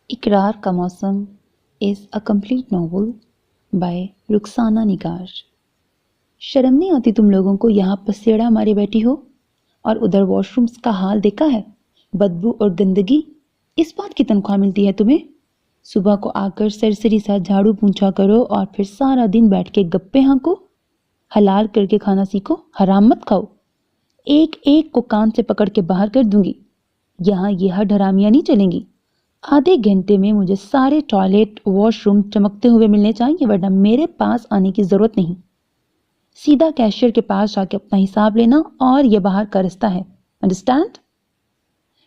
اقرار کا موسم is a complete novel by Rukhsana Nigar. شرم نہیں آتی تم لوگوں کو؟ یہاں پسیڑا مارے بیٹھی ہو اور ادھر واش رومز کا حال دیکھا ہے؟ بدبو اور گندگی، اس بات کی تنخواہ ملتی ہے تمہیں؟ صبح کو آ کر سرسری سا جھاڑو پونچھا کرو اور پھر سارا دن بیٹھ کے گپے ہانکو۔ حلال کر کے کھانا سیکھو، حرام مت کھاؤ۔ ایک ایک کو کان سے پکڑ کے باہر کر دوں گی۔ یہاں یہ ہر حرامیاں نہیں چلیں گی۔ آدھے گھنٹے میں مجھے سارے ٹوائلٹ واش روم چمکتے ہوئے ملنے چاہیے، ورنہ میرے پاس آنے کی ضرورت نہیں۔ سیدھا کیشیئر کے پاس جا کے اپنا حساب لینا اور یہ باہر کا رستہ ہے، انڈرسٹینڈ؟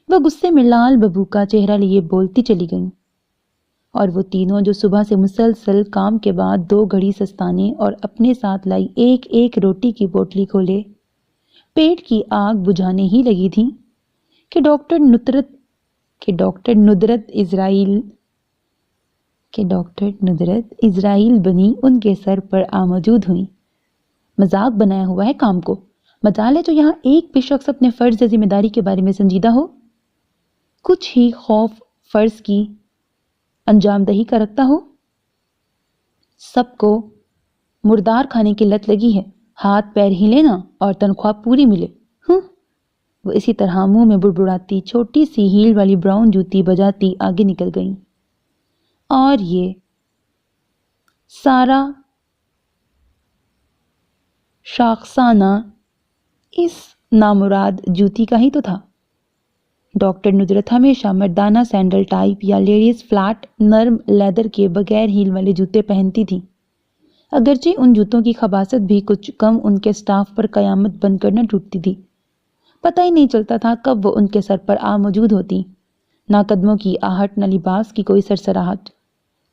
وہ غصے میں لال ببو کا چہرہ لیے بولتی چلی گئیں، اور وہ تینوں جو صبح سے مسلسل کام کے بعد 2 گھڑی سستانے اور اپنے ساتھ لائی ایک ایک روٹی کی پوٹلی کھولے پیٹ کی آگ بجھانے ہی لگی تھیں کہ ڈاکٹر ندرت اسرائیل بنی ان کے سر پر آموجود ہوئیں۔ مذاق بنایا ہوا ہے کام کو، مجال ہے جو یہاں ایک بھی شخص اپنے فرض ذمہ داری کے بارے میں سنجیدہ ہو، کچھ ہی خوف فرض کی انجام دہی کا رکھتا ہو۔ سب کو مردار کھانے کی لت لگی ہے، ہاتھ پیر ہی لینا اور تنخواہ پوری ملے۔ وہ اسی طرح منہ میں بڑبڑاتی چھوٹی سی ہیل والی براؤن جوتی بجاتی آگے نکل گئیں، اور یہ سارا شاخسانہ اس نامراد جوتی کا ہی تو تھا۔ ڈاکٹر ندرت ہمیشہ مردانہ سینڈل ٹائپ یا لیڈیز فلیٹ نرم لیدر کے بغیر ہیل والے جوتے پہنتی تھی، اگرچہ ان جوتوں کی خباثت بھی کچھ کم ان کے سٹاف پر قیامت بن کر نہ ٹوٹتی تھی۔ پتہ ہی نہیں چلتا تھا کب وہ ان کے سر پر آ موجود ہوتی، نہ قدموں کی آہٹ نہ لباس کی کوئی سرسراہٹ۔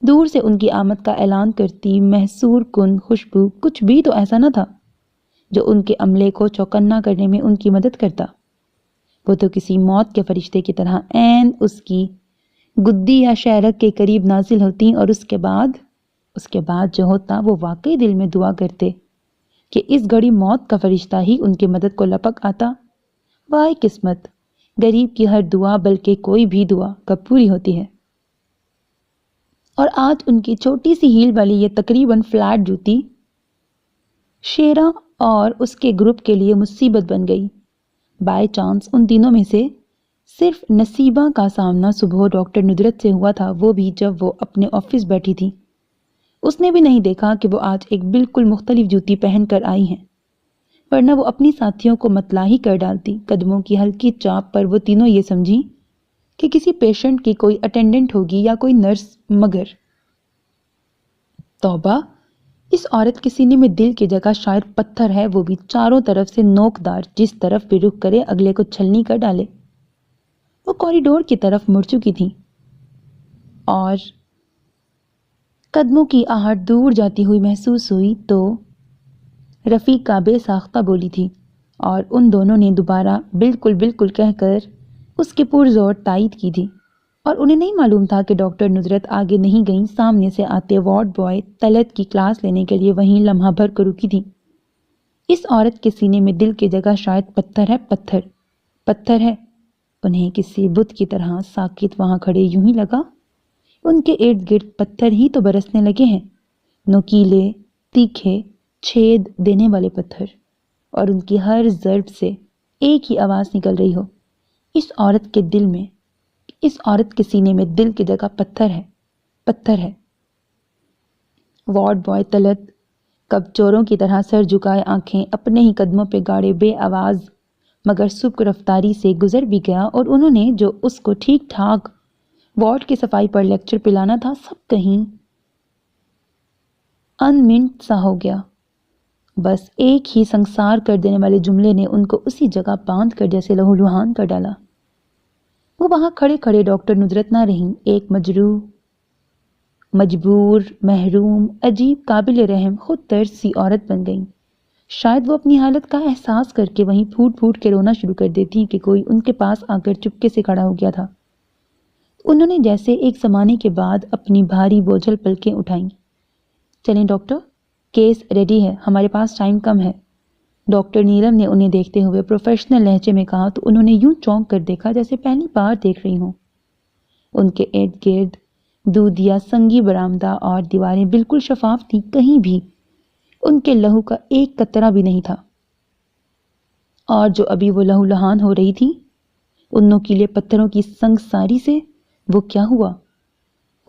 دور سے ان کی آمد کا اعلان کرتی محصور کن خوشبو، کچھ بھی تو ایسا نہ تھا جو ان کے عملے کو چوکنا کرنے میں ان کی مدد کرتا۔ وہ تو کسی موت کے فرشتے کی طرح عین اس کی گدی یا شہرک کے قریب نازل ہوتی، اور اس کے بعد جو ہوتا وہ واقعی دل میں دعا کرتے کہ اس گھڑی موت کا فرشتہ ہی ان کی مدد کو لپک آتا۔ واہ قسمت، غریب کی ہر دعا بلکہ کوئی بھی دعا کب پوری ہوتی ہے۔ اور آج ان کی چھوٹی سی ہیل والی یہ تقریباً فلیٹ جوتی شیرا اور اس کے گروپ کے لیے مصیبت بن گئی۔ بائی چانس ان دنوں میں سے صرف نصیبہ کا سامنا صبح ڈاکٹر ندرت سے ہوا تھا، وہ بھی جب وہ اپنے آفس بیٹھی تھی۔ اس نے بھی نہیں دیکھا کہ وہ آج ایک بالکل مختلف جوتی پہن کر آئی ہیں، ورنہ وہ اپنی ساتھیوں کو مطلع ہی کر ڈالتی۔ قدموں کی ہلکی چاپ پر وہ تینوں یہ سمجھی کہ کسی پیشنٹ کی کوئی اٹینڈنٹ ہوگی یا کوئی نرس، مگر توبہ، اس عورت کے سینے میں دل کی جگہ شاید پتھر ہے، وہ بھی چاروں طرف سے نوکدار، جس طرف بھی رخ کرے اگلے کو چھلنی کر ڈالے۔ وہ کوریڈور کی طرف مڑ چکی تھی اور قدموں کی آہٹ دور جاتی ہوئی محسوس ہوئی تو رفیقہ بے ساختہ بولی تھی، اور ان دونوں نے دوبارہ بالکل کہہ کر اس کی پرزور تائید کی تھی، اور انہیں نہیں معلوم تھا کہ ڈاکٹر ندرت آگے نہیں گئیں۔ سامنے سے آتے وارڈ بوائے طلعت کی کلاس لینے کے لیے وہیں لمحہ بھر کو رکی تھی۔ اس عورت کے سینے میں دل کی جگہ شاید پتھر ہے۔ انہیں کسی بت کی طرح ساکت وہاں کھڑے یوں ہی لگا۔ ان کے ارد گرد پتھر ہی تو برسنے لگے ہیں، نوکیلے، تیکھے، چھید دینے والے پتھر، اور ان کی ہر ضرب سے ایک ہی آواز نکل رہی ہو، اس عورت کے سینے میں دل کی جگہ پتھر ہے۔ وارڈ بوائے طلعت کب چوروں کی طرح سر جھکائے آنکھیں اپنے ہی قدموں پہ گاڑے بے آواز مگر سبک رفتاری سے گزر بھی گیا، اور انہوں نے جو اس کو ٹھیک ٹھاک وارڈ کی صفائی پر لیکچر پلانا تھا، سب کہیں انمنٹ سا ہو گیا۔ بس ایک ہی سنگسار کر دینے والے جملے نے ان کو اسی جگہ باندھ کر جیسے لہولہان کر ڈالا۔ وہ وہاں کھڑے کھڑے ڈاکٹر ندرت نہ رہیں، ایک مجروح، مجبور، محروم، عجیب، قابل رحم، خود طرز سی عورت بن گئیں۔ شاید وہ اپنی حالت کا احساس کر کے وہیں پھوٹ پھوٹ کے رونا شروع کر دیتی کہ کوئی ان کے پاس آ کر چپکے سے کھڑا ہو گیا تھا۔ انہوں نے جیسے ایک زمانے کے بعد اپنی بھاری بوجھل پلکیں اٹھائیں۔ چلیں ڈاکٹر، کیس ریڈی ہے، ہمارے پاس ٹائم کم ہے۔ ڈاکٹر نیلم نے انہیں دیکھتے ہوئے پروفیشنل لہجے میں کہا تو انہوں نے یوں چونک کر دیکھا جیسے پہلی بار دیکھ رہی ہوں۔ ان کے ارد گرد دودھیا سنگی برآمدہ اور دیواریں بالکل شفاف تھیں، کہیں بھی ان کے لہو کا ایک قطرہ بھی نہیں تھا۔ اور جو ابھی وہ لہو لہان ہو رہی تھی ان نوکیلے پتھروں کی سنگساری سے، وہ کیا ہوا؟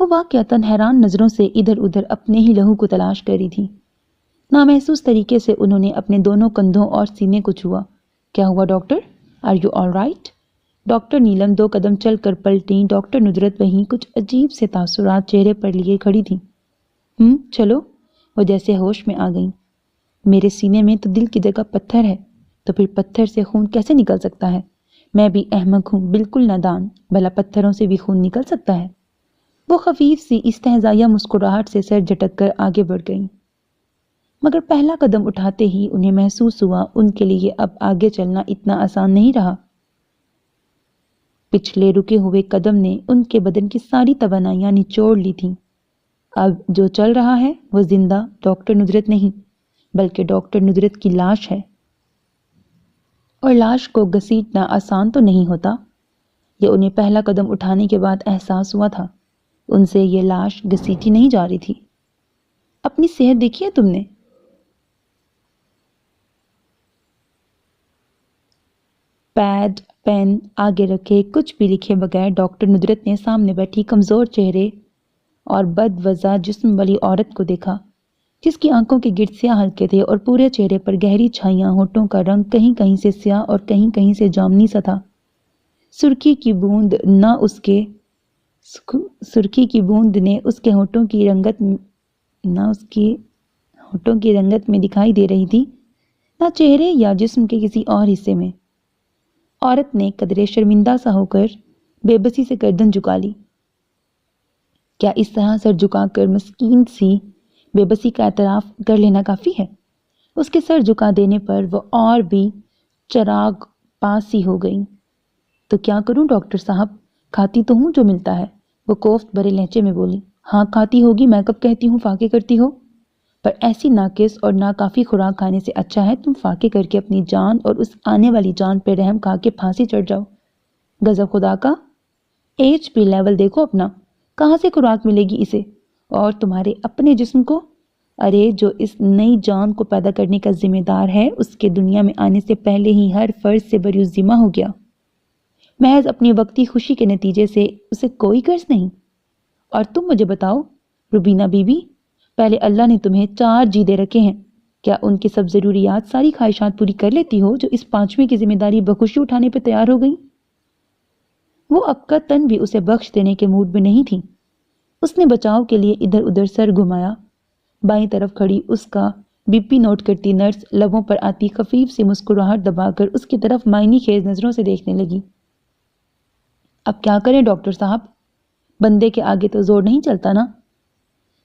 وہ واقعتاً حیران نظروں سے ادھر ادھر اپنے ہی لہو کو تلاش کر رہی تھی۔ نامحسوس طریقے سے انہوں نے اپنے دونوں کندھوں اور سینے کو چھوا۔ کیا ہوا doctor? Are you all right? Doctor Neelam 2 قدم چل کر پلٹیں۔ ڈاکٹر ندرت وہیں کچھ عجیب سے تاثرات چہرے پر لیے کھڑی تھیں۔ چلو، وہ جیسے ہوش میں آ گئیں۔ میرے سینے میں تو دل کی جگہ پتھر ہے، تو پھر پتھر سے خون کیسے نکل سکتا ہے؟ میں بھی احمق ہوں، بالکل نادان، بھلا پتھروں سے بھی خون نکل سکتا ہے؟ وہ خفیف سی استہزائیہ مسکراہٹ سے سر جھٹک کر آگے بڑھ گئیں، مگر پہلا قدم اٹھاتے ہی انہیں محسوس ہوا ان کے لیے اب آگے چلنا اتنا آسان نہیں رہا۔ پچھلے رکے ہوئے قدم نے ان کے بدن کی ساری توانائیاں نچوڑ لی تھیں۔ اب جو چل رہا ہے وہ زندہ ڈاکٹر ندرت نہیں، بلکہ ڈاکٹر ندرت کی لاش ہے، اور لاش کو گھسیٹنا آسان تو نہیں ہوتا۔ یہ انہیں پہلا قدم اٹھانے کے بعد احساس ہوا تھا۔ ان سے یہ لاش گھسیٹی نہیں جا رہی تھی۔ اپنی صحت دیکھی ہے تم نے؟ پیڈ پین آگے رکھے کچھ بھی لکھے بغیر ڈاکٹر ندرت نے سامنے بیٹھی کمزور چہرے اور بد وضع جسم والی عورت کو دیکھا، جس کی آنکھوں کے گرد سیاہ حلقے تھے اور پورے چہرے پر گہری چھائیاں، ہونٹوں کا رنگ کہیں کہیں سے سیاہ اور کہیں کہیں سے جامنی سا تھا۔ سرخی کی بوند نے اس کے ہونٹوں کی رنگت میں دکھائی دے رہی تھی، نہ چہرے یا جسم کے کسی اور حصے میں۔ عورت نے قدرے شرمندہ سا ہو کر بے بسی سے گردن جھکا لی۔ کیا اس طرح سر جھکا کر مسکین سی بے بسی کا اعتراف کر لینا کافی ہے؟ اس کے سر جھکا دینے پر وہ اور بھی چراغ پاسی ہو گئی۔ تو کیا کروں ڈاکٹر صاحب؟ کھاتی تو ہوں جو ملتا ہے، وہ کوفت بھرے لہجے میں بولی۔ ہاں کھاتی ہوگی، میں کب کہتی ہوں فاقے کرتی ہو؟ پر ایسی ناقص اور ناکافی خوراک کھانے سے اچھا ہے تم فاقے کر کے اپنی جان اور اس آنے والی جان پہ رحم کھا کے پھانسی چڑھ جاؤ۔ غضب خدا کا! ایچ پی لیول دیکھو اپنا، کہاں سے خوراک ملے گی اسے؟ اور تمہارے اپنے جسم کو؟ ارے جو اس نئی جان کو پیدا کرنے کا ذمہ دار ہے، اس کے دنیا میں آنے سے پہلے ہی ہر فرض سے بری ذمہ ہو گیا۔ محض اپنی وقتی خوشی کے نتیجے سے اسے کوئی غرض نہیں۔ اور تم مجھے بتاؤ روبینہ بی بی، پہلے اللہ نے تمہیں 4 جی دے رکھے ہیں، کیا ان کی سب ضروریات، ساری خواہشات پوری کر لیتی ہو جو اس 5ویں کی ذمہ داری بخوشی اٹھانے پہ تیار ہو گئی؟ وہ اب کا تن بھی اسے بخش دینے کے موڈ میں نہیں تھی۔ اس نے بچاؤ کے لیے ادھر ادھر سر گھمایا۔ بائیں طرف کھڑی اس کا بی پی نوٹ کرتی نرس لبوں پر آتی خفیف سی مسکراہٹ دبا کر اس کی طرف معنی خیز نظروں سے دیکھنے لگی۔ اب کیا کریں ڈاکٹر صاحب؟ بندے کے آگے تو زور نہیں چلتا نا؟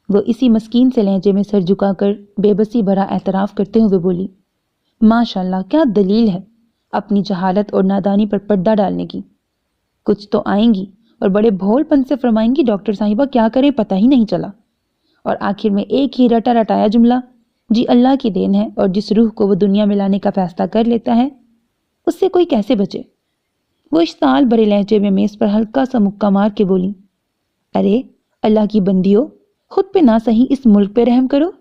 وہ اسی مسکین سے لہجے میں سر جھکا کر بے بسی بھرا اعتراف کرتے ہوئے بولی۔ ماشاءاللہ، کیا دلیل ہے اپنی جہالت اور نادانی پر پردہ ڈالنے کی؟ کچھ تو آئیں گی اور بڑے بھول پن سے فرمائیں گی ڈاکٹر صاحبہ کیا کرے پتہ ہی نہیں چلا، اور آخر میں ایک ہی رٹا رٹایا جملہ، جی اللہ کی دین ہے، اور جس روح کو وہ دنیا میں لانے کا فیصلہ کر لیتا ہے اس سے کوئی کیسے بچے؟ وہ اشتعال بھرے لہجے میں میز پر ہلکا سا مکہ مار کے بولی۔ ارے اللہ کی بندیو، خود پہ نہ صحیح اس ملک پہ رحم کرو۔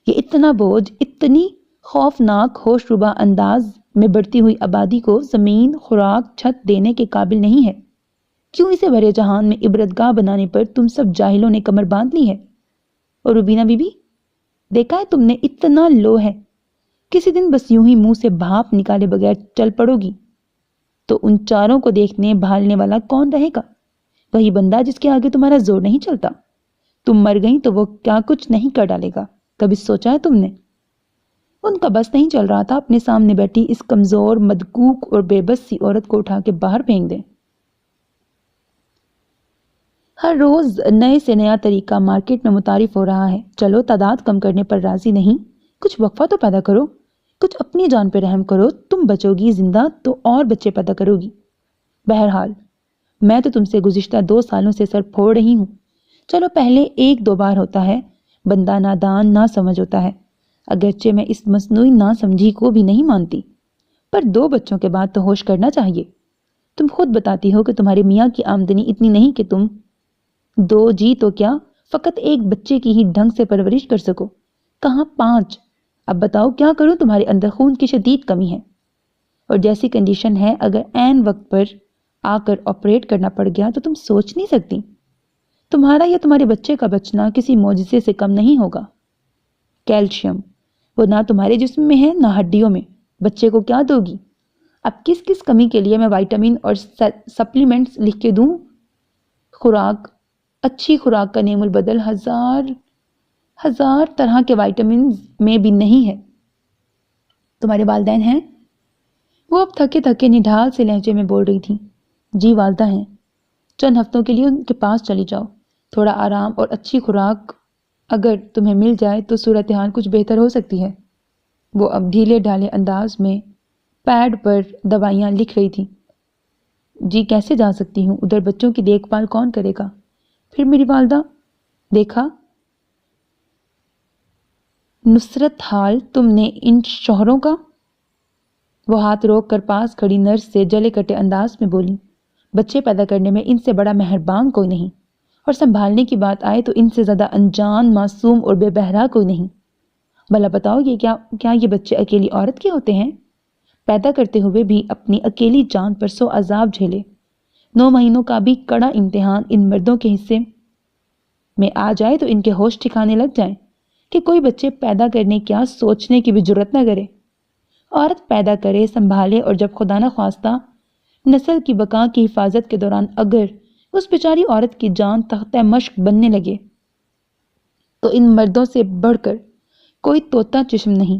یہ اتنا بوجھ اتنی خوفناک ہوش ربا انداز میں بڑھتی ہوئی آبادی کو زمین، خوراک، چھت دینے کے قابل نہیں ہے۔ کیوں اسے بھرے جہان میں عبرتگاہ بنانے پر تم سب جاہلوں نے کمر باندھ لی ہے؟ اور روبینہ بی بی، دیکھا ہے تم نے اتنا لو ہے، کسی دن بس یوں ہی منہ سے بھاپ نکالے بغیر چل پڑو گی تو ان 4 کو دیکھنے بھالنے والا کون رہے گا؟ وہی بندہ جس کے آگے تمہارا زور نہیں چلتا۔ تم مر گئی تو وہ کیا کچھ نہیں کر ڈالے گا، کبھی سوچا ہے تم نے؟ ان کا بس نہیں چل رہا تھا اپنے سامنے بیٹھی اس کمزور، مدکوک اور بے بس سی عورت کو اٹھا کے باہر پھینک دیں۔ ہر روز نئے سے نیا طریقہ مارکیٹ میں متعارف ہو رہا ہے، چلو تعداد کم کرنے پر راضی نہیں، کچھ وقفہ تو پیدا کرو، کچھ اپنی جان پہ رحم کرو، تم بچو گی زندہ تو اور بچے پیدا کرو گی۔ بہرحال میں تو تم سے گزشتہ 2 سالوں سے سر پھوڑ رہی ہوں، چلو پہلے 1-2 بار ہوتا ہے، بندہ نادان نہ سمجھ ہوتا ہے، اگرچہ میں اس مصنوعی نہ سمجھی کو بھی نہیں مانتی، پر 2 بچوں کے بعد تو ہوش کرنا چاہیے۔ تم خود بتاتی ہو کہ تمہارے میاں کی آمدنی اتنی نہیں کہ تم 2 جی تو کیا، فقط ایک بچے کی ہی ڈھنگ سے پرورش کر سکو، کہاں 5؟ اب بتاؤ کیا کروں، تمہارے اندر خون کی شدید کمی ہے، اور جیسی کنڈیشن ہے اگر عین وقت پر آ کر آپریٹ کرنا پڑ گیا تو تم سوچ نہیں سکتی، تمہارا یا تمہارے بچے کا بچنا کسی معجزے سے کم نہیں ہوگا۔ کیلشیم، وہ نہ تمہارے جسم میں ہے نہ ہڈیوں میں، بچے کو کیا دو گی؟ اب کس کس کمی کے لیے میں وائٹامن اور سپلیمنٹس لکھ کے دوں؟ خوراک، اچھی خوراک کا نعم البدل ہزار طرح کے وائٹامنز میں بھی نہیں ہے۔ تمہارے والدین ہیں؟ وہ اب تھکے تھکے نڈھال سے لہجے میں بول رہی تھی۔ جی والدہ ہیں، چند ہفتوں کے لیے ان کے پاس چلی جاؤ، تھوڑا آرام اور اچھی خوراک اگر تمہیں مل جائے تو صورتحال کچھ بہتر ہو سکتی ہے۔ وہ اب ڈھیلے ڈھالے انداز میں پیڈ پر دوائیاں لکھ رہی تھی۔ جی کیسے جا سکتی ہوں، ادھر بچوں کی دیکھ بھال کون کرے گا؟ پھر میری والدہ، دیکھا نصرت حال تم نے ان شوہروں کا؟ وہ ہاتھ روک کر پاس کھڑی نرس سے جلے کٹے انداز میں بولی، بچے پیدا کرنے میں ان سے بڑا مہربان کوئی نہیں، اور سنبھالنے کی بات آئے تو ان سے زیادہ انجان، معصوم اور بے بہرا کوئی نہیں۔ بھلا بتاؤ یہ کیا یہ بچے اکیلی عورت کے ہوتے ہیں؟ پیدا کرتے ہوئے بھی اپنی اکیلی جان پر 100 عذاب جھیلے، 9 مہینوں کا بھی کڑا امتحان ان مردوں کے حصے میں آ جائے تو ان کے ہوش ٹھکانے لگ جائیں کہ کوئی بچے پیدا کرنے کیا سوچنے کی بھی جرت نہ کرے۔ عورت پیدا کرے، سنبھالے، اور جب خدا نہ خواستہ نسل کی بقا کی حفاظت کے دوران اگر اس بیچاری عورت کی جان تختہ مشق بننے لگے تو ان مردوں سے بڑھ کر کوئی طوطا چشم نہیں۔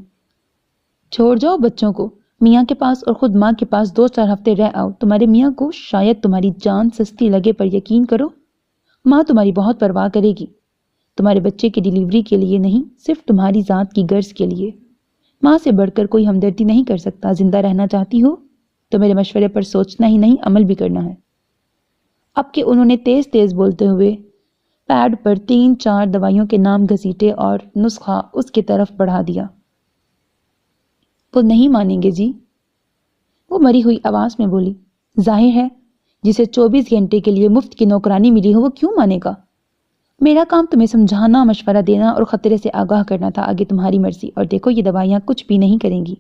چھوڑ جاؤ بچوں کو میاں کے پاس اور خود ماں کے پاس 2-4 ہفتے رہ آؤ، تمہارے میاں کو شاید تمہاری جان سستی لگے پر یقین کرو ماں تمہاری بہت پرواہ کرے گی، تمہارے بچے کی ڈیلیوری کے لیے نہیں، صرف تمہاری ذات کی غرض کے لیے۔ ماں سے بڑھ کر کوئی ہمدردی نہیں کر سکتا، زندہ رہنا چاہتی ہو تو میرے مشورے پر سوچنا ہی نہیں عمل بھی کرنا ہے۔ اب کہ انہوں نے تیز تیز بولتے ہوئے پیڈ پر 3-4 دوائیوں کے نام گھسیٹے اور نسخہ اس کی طرف بڑھا دیا۔ وہ نہیں مانیں گے جی، وہ مری ہوئی آواز میں بولی۔ ظاہر ہے جسے 24 گھنٹے کے لیے مفت کی نوکرانی ملی ہو وہ کیوں مانے گا؟ میرا کام تمہیں سمجھانا، مشورہ دینا اور خطرے سے آگاہ کرنا تھا، آگے تمہاری مرضی۔ اور دیکھو یہ دوائیاں کچھ بھی نہیں کریں گی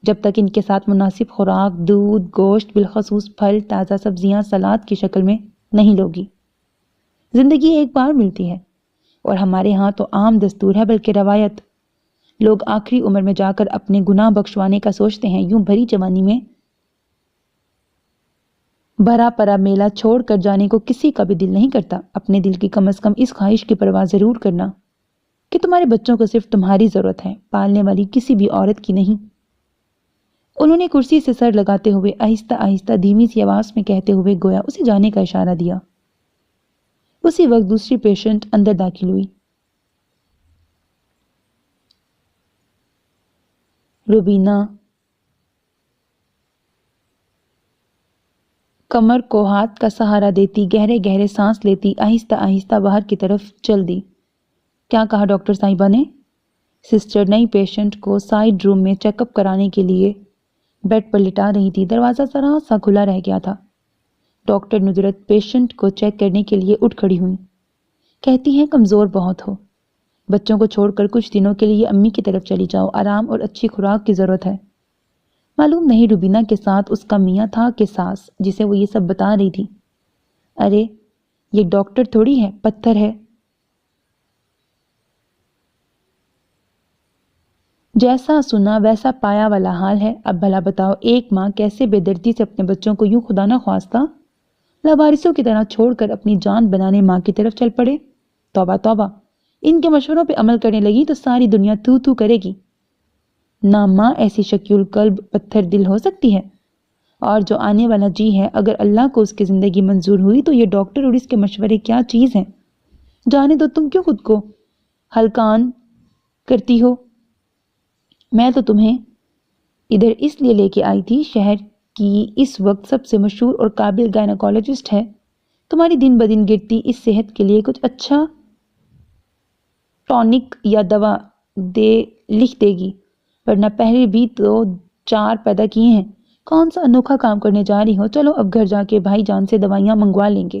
جب تک ان کے ساتھ مناسب خوراک، دودھ، گوشت، بالخصوص پھل، تازہ سبزیاں سلاد کی شکل میں نہیں لوگی۔ زندگی ایک بار ملتی ہے، اور ہمارے ہاں تو عام دستور ہے بلکہ روایت۔ لوگ آخری عمر میں جا کر اپنے گناہ بخشوانے کا سوچتے ہیں، یوں بھری جوانی میں بھرا پرا میلہ چھوڑ کر جانے کو کسی کا بھی دل نہیں کرتا۔ اپنے دل کی کم از کم اس خواہش کی پرواہ ضرور کرنا کہ تمہارے بچوں کو صرف تمہاری ضرورت ہے، پالنے والی کسی بھی عورت کی نہیں۔ انہوں نے کرسی سے سر لگاتے ہوئے آہستہ آہستہ دھیمی سی آواز میں کہتے ہوئے گویا اسے جانے کا اشارہ دیا۔ اسی وقت دوسری پیشنٹ اندر داخل ہوئی۔ روبینہ کمر کو ہاتھ کا سہارا دیتی، گہرے گہرے سانس لیتی آہستہ آہستہ باہر کی طرف چل دی۔ کیا کہا ڈاکٹر صاحبہ نے؟ سسٹر نئی پیشنٹ کو سائیڈ روم میں چیک اپ کرانے کے لیے بیڈ پر لٹا رہی تھی۔ دروازہ ذرا سا کھلا رہ گیا تھا۔ ڈاکٹر نصرت پیشنٹ کو چیک کرنے کے لیے اٹھ کھڑی ہوئی۔ کہتی ہیں کمزور بہت ہو، بچوں کو چھوڑ کر کچھ دنوں کے لیے امی کی طرف چلی جاؤ، آرام اور اچھی خوراک کی ضرورت ہے۔ معلوم نہیں روبینہ کے ساتھ اس کا میاں تھا کہ ساس جسے وہ یہ سب بتا رہی تھی۔ ارے یہ ڈاکٹر تھوڑی ہے، پتھر ہے۔ جیسا سنا ویسا پایا والا حال ہے۔ اب بھلا بتاؤ ایک ماں کیسے بے دردی سے اپنے بچوں کو یوں خدا نہ خواستہ لاوارثوں کی طرح چھوڑ کر اپنی جان بنانے ماں کی طرف چل پڑے؟ توبہ توبہ، ان کے مشوروں پہ عمل کرنے لگی تو ساری دنیا تھو تھو کرے گی۔ نہ ماں ایسی شکیل قلب پتھر دل ہو سکتی ہے، اور جو آنے والا جی ہے اگر اللہ کو اس کی زندگی منظور ہوئی تو یہ ڈاکٹر اور اس کے مشورے کیا چیز ہیں؟ جانے دو، تم کیوں خود کو ہلکان کرتی ہو؟ میں تو تمہیں ادھر اس لیے لے کے آئی تھی، شہر کی اس وقت سب سے مشہور اور قابل گائنیکولوجسٹ ہے، تمہاری دن بدن گرتی اس صحت کے لیے کچھ اچھا ٹونک یا دوا لکھ دے گی، ورنہ پہلے بھی تو 4 پیدا کیے ہیں، کون سا انوکھا کام کرنے جا رہی ہو؟ چلو اب گھر جا کے بھائی جان سے دوائیاں منگوا لیں گے۔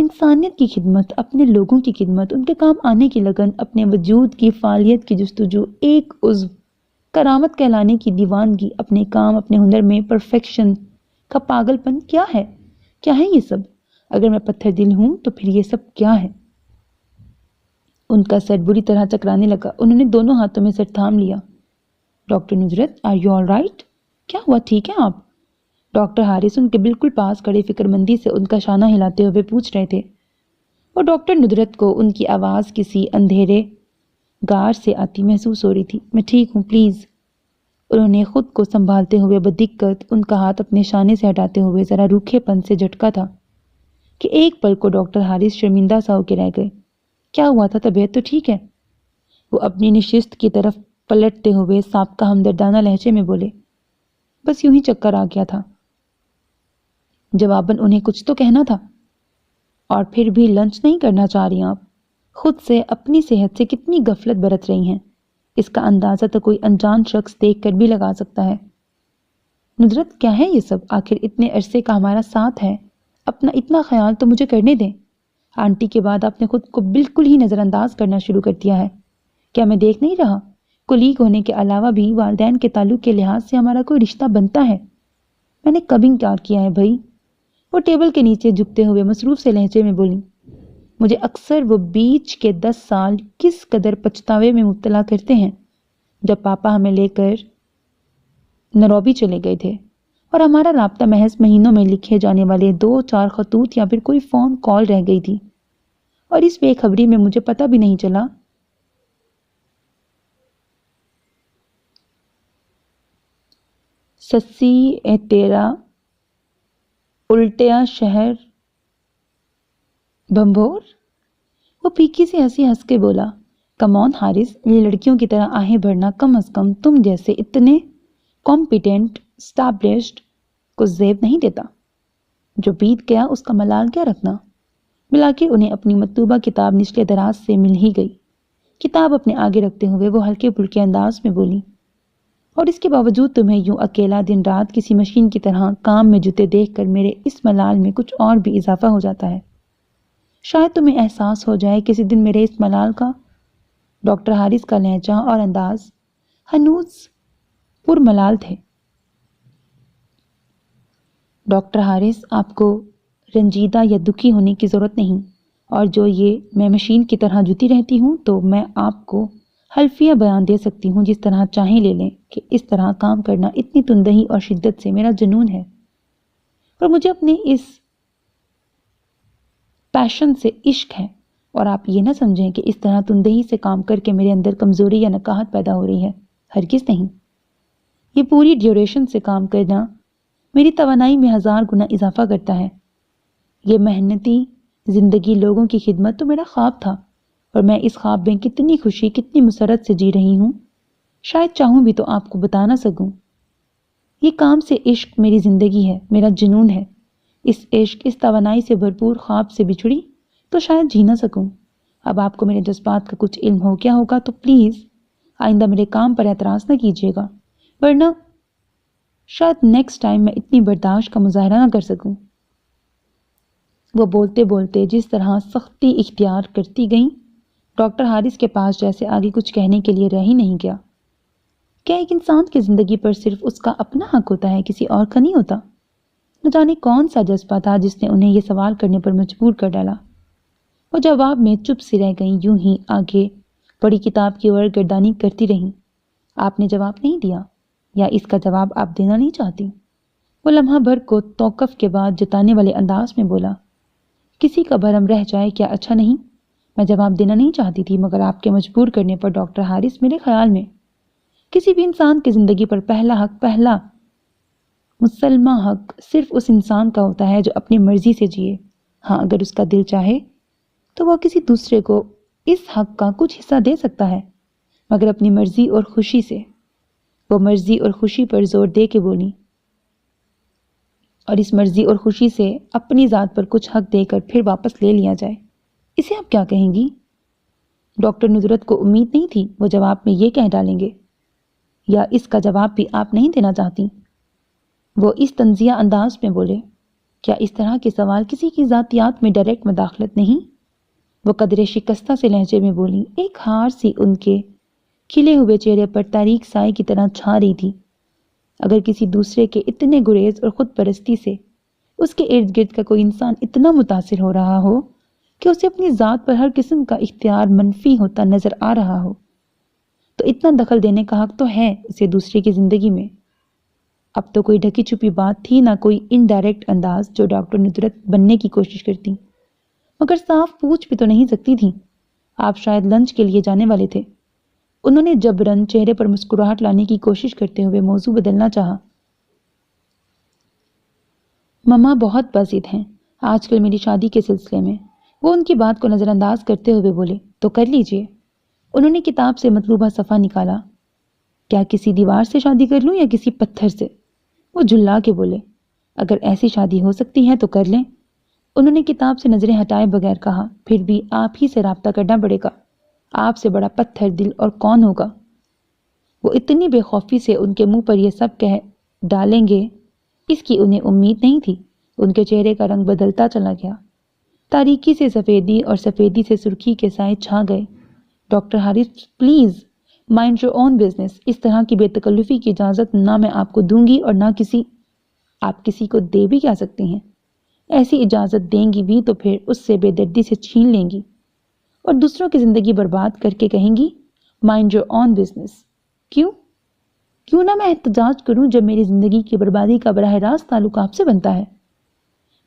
انسانیت کی خدمت، اپنے لوگوں کی خدمت، ان کے کام آنے کی لگن، اپنے وجود کی فعالیت کی جستجو، ایک عضو کرامت کہلانے کی دیوانگی، اپنے کام اپنے ہنر میں پرفیکشن کا پاگل پن، کیا ہے یہ سب؟ اگر میں پتھر دل ہوں تو پھر یہ سب کیا ہے؟ ان کا سر بری طرح چکرانے لگا۔ انہوں نے دونوں ہاتھوں میں سر تھام لیا۔ Doctor Nusrat, are you all right? کیا ہوا، ٹھیک ہے آپ؟ ڈاکٹر حارث ان کے بالکل پاس کھڑے فکر مندی سے ان کا شانہ ہلاتے ہوئے پوچھ رہے تھے، اور ڈاکٹر ندرت کو ان کی آواز کسی اندھیرے غار سے آتی محسوس ہو رہی تھی۔ میں ٹھیک ہوں، پلیز۔ انہوں نے خود کو سنبھالتے ہوئے بدقت ان کا ہاتھ اپنے شانے سے ہٹاتے ہوئے ذرا روکھے پن سے جھٹکا تھا کہ ایک پل کو ڈاکٹر حارث شرمندہ سا ہو کے رہ گئے۔ کیا ہوا تھا، طبیعت تو ٹھیک ہے؟ وہ اپنی نشست کی طرف پلٹتے ہوئے سابقہ ہمدردانہ لہجے میں بولے، بس یوں ہی چکر آ گیا تھا۔ جواباً انہیں کچھ تو کہنا تھا۔ اور پھر بھی لنچ نہیں کرنا چاہ رہی آپ؟ خود سے، اپنی صحت سے کتنی غفلت برت رہی ہیں، اس کا اندازہ تو کوئی انجان شخص دیکھ کر بھی لگا سکتا ہے۔ ندرت، کیا ہے یہ سب؟ آخر اتنے عرصے کا ہمارا ساتھ ہے، اپنا اتنا خیال تو مجھے کرنے دیں۔ آنٹی کے بعد آپ نے خود کو بالکل ہی نظر انداز کرنا شروع کر دیا ہے۔ کیا میں دیکھ نہیں رہا؟ کولیگ ہونے کے علاوہ بھی والدین کے تعلق کے لحاظ سے ہمارا کوئی رشتہ بنتا ہے۔ میں نے کب انکار کیا ہے بھائی؟ وہ ٹیبل کے نیچے جھکتے ہوئے مصروف سے لہجے میں بولی۔ مجھے اکثر وہ بیچ کے 10 سال کس قدر پچھتاوے میں مبتلا کرتے ہیں جب پاپا ہمیں لے کر نروبی چلے گئے تھے اور ہمارا رابطہ محض مہینوں میں لکھے جانے والے 2-4 خطوط یا پھر کوئی فون کال رہ گئی تھی، اور اس بے خبری میں مجھے پتہ بھی نہیں چلا سسی اے تیرا الٹیا شہر بھمبور۔ وہ پھیکی سی ہنسی ہنس کے بولا، کم آن حارث، یہ لڑکیوں کی طرح آہیں بھرنا کم از کم تم جیسے اتنے کمپیٹنٹ اسٹیبلشڈ کو زیب نہیں دیتا۔ جو بیت گیا اس کا ملال کیا رکھنا؟ بلاخر انہیں اپنی مطلوبہ کتاب نچلے دراز سے مل ہی گئی۔ کتاب اپنے آگے رکھتے ہوئے وہ ہلکے پھلکے انداز میں بولی، اور اس کے باوجود تمہیں یوں اکیلا دن رات کسی مشین کی طرح کام میں جتے دیکھ کر میرے اس ملال میں کچھ اور بھی اضافہ ہو جاتا ہے۔ شاید تمہیں احساس ہو جائے کسی دن میرے اس ملال کا۔ ڈاکٹر حارث کا لہجہ اور انداز ہنوز پرملال تھے۔ ڈاکٹر حارث، آپ کو رنجیدہ یا دکھی ہونے کی ضرورت نہیں، اور جو یہ میں مشین کی طرح جتی رہتی ہوں تو میں آپ کو حلفیہ بیان دے سکتی ہوں، جس طرح چاہیں لے لیں کہ اس طرح کام کرنا اتنی تندہی اور شدت سے میرا جنون ہے، اور مجھے اپنے اس پیشن سے عشق ہے۔ اور آپ یہ نہ سمجھیں کہ اس طرح تندہی سے کام کر کے میرے اندر کمزوری یا نکاہت پیدا ہو رہی ہے، ہرگز نہیں۔ یہ پوری ڈیوریشن سے کام کرنا میری توانائی میں 1000 گنا اضافہ کرتا ہے۔ یہ محنتی زندگی، لوگوں کی خدمت تو میرا خواب تھا، اور میں اس خواب میں کتنی خوشی، کتنی مسرت سے جی رہی ہوں، شاید چاہوں بھی تو آپ کو بتا نہ سکوں۔ یہ کام سے عشق میری زندگی ہے، میرا جنون ہے۔ اس عشق، اس توانائی سے بھرپور خواب سے بچھڑی تو شاید جی نہ سکوں۔ اب آپ کو میرے جذبات کا کچھ علم ہو گیا ہوگا تو پلیز آئندہ میرے کام پر اعتراض نہ کیجیے گا، ورنہ شاید نیکسٹ ٹائم میں اتنی برداشت کا مظاہرہ نہ کر سکوں۔ وہ بولتے بولتے جس طرح سختی اختیار کرتی گئیں، ڈاکٹر حارث کے پاس جیسے آگے کچھ کہنے کے لیے رہ ہی نہیں گیا۔ کیا ایک انسان کی زندگی پر صرف اس کا اپنا حق ہوتا ہے، کسی اور کا نہیں ہوتا؟ نہ جانے کون سا جذبہ تھا جس نے انہیں یہ سوال کرنے پر مجبور کر ڈالا۔ وہ جواب میں چپ سی رہ گئیں، یوں ہی آگے بڑی کتاب کی اور گردانی کرتی رہیں۔ آپ نے جواب نہیں دیا، یا اس کا جواب آپ دینا نہیں چاہتی؟ وہ لمحہ بھر کو توقف کے بعد جتانے والے انداز میں بولا، کسی کا بھرم رہ جائے کیا اچھا نہیں؟ میں جواب دینا نہیں چاہتی تھی، مگر آپ کے مجبور کرنے پر ڈاکٹر حارث، میرے خیال میں کسی بھی انسان کی زندگی پر پہلا حق، پہلا مسلمہ حق صرف اس انسان کا ہوتا ہے جو اپنی مرضی سے جیے۔ ہاں، اگر اس کا دل چاہے تو وہ کسی دوسرے کو اس حق کا کچھ حصہ دے سکتا ہے، مگر اپنی مرضی اور خوشی سے۔ وہ مرضی اور خوشی پر زور دے کے بولی، اور اس مرضی اور خوشی سے اپنی ذات پر کچھ حق دے کر پھر واپس لے لیا جائے، اسے آپ کیا کہیں گی؟ ڈاکٹر ندرت کو امید نہیں تھی وہ جواب میں یہ کہہ ڈالیں گے، یا اس کا جواب بھی آپ نہیں دینا چاہتی؟ وہ اس طنزیہ انداز میں بولے، کیا اس طرح کے سوال کسی کی ذاتیات میں ڈائریکٹ مداخلت نہیں؟ وہ قدرے شکستہ سے لہجے میں بولی۔ ایک ہار سی ان کے کھلے ہوئے چہرے پر تاریک سائے کی طرح چھا رہی تھی۔ اگر کسی دوسرے کے اتنے گریز اور خود پرستی سے اس کے ارد گرد کا کوئی انسان اتنا متاثر ہو رہا ہو کہ اسے اپنی ذات پر ہر قسم کا اختیار منفی ہوتا نظر آ رہا ہو تو اتنا دخل دینے کا حق تو ہے اسے دوسرے کی زندگی میں۔ اب تو کوئی ڈھکی چھپی بات تھی نہ کوئی انڈائریکٹ انداز جو ڈاکٹر ندرت بننے کی کوشش کرتی، مگر صاف پوچھ بھی تو نہیں سکتی تھی۔ آپ شاید لنچ کے لیے جانے والے تھے۔ انہوں نے جبراً چہرے پر مسکراہٹ لانے کی کوشش کرتے ہوئے موضوع بدلنا چاہا۔ مما بہت باسط ہیں آج کل میری شادی کے سلسلے میں۔ وہ ان کی بات کو نظر انداز کرتے ہوئے بولے۔ تو کر لیجئے۔ انہوں نے کتاب سے مطلوبہ صفحہ نکالا۔ کیا کسی دیوار سے شادی کر لوں یا کسی پتھر سے؟ وہ جھلا کے بولے۔ اگر ایسی شادی ہو سکتی ہے تو کر لیں۔ انہوں نے کتاب سے نظریں ہٹائے بغیر کہا۔ پھر بھی آپ ہی سے رابطہ کرنا پڑے گا۔ آپ سے بڑا پتھر دل اور کون ہوگا؟ وہ اتنی بے خوفی سے ان کے منہ پر یہ سب کہہ ڈالیں گے اس کی انہیں امید نہیں تھی۔ ان کے چہرے کا رنگ بدلتا چلا گیا۔ تاریکی سے سفیدی اور سفیدی سے سرخی کے سائے چھا گئے۔ Doctor Haris please mind your own business. اس طرح کی بے تکلفی کی اجازت نہ میں آپ کو دوں گی اور نہ آپ کسی کو دے بھی کیا سکتی ہیں۔ ایسی اجازت دیں گی بھی تو پھر اس سے بے دردی سے چھین لیں گی اور دوسروں کی زندگی برباد کر کے کہیں گی مائنڈ یور اون بزنس۔ کیوں نہ میں احتجاج کروں جب میری زندگی کی بربادی کا براہ راست تعلق آپ سے بنتا ہے؟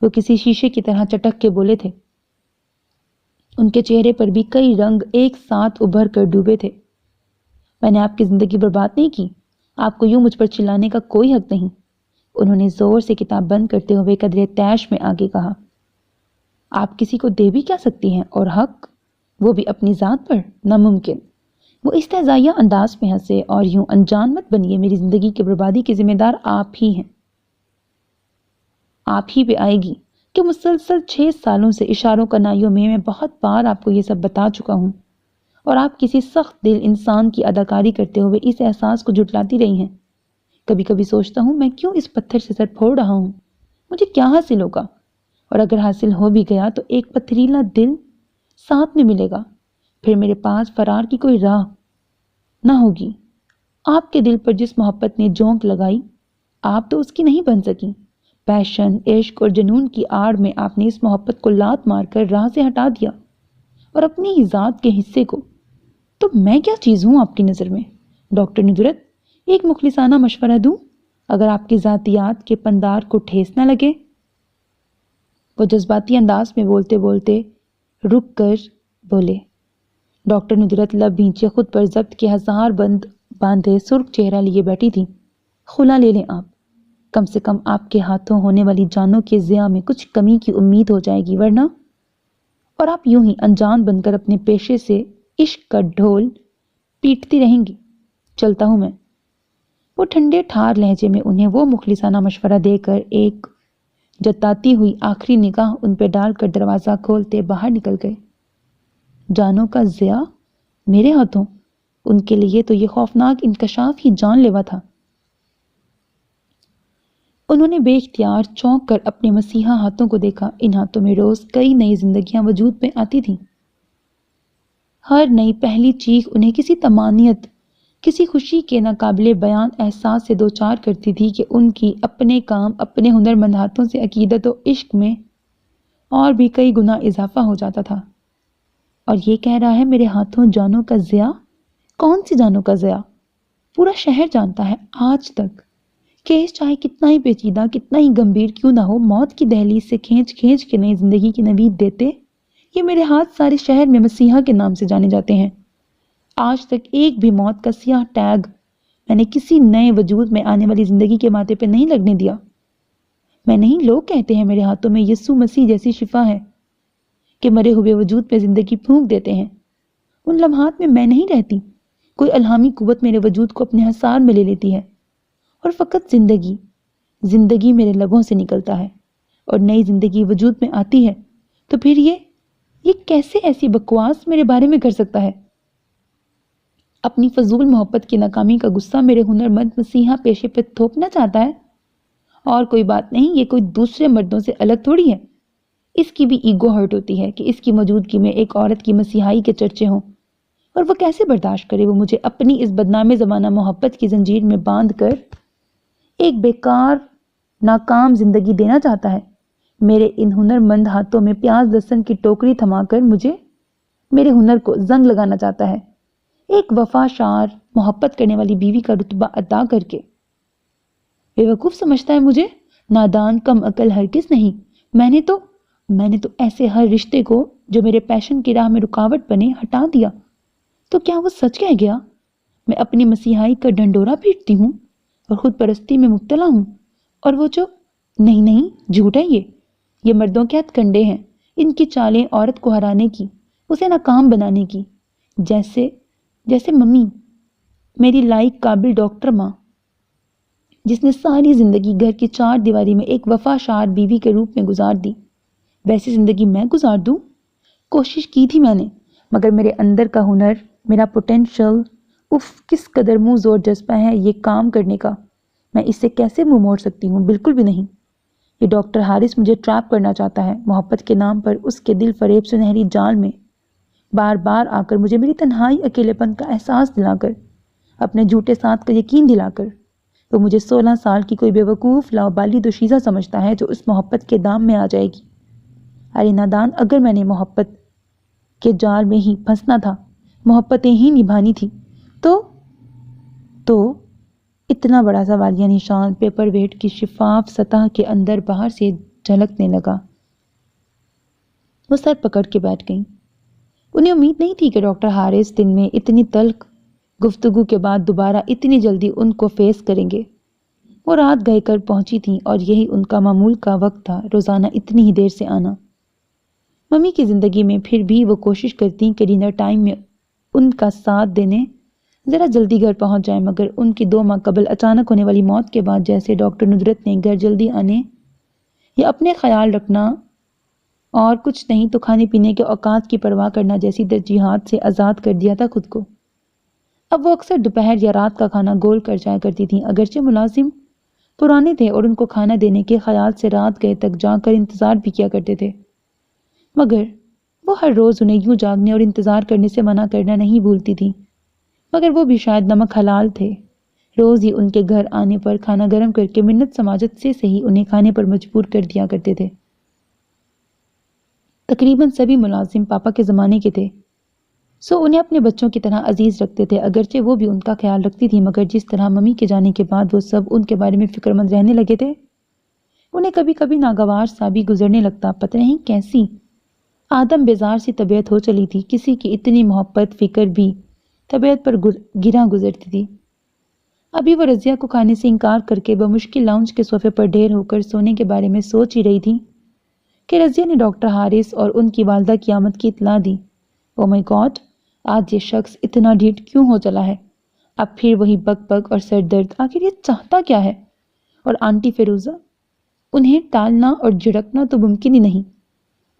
وہ کسی شیشے کی طرح چٹک کے بولے تھے۔ ان کے چہرے پر بھی کئی رنگ ایک ساتھ ابھر کر ڈوبے تھے۔ میں نے آپ کی زندگی برباد نہیں کی۔ آپ کو یوں مجھ پر چلانے کا کوئی حق نہیں۔ انہوں نے زور سے کتاب بند کرتے ہوئے قدرے طیش میں آگے کہا۔ آپ کسی کو دے بھی کیا سکتی ہیں اور حق وہ بھی اپنی ذات پر؟ ناممکن۔ وہ استہزائیہ انداز میں ہنسے اور یوں انجان مت بنیے، میری زندگی کی بربادی کے ذمہ دار آپ ہی ہیں۔ آپ ہی پہ آئے گی کہ مسلسل 6 سالوں سے اشاروں کنائیوں میں بہت بار آپ کو یہ سب بتا چکا ہوں اور آپ کسی سخت دل انسان کی اداکاری کرتے ہوئے اس احساس کو جھٹلاتی رہی ہیں۔ کبھی کبھی سوچتا ہوں میں کیوں اس پتھر سے سر پھوڑ رہا ہوں؟ مجھے کیا حاصل ہوگا؟ اور اگر حاصل ہو بھی گیا تو ایک پتھریلا دل ساتھ میں ملے گا۔ پھر میرے پاس فرار کی کوئی راہ نہ ہوگی۔ آپ کے دل پر جس محبت نے جونک لگائی آپ تو اس کی نہیں بن سکی۔ پیشن، عشق اور جنون کی آڑ میں آپ نے اس محبت کو لات مار کر راہ سے ہٹا دیا اور اپنی ہی ذات کے حصے کو۔ تو میں کیا چیز ہوں آپ کی نظر میں؟ ڈاکٹر ندرت، ایک مخلصانہ مشورہ دوں اگر آپ کی ذاتیات کے پندار کو ٹھیس نہ لگے؟ وہ جذباتی انداز میں بولتے بولتے رک کر بولے۔ ڈاکٹر ندرت لب بھینچے خود پر ضبط کے ہزار بند باندھے سرخ چہرہ لیے بیٹھی تھی۔ خلا لے لیں آپ، کم سے کم آپ کے ہاتھوں ہونے والی جانوں کے ضیاء میں کچھ کمی کی امید ہو جائے گی، ورنہ اور آپ یوں ہی انجان بن کر اپنے پیشے سے عشق کا ڈھول پیٹتی رہیں گی۔ چلتا ہوں میں۔ وہ ٹھنڈے ٹھار لہجے میں انہیں وہ مخلصانہ مشورہ دے کر ایک جتاتی ہوئی آخری نگاہ ان پہ ڈال کر دروازہ کھولتے باہر نکل گئے۔ جانوں کا ضیاء میرے ہاتھوں؟ ان کے لیے تو یہ خوفناک انکشاف ہی جان لیوا تھا۔ انہوں نے بے اختیار چونک کر اپنے مسیحا ہاتھوں کو دیکھا۔ ان ہاتھوں میں روز کئی نئی زندگیاں وجود میں آتی تھیں۔ ہر نئی پہلی چیخ انہیں کسی طمانینت، کسی خوشی کے ناقابل بیان احساس سے دوچار کرتی تھی کہ ان کی اپنے کام، اپنے ہنرمند ہاتھوں سے عقیدت و عشق میں اور بھی کئی گنا اضافہ ہو جاتا تھا۔ اور یہ کہہ رہا ہے میرے ہاتھوں جانوں کا ضیاء؟ کون سی جانوں کا ضیاء؟ پورا شہر جانتا ہے آج تک کہ چاہے کتنا ہی پیچیدہ، کتنا ہی گمبھیر کیوں نہ ہو، موت کی دہلیز سے کھینچ کھینچ کے نئی زندگی کی نوید دیتے یہ میرے ہاتھ سارے شہر میں مسیحا کے نام سے جانے جاتے ہیں۔ آج تک ایک بھی موت کا سیاہ ٹیگ میں نے کسی نئے وجود میں آنے والی زندگی کے ماتھے پہ نہیں لگنے دیا۔ میں نہیں، لوگ کہتے ہیں میرے ہاتھوں میں یسوع مسیح جیسی شفا ہے کہ مرے ہوئے وجود پہ زندگی پھونک دیتے ہیں۔ ان لمحات میں میں نہیں رہتی، کوئی الہامی قوت میرے وجود کو اپنے حصار میں لے لیتی ہے اور فقط زندگی میرے لبوں سے نکلتا ہے اور نئی زندگی وجود میں آتی ہے۔ تو پھر یہ کیسے ایسی بکواس میرے بارے میں کر سکتا ہے؟ اپنی فضول محبت کی ناکامی کا غصہ میرے ہنرمند مسیحا پیشے پہ تھوپنا چاہتا ہے اور کوئی بات نہیں، یہ کوئی دوسرے مردوں سے الگ تھوڑی ہے۔ اس کی بھی ایگو ہرٹ ہوتی ہے کہ اس کی موجودگی میں ایک عورت کی مسیحائی کے چرچے ہوں، اور وہ کیسے برداشت کرے۔ وہ مجھے اپنی اس بدنام زمانہ محبت کی زنجیر میں باندھ کر ایک بیکار ناکام زندگی دینا چاہتا ہے۔ میرے ان ہنر مند ہاتھوں میں پیاز لہسن کی ٹوکری تھما کر مجھے میرے ہنر کو زنگ لگانا چاہتا ہے، ایک وفا شار محبت کرنے والی بیوی کا رتبہ ادا کر کے۔ بیوقوف سمجھتا ہے مجھے، نادان کم عقل ہرگز نہیں۔ میں نے تو ایسے ہر رشتے کو جو میرے پیشن کی راہ میں رکاوٹ بنے ہٹا دیا۔ تو کیا وہ سچ کہہ گیا؟ میں اپنی مسیحائی کا ڈنڈورا پیٹتی ہوں اور خود پرستی میں مبتلا ہوں، اور وہ جو نہیں جھوٹ ہے یہ مردوں کے ہتھ کنڈے ہیں، ان کی چالیں عورت کو ہرانے کی، اسے ناکام بنانے کی، جیسے ممی، میری لائق قابل ڈاکٹر ماں، جس نے ساری زندگی گھر کی چار دیواری میں ایک وفا شار بیوی کے روپ میں گزار دی، ویسی زندگی میں گزار دوں۔ کوشش کی تھی میں نے، مگر میرے اندر کا ہنر، میرا پوٹینشل، کس قدر منہ زور جذبہ ہے یہ کام کرنے کا، میں اس سے کیسے منہ موڑ سکتی ہوں؟ بالکل بھی نہیں۔ یہ ڈاکٹر حارث مجھے ٹریپ کرنا چاہتا ہے، محبت کے نام پر اس کے دل فریب سنہری جال میں بار بار آ کر مجھے میری تنہائی، اکیلے پن کا احساس دلا کر، اپنے جھوٹے ساتھ کا یقین دلا کر۔ وہ مجھے 16 سال کی کوئی بیوقوف لاوبالی دوشیزہ سمجھتا ہے جو اس محبت کے دام میں آ جائے گی۔ ارے نادان، اگر میں نے محبت کے جال میں ہی پھنسنا تھا، محبتیں ہی نبھانی تھی، تو اتنا بڑا سوالیہ نشان پیپر ویٹ کی شفاف سطح کے اندر باہر سے جھلکنے لگا۔ وہ سر پکڑ کے بیٹھ گئیں۔ انہیں امید نہیں تھی کہ ڈاکٹر حارث دن میں اتنی تلخ گفتگو کے بعد دوبارہ اتنی جلدی ان کو فیس کریں گے۔ وہ رات گئے کر پہنچی تھیں اور یہی ان کا معمول کا وقت تھا، روزانہ اتنی ہی دیر سے آنا۔ ممی کی زندگی میں پھر بھی وہ کوشش کرتی کہ ڈنر ٹائم میں ان کا ساتھ دینے ذرا جلدی گھر پہنچ جائیں، مگر ان کی 2 ماہ قبل اچانک ہونے والی موت کے بعد جیسے ڈاکٹر ندرت نے گھر جلدی آنے یا اپنے خیال رکھنا اور کچھ نہیں تو کھانے پینے کے اوقات کی پرواہ کرنا جیسی ترجیحات سے آزاد کر دیا تھا خود کو۔ اب وہ اکثر دوپہر یا رات کا کھانا گول کر جایا کرتی تھیں، اگرچہ ملازم پرانے تھے اور ان کو کھانا دینے کے خیال سے رات گئے تک جا کر انتظار بھی کیا کرتے تھے، مگر وہ ہر روز انہیں یوں جاگنے اور انتظار کرنے سے منع کرنا نہیں بھولتی تھیں، مگر وہ بھی شاید نمک حلال تھے۔ روز ہی ان کے گھر آنے پر کھانا گرم کر کے منت سماجت سے صحیح انہیں کھانے پر مجبور کر دیا کرتے تھے۔ تقریباً سبھی ملازم پاپا کے زمانے کے تھے، سو انہیں اپنے بچوں کی طرح عزیز رکھتے تھے، اگرچہ وہ بھی ان کا خیال رکھتی تھی، مگر جس طرح ممی کے جانے کے بعد وہ سب ان کے بارے میں فکر مند رہنے لگے تھے، انہیں کبھی کبھی ناگوار سا بھی گزرنے لگتا، پتہ نہیں کیسی آدم بیزار سی طبیعت ہو چلی تھی، کسی کی اتنی محبت فکر بھی طبیعت پر گراں گزرتی تھی۔ ابھی وہ رضیہ کو کھانے سے انکار کر کے بمشکل لاؤنج کے صوفے پر ڈھیر ہو کر سونے کے بارے میں سوچ ہی رہی تھی کہ رضیہ نے ڈاکٹر حارث اور ان کی والدہ کی آمد کی اطلاع دی۔ او مائی گاڈ، آج یہ شخص اتنا ڈھیٹ کیوں ہو چلا ہے؟ اب پھر وہی بک بک اور سر درد، آخر یہ چاہتا کیا ہے؟ اور آنٹی فیروزہ، انہیں ٹالنا اور جھڑکنا تو ممکن ہی نہیں،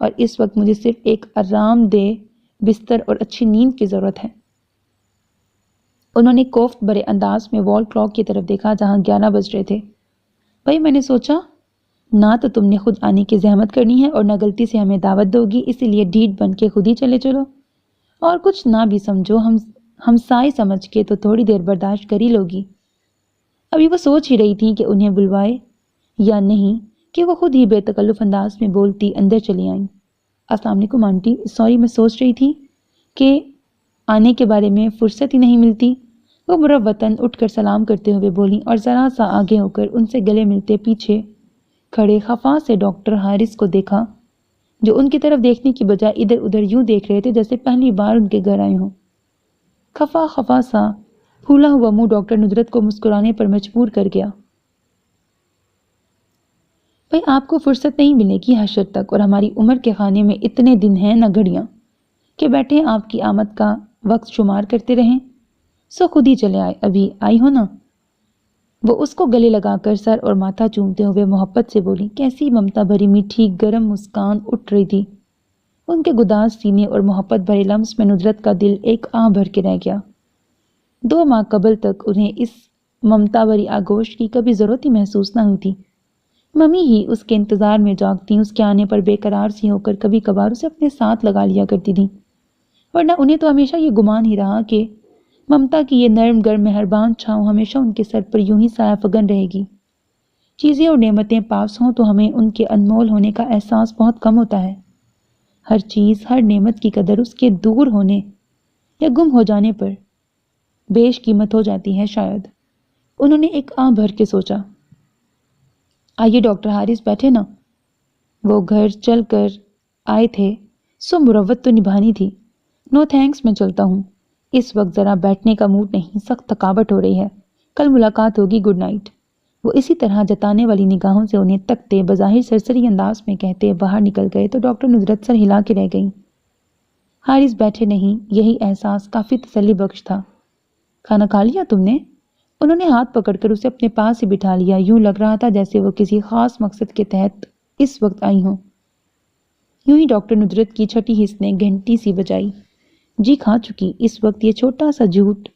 اور اس وقت مجھے صرف ایک آرام دہ بستر اور اچھی نیند کی ضرورت ہے۔ انہوں نے کوفت بھرے انداز میں وال کلاک کی طرف دیکھا جہاں 11 بج رہے تھے۔ بھائی، میں نے سوچا نہ تو تم نے خود آنے کی زحمت کرنی ہے اور نہ غلطی سے ہمیں دعوت دو گی، اسی لیے ڈھیٹ بن کے خود ہی چلو، اور کچھ نہ بھی سمجھو، ہم سائے سمجھ کے تو تھوڑی دیر برداشت کر ہی لوگی۔ ابھی وہ سوچ ہی رہی تھی کہ انہیں بلوائے یا نہیں کہ وہ خود ہی بے تکلف انداز میں بولتی اندر چلی آئیں۔ السلام علیکم آنٹی، سوری، میں سوچ رہی تھی کہ آنے کے بارے میں فرصت ہی نہیں ملتی۔ وہ مروتاً اٹھ کر سلام کرتے ہوئے بولیں اور ذرا سا آگے ہو کر ان سے گلے ملتے پیچھے کھڑے خفا سے ڈاکٹر حارث کو دیکھا، جو ان کی طرف دیکھنے کی بجائے ادھر ادھر یوں دیکھ رہے تھے جیسے پہلی بار ان کے گھر آئے ہوں۔ خفا سا پھولا ہوا منہ ڈاکٹر ندرت کو مسکرانے پر مجبور کر گیا۔ بھائی، آپ کو فرصت نہیں ملے گی حشر تک، اور ہماری عمر کے خانے میں اتنے دن ہیں نہ گھڑیاں کہ بیٹھے آپ کی آمد کا وقت شمار کرتے رہیں، سو خود ہی چلے آئے، ابھی آئی ہو نا۔ وہ اس کو گلے لگا کر سر اور ماتھا چومتے ہوئے محبت سے بولی، کیسی ممتا بھری میٹھی گرم مسکان اٹھ رہی تھی ان کے گداز سینے، اور محبت بھرے لمس میں ندرت کا دل ایک آہ بھر کے رہ گیا۔ 2 ماہ قبل تک انہیں اس ممتا بھری آگوش کی کبھی ضرورت ہی محسوس نہ ہوئی تھی، ممی ہی اس کے انتظار میں جاگتی، اس کے آنے پر بے قرار سی ہو کر کبھی کبھار اسے اپنے ساتھ لگا لیا کرتی تھیں، ورنہ انہیں تو ہمیشہ یہ گمان ہی رہا کہ ممتا کی یہ نرم گرم مہربان چھاؤں ہمیشہ ان کے سر پر یوں ہی سایہ فگن رہے گی۔ چیزیں اور نعمتیں پاس ہوں تو ہمیں ان کے انمول ہونے کا احساس بہت کم ہوتا ہے۔ ہر چیز، ہر نعمت کی قدر اس کے دور ہونے یا گم ہو جانے پر بیش قیمت ہو جاتی ہے شاید۔ انہوں نے ایک آہ بھر کے سوچا۔ آئیے ڈاکٹر حارث بیٹھے نا۔ وہ گھر چل کر آئے تھے سو مروت تو نبھانی تھی۔ نو تھینکس، میں چلتا ہوں، اس وقت ذرا بیٹھنے کا موڈ نہیں، سخت تھکاوٹ ہو رہی ہے، کل ملاقات ہوگی، گڈ نائٹ۔ وہ اسی طرح جتانے والی نگاہوں سے انہیں تکتے بظاہر سرسری انداز میں کہتے باہر نکل گئے تو ڈاکٹر نصرت سر ہلا کے رہ گئیں۔ حارث بیٹھے نہیں، یہی احساس کافی تسلی بخش تھا۔ کھانا کھا لیا تم نے؟ انہوں نے ہاتھ پکڑ کر اسے اپنے پاس ہی بٹھا لیا، یوں لگ رہا تھا جیسے وہ کسی خاص مقصد کے تحت اس وقت آئی ہوں۔ یوں ہی ڈاکٹر نصرت کی چھٹی حس نے گھنٹی سی بجائی۔ جی کھا چکی۔ اس وقت یہ چھوٹا سا جھوٹ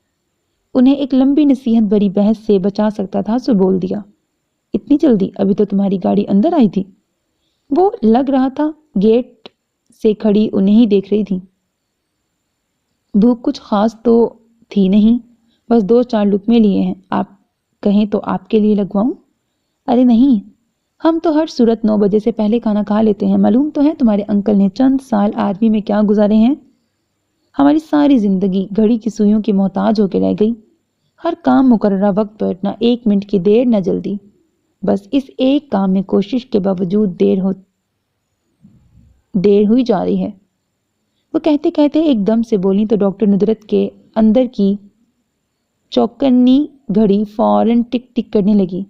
انہیں ایک لمبی نصیحت بھری بحث سے بچا سکتا تھا، سو بول دیا۔ اتنی جلدی؟ ابھی تو تمہاری گاڑی اندر آئی تھی۔ وہ لگ رہا تھا گیٹ سے کھڑی انہیں ہی دیکھ رہی تھی۔ بھوک کچھ خاص تو تھی نہیں، بس 2-4 لقمے لیے ہیں، آپ کہیں تو آپ کے لیے لگواؤں؟ ارے نہیں، ہم تو ہر صورت 9 بجے سے پہلے کھانا کھا لیتے ہیں۔ معلوم تو ہے تمہارے انکل نے چند سال آرمی میں کیا گزارے ہیں۔ ہماری ساری زندگی گھڑی کی سوئیوں کی محتاج ہو کے رہ گئی، ہر کام مقررہ وقت پر، نہ 1 منٹ کی دیر نہ جلدی، بس اس ایک کام میں کوشش کے باوجود دیر ہوئی جا رہی ہے۔ وہ کہتے کہتے ایک دم سے بولی تو ڈاکٹر نصرت کے اندر کی چوکنی گھڑی فوراً ٹک ٹک کرنے لگی۔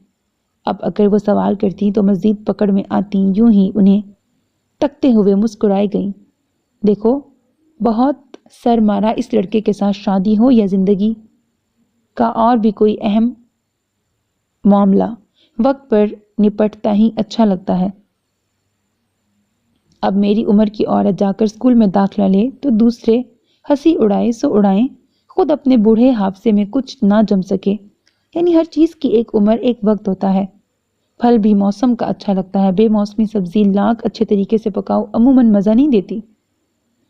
اب اگر وہ سوال کرتی تو مزید پکڑ میں آتی، یوں ہی انہیں تکتے ہوئے مسکرائے گئیں۔ دیکھو، بہت سر مارا اس لڑکے کے ساتھ شادی ہو یا زندگی کا اور بھی کوئی اہم معاملہ، وقت پر نپٹتا ہی اچھا لگتا ہے۔ اب میری عمر کی عورت جا کر اسکول میں داخلہ لے تو دوسرے ہنسی اڑائے سو اڑائیں، خود اپنے بوڑھے حافظے میں کچھ نہ جم سکے۔ یعنی ہر چیز کی ایک عمر، ایک وقت ہوتا ہے۔ پھل بھی موسم کا اچھا لگتا ہے، بے موسمی سبزی لاکھ اچھے طریقے سے پکاؤ عموماً مزہ نہیں دیتی۔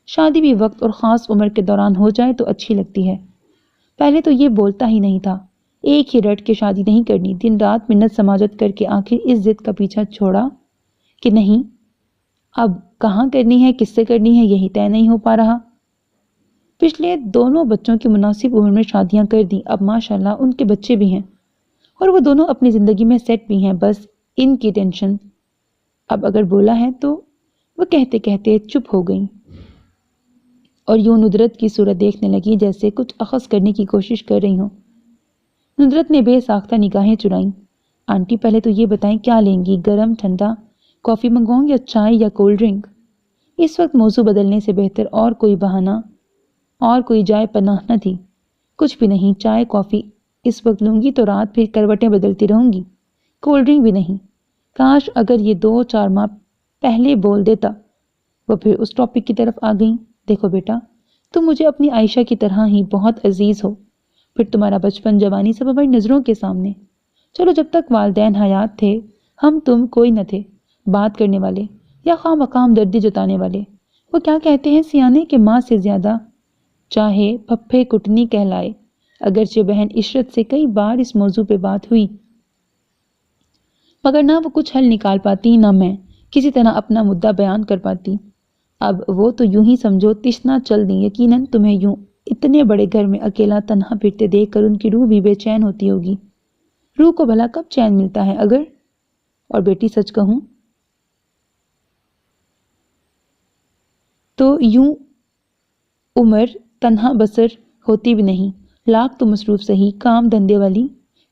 شادی بھی وقت اور خاص عمر کے دوران ہو جائے تو اچھی لگتی ہے۔ پہلے تو یہ بولتا ہی نہیں تھا، ایک ہی رٹ کے شادی نہیں کرنی، دن رات منت سماجت کر کے آخر اس ضد کا پیچھا چھوڑا کہ نہیں، اب کہاں کرنی ہے، کس سے کرنی ہے، یہی طے نہیں ہو پا رہا۔ پچھلے دونوں بچوں کی مناسب عمر میں شادیاں کر دیں، اب ماشاءاللہ ان کے بچے بھی ہیں اور وہ دونوں اپنی زندگی میں سیٹ بھی ہیں، بس ان کی ٹینشن۔ اب اگر بولا ہے تو وہ کہتے کہتے چپ ہو گئیں اور یوں ندرت کی صورت دیکھنے لگی جیسے کچھ اخذ کرنے کی کوشش کر رہی ہوں۔ ندرت نے بے ساختہ نگاہیں چرائیں۔ آنٹی پہلے تو یہ بتائیں کیا لیں گی، گرم ٹھنڈا کافی منگواؤں یا چائے یا کولڈ ڈرنک؟ اس وقت موضوع بدلنے سے بہتر اور کوئی بہانہ اور کوئی جائے پناہ نہ تھی۔ کچھ بھی نہیں، چائے کافی اس وقت لوں گی تو رات پھر کروٹیں بدلتی رہوں گی، کولڈ ڈرنک بھی نہیں۔ کاش اگر یہ 2-4 ماہ پہلے بول دیتا۔ وہ پھر اس ٹاپک کی طرف آ گئیں۔ دیکھو بیٹا، تم مجھے اپنی عائشہ کی طرح ہی بہت عزیز ہو، پھر تمہارا بچپن جوانی سب ہماری نظروں کے سامنے۔ چلو جب تک والدین حیات تھے ہم تم کوئی نہ تھے بات کرنے والے یا خواہ مخواہ ہمدردی جتانے والے۔ وہ کیا کہتے ہیں سیانے کہ ماں سے زیادہ چاہے پھپھے کٹنی کہلائے۔ اگرچہ بہن عشرت سے کئی بار اس موضوع پہ بات ہوئی، مگر نہ وہ کچھ حل نکال پاتی، نہ میں کسی طرح اپنا مدعا بیان کر پاتی۔ اب وہ تو یوں ہی سمجھو تشنا چل دیں۔ یقیناً تمہیں یوں اتنے بڑے گھر میں اکیلا تنہا پھرتے دیکھ کر ان کی روح بھی بے چین ہوتی ہوگی۔ روح کو بھلا کب چین ملتا ہے اگر؟ اور بیٹی سچ کہوں تو یوں عمر تنہا بسر ہوتی بھی نہیں، لاکھ تو مصروف سہی کام دھندے والی،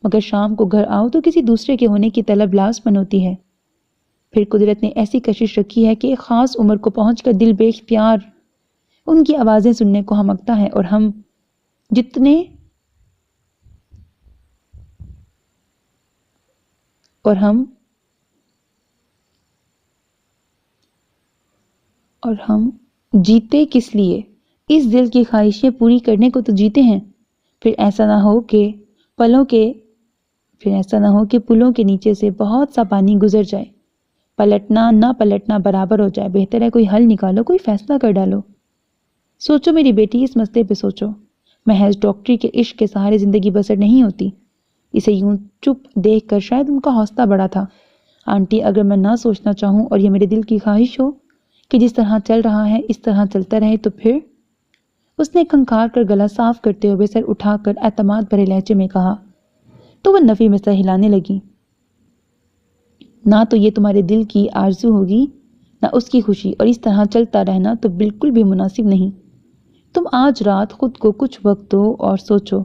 مگر شام کو گھر آؤ تو کسی دوسرے کے ہونے کی طلب لازمن ہوتی ہے۔ پھر قدرت نے ایسی کشش رکھی ہے کہ ایک خاص عمر کو پہنچ کر دل بے اختیار ان کی آوازیں سننے کو ہمکتا ہے، اور ہم جیتے کس لیے؟ اس دل کی خواہشیں پوری کرنے کو تو جیتے ہیں۔ پھر ایسا نہ ہو کہ پلوں کے پھر ایسا نہ ہو کہ پلوں کے نیچے سے بہت سا پانی گزر جائے، پلٹنا نہ پلٹنا برابر ہو جائے۔ بہتر ہے کوئی حل نکالو، کوئی فیصلہ کر ڈالو۔ سوچو میری بیٹی، اس مسئلے پہ سوچو۔ محض ڈاکٹری کے عشق کے سہارے زندگی بسر نہیں ہوتی۔ اسے یوں چپ دیکھ کر شاید ان کا حوصلہ بڑا تھا۔ آنٹی، اگر میں نہ سوچنا چاہوں اور یہ میرے دل کی خواہش ہو کہ جس طرح چل رہا ہے اس طرح چلتا رہے تو پھر؟ اس نے کھنکھار کر گلا صاف کرتے ہوئے سر اٹھا کر اعتماد بھرے لہجے میں کہا۔ تو وہ نفی میں سر ہلانے لگی۔ نہ تو یہ تمہارے دل کی آرزو ہوگی نہ اس کی خوشی، اور اس طرح چلتا رہنا تو بالکل بھی مناسب نہیں۔ تم آج رات خود کو کچھ وقت دو اور سوچو،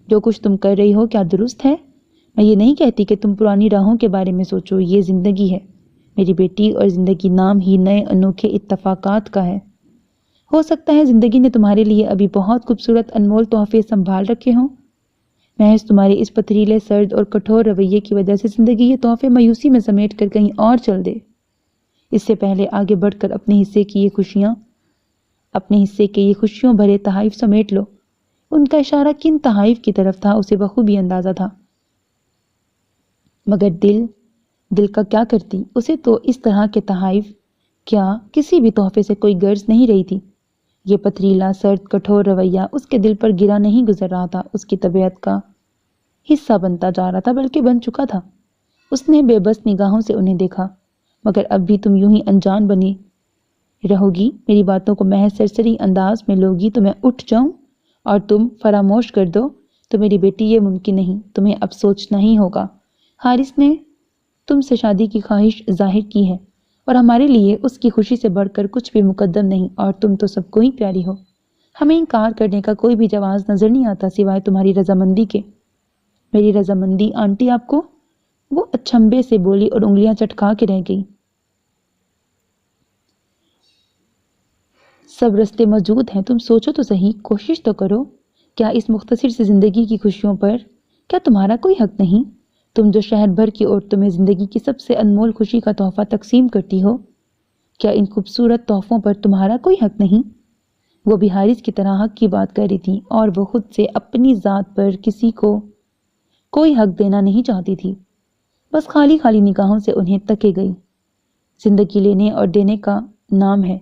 جو کچھ تم کر رہی ہو کیا درست ہے؟ میں یہ نہیں کہتی کہ تم پرانی راہوں کے بارے میں سوچو، یہ زندگی ہے میری بیٹی، اور زندگی نام ہی نئے انوکھے اتفاقات کا ہے۔ ہو سکتا ہے زندگی نے تمہارے لیے ابھی بہت خوبصورت انمول تحفے سنبھال رکھے ہوں، محض تمہارے اس پتھریلے سرد اور کٹھور رویے کی وجہ سے زندگی یہ تحفے مایوسی میں سمیٹ کر کہیں اور چل دے۔ اس سے پہلے آگے بڑھ کر اپنے حصے کے یہ خوشیوں بھرے تحائف سمیٹ لو۔ ان کا اشارہ کن تحائف کی طرف تھا اسے بخوبی اندازہ تھا، مگر دل کا کیا کرتی؟ اسے تو اس طرح کے تحائف کیا کسی بھی تحفے سے کوئی غرض نہیں رہی تھی۔ یہ پتھریلا سرد کٹھور رویہ اس کے دل پر گرا نہیں گزر رہا تھا، اس کی طبیعت کا حصہ بنتا جا رہا تھا، بلکہ بن چکا تھا۔ اس نے بے بس نگاہوں سے انہیں دیکھا۔ مگر اب بھی تم یوں ہی انجان بنی رہو گی، میری باتوں کو محض سرسری انداز میں لوگی تو میں اٹھ جاؤں اور تم فراموش کر دو؟ تو میری بیٹی یہ ممکن نہیں، تمہیں اب سوچنا ہی ہوگا۔ حارث نے تم سے شادی کی خواہش ظاہر کی ہے، اور ہمارے لیے اس کی خوشی سے بڑھ کر کچھ بھی مقدم نہیں، اور تم تو سب کو ہی پیاری ہو۔ ہمیں انکار کرنے کا کوئی بھی جواز نظر نہیں آتا سوائے تمہاری رضامندی کے۔ میری رضامندی آنٹی آپ کو؟ وہ اچھمبے سے بولی اور انگلیاں چٹکا کے رہ گئی۔ سب رستے موجود ہیں، تم سوچو تو صحیح، کوشش تو کرو۔ کیا اس مختصر سی زندگی کی خوشیوں پر کیا تمہارا کوئی حق نہیں؟ تم جو شہر بھر کی عورتوں میں زندگی کی سب سے انمول خوشی کا تحفہ تقسیم کرتی ہو، کیا ان خوبصورت تحفوں پر تمہارا کوئی حق نہیں؟ وہ بھی حارث کی طرح حق کی بات کر رہی تھی، اور وہ خود سے اپنی ذات پر کسی کو کوئی حق دینا نہیں چاہتی تھی، بس خالی خالی نگاہوں سے انہیں تکے گئی۔ زندگی لینے اور دینے کا نام ہے،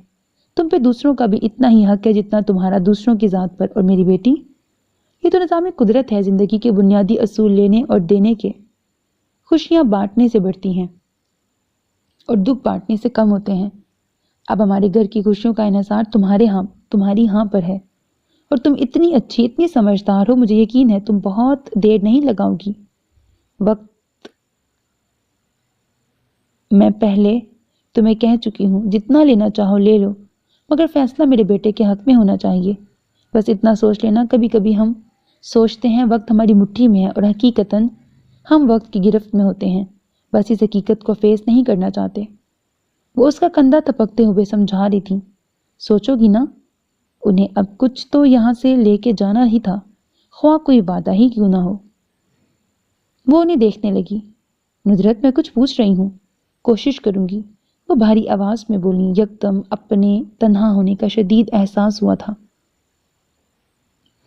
تم پہ دوسروں کا بھی اتنا ہی حق ہے جتنا تمہارا دوسروں کی ذات پر۔ اور میری بیٹی، یہ تو نظام قدرت ہے، زندگی کے بنیادی اصول لینے اور دینے کے۔ خوشیاں بانٹنے سے بڑھتی ہیں اور دکھ بانٹنے سے کم ہوتے ہیں۔ اب ہمارے گھر کی خوشیوں کا انحصار تمہاری ہاں پر ہے، اور تم اتنی اچھی، اتنی سمجھدار ہو، مجھے یقین ہے تم بہت دیر نہیں لگاؤ گی۔ وقت میں پہلے تمہیں کہہ چکی ہوں، جتنا لینا چاہو لے لو، مگر فیصلہ میرے بیٹے کے حق میں ہونا چاہیے۔ بس اتنا سوچ لینا، کبھی کبھی ہم سوچتے ہیں وقت ہماری مٹھی میں ہے، اور حقیقتاً ہم وقت کی گرفت میں ہوتے ہیں، بس اس حقیقت کو فیس نہیں کرنا چاہتے۔ وہ اس کا کندھا تھپکتے ہوئے سمجھا رہی تھی۔ سوچو گی نا، انہیں اب کچھ تو یہاں سے لے کے جانا ہی تھا، خواہ کوئی وعدہ ہی کیوں نہ ہو۔ وہ انہیں دیکھنے لگی۔ ندرت، میں کچھ پوچھ رہی ہوں، کوشش کروں گی، وہ بھاری آواز میں بولی۔ یکدم اپنے تنہا ہونے کا شدید احساس ہوا تھا،